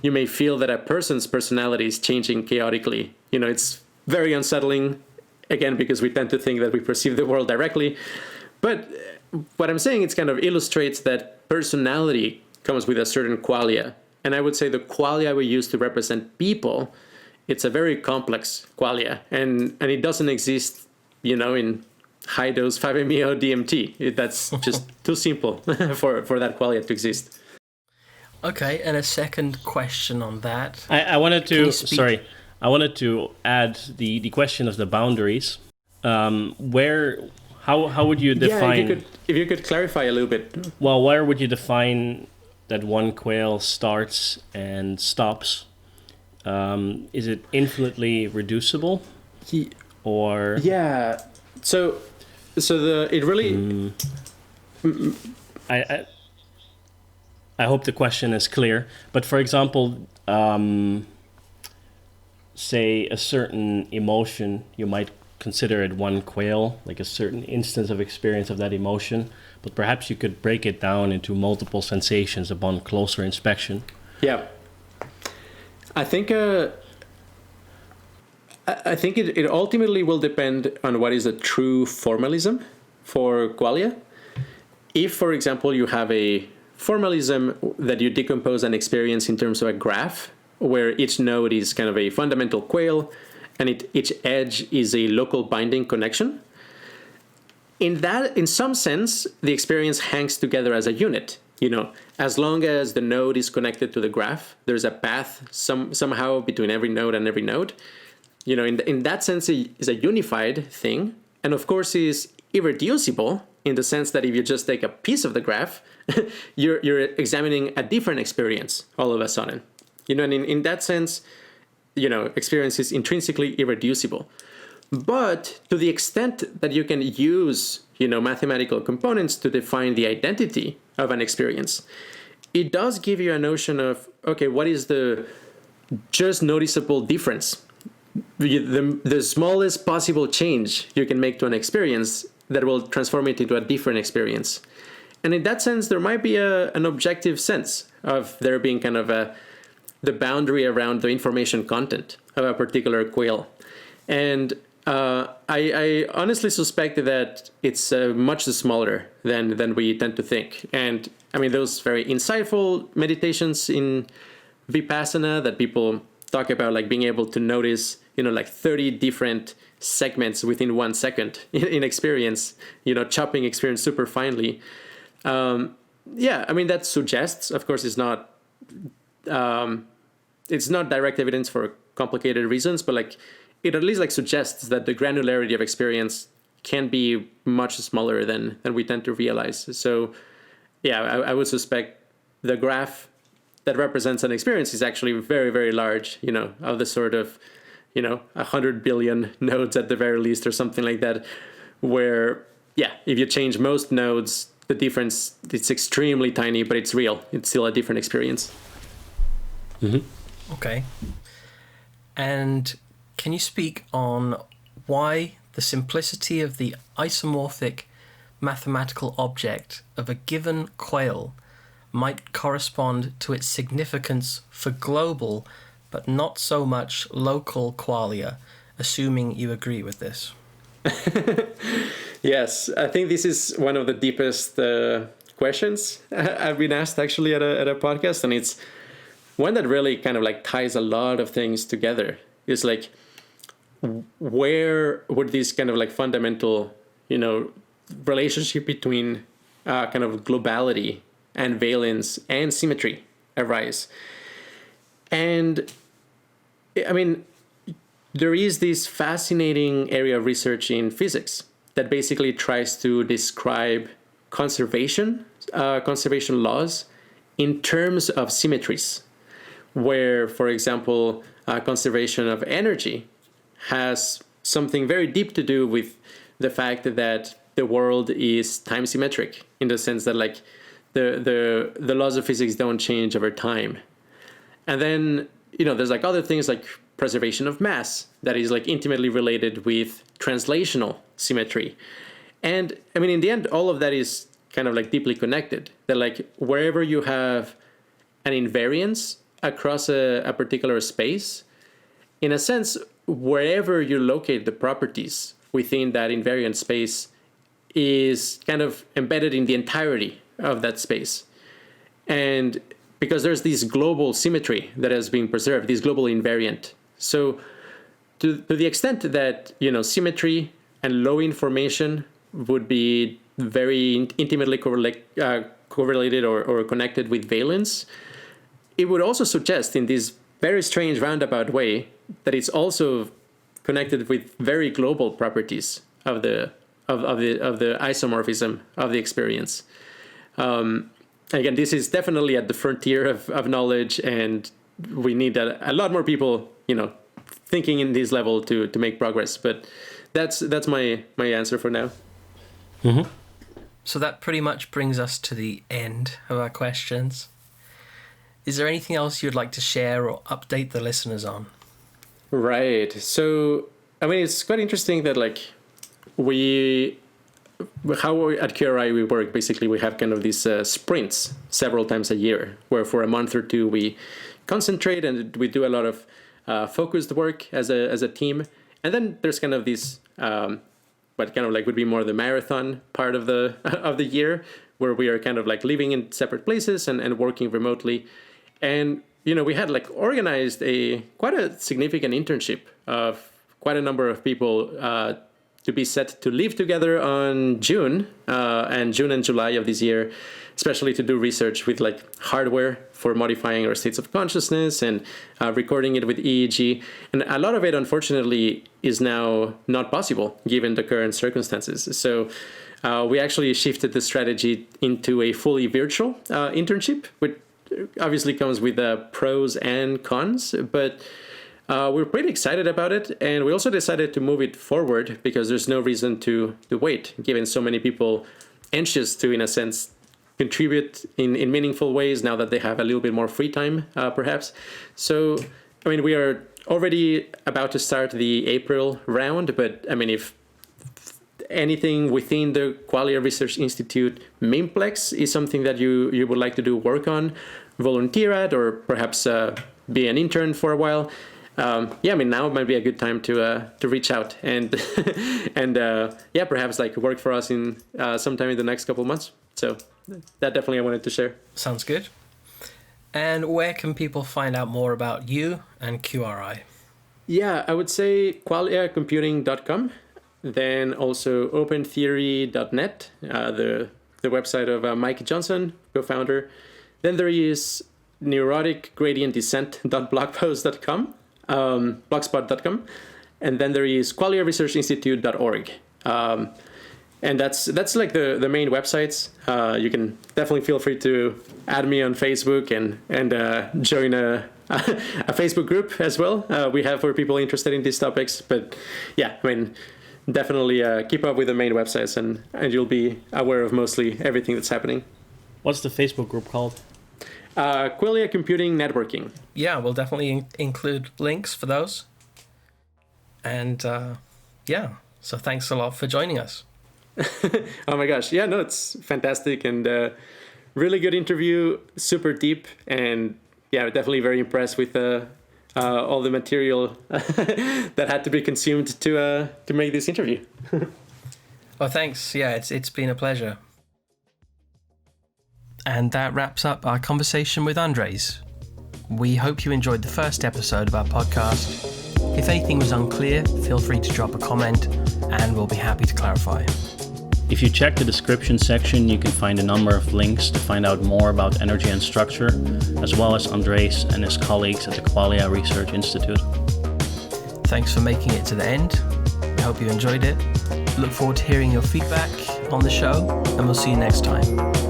you may feel that a person's personality is changing chaotically. You know, it's very unsettling, again, because we tend to think that we perceive the world directly. But what I'm saying, it kind of illustrates that personality comes with a certain qualia. And I would say the qualia we use to represent people, it's a very complex qualia. And it doesn't exist, you know, in high-dose 5-MeO DMT. That's just too simple for that qualia to exist. Okay, and a second question on that. I wanted I wanted to add the question of the boundaries. How How would you define? Yeah, if you could clarify a little bit. Well, where would you define that one quail starts and stops? Is it infinitely reducible, or? Yeah. So it really. I hope the question is clear. But for example, say a certain emotion, you might consider it one quail, like a certain instance of experience of that emotion. But perhaps you could break it down into multiple sensations upon closer inspection. Yeah. I think it ultimately will depend on what is a true formalism for qualia. If, for example, you have a formalism that you decompose an experience in terms of a graph, where each node is kind of a fundamental quail, and each edge is a local binding connection, in some sense, the experience hangs together as a unit. As long as the node is connected to the graph, there's a path somehow between every node and every node. In that sense, it is a unified thing, and of course is irreducible in the sense that if you just take a piece of the graph, you're examining a different experience all of a sudden. And in that sense, experience is intrinsically irreducible. But to the extent that you can use, mathematical components to define the identity of an experience, it does give you a notion of, okay, what is the just noticeable difference? The smallest possible change you can make to an experience that will transform it into a different experience. And in that sense, there might be an objective sense of there being kind of the boundary around the information content of a particular quail. And I honestly suspect that it's much smaller than we tend to think. And I mean, those very insightful meditations in Vipassana that people talk about, like being able to notice, like 30 different segments within 1 second in experience, chopping experience super finely. Yeah, I mean, that suggests, of course, it's not direct evidence for complicated reasons, but like it at least like suggests that the granularity of experience can be much smaller than we tend to realize. So yeah, I would suspect the graph that represents an experience is actually very, very large, of the sort of, 100 billion nodes at the very least, or something like that, where, yeah, if you change most nodes, the difference, it's extremely tiny, but it's real. It's still a different experience. Mm-hmm. Okay. And can you speak on why the simplicity of the isomorphic mathematical object of a given quail might correspond to its significance for global, but not so much local qualia, assuming you agree with this? Yes, I think this is one of the deepest questions I've been asked actually at a podcast, and it's one that really kind of like ties a lot of things together. It's like, where would this kind of like fundamental, relationship between kind of globality and valence and symmetry arise? And I mean, there is this fascinating area of research in physics that basically tries to describe conservation laws in terms of symmetries, where, for example, conservation of energy has something very deep to do with the fact that the world is time symmetric, in the sense that like the laws of physics don't change over time. And then, there's like other things like preservation of mass that is like intimately related with translational symmetry. And I mean, in the end, all of that is kind of like deeply connected, that like wherever you have an invariance across a particular space, in a sense, wherever you locate the properties within that invariant space is kind of embedded in the entirety of that space. And because there's this global symmetry that has been preserved, this global invariant. So to the extent that, symmetry and low information would be very intimately correlated or connected with valence, it would also suggest in this very strange roundabout way that it's also connected with very global properties of the the isomorphism of the experience. Again, this is definitely at the frontier of knowledge, and we need a lot more people, thinking in this level to make progress. But that's my answer for now. Mm-hmm. So that pretty much brings us to the end of our questions. Is there anything else you'd like to share or update the listeners on? Right. So, it's quite interesting that how at QRI we work, basically we have kind of these sprints several times a year, where for a month or two we concentrate and we do a lot of focused work as a team. And then there's kind of this, what kind of would be more the marathon part of the year, where we are kind of living in separate places and working remotely. And, we had organized quite a significant internship of quite a number of people to be set to live together on June and July of this year, especially to do research with hardware for modifying our states of consciousness and recording it with EEG. And a lot of it, unfortunately, is now not possible given the current circumstances. So we actually shifted the strategy into a fully virtual internship, which obviously comes with pros and cons, but we're pretty excited about it. And we also decided to move it forward because there's no reason to wait, given so many people anxious to, in a sense, contribute in meaningful ways now that they have a little bit more free time, perhaps. So, we are already about to start the April round, but if anything within the Qualia Research Institute Mainplex is something that you would like to do work on, volunteer at, or perhaps be an intern for a while, now might be a good time to reach out and perhaps work for us in sometime in the next couple of months. So that definitely I wanted to share. Sounds good. And where can people find out more about you and QRI? Yeah, I would say qualiacomputing.com. Then also opentheory.net, the website of Mike Johnson, co-founder. Then there is neuroticgradientdescent.blogpost.com, blogspot.com. And then there is qualiaresearchinstitute.org. And that's the main websites. You can definitely feel free to add me on Facebook and join a Facebook group as well. We have for people interested in these topics. But definitely keep up with the main websites and you'll be aware of mostly everything that's happening. What's the Facebook group called? Qualia Computing Networking. Yeah, we'll definitely include links for those. And so thanks a lot for joining us. Oh my gosh. Yeah, no, it's fantastic and really good interview, super deep, and definitely very impressed with all the material that had to be consumed to make this interview. Well, thanks. Yeah, it's been a pleasure. And that wraps up our conversation with Andrés. We hope you enjoyed the first episode of our podcast. If anything was unclear, feel free to drop a comment and we'll be happy to clarify. If you check the description section, you can find a number of links to find out more about energy and structure, as well as Andrés and his colleagues at the Qualia Research Institute. Thanks for making it to the end. We hope you enjoyed it. Look forward to hearing your feedback on the show, and we'll see you next time.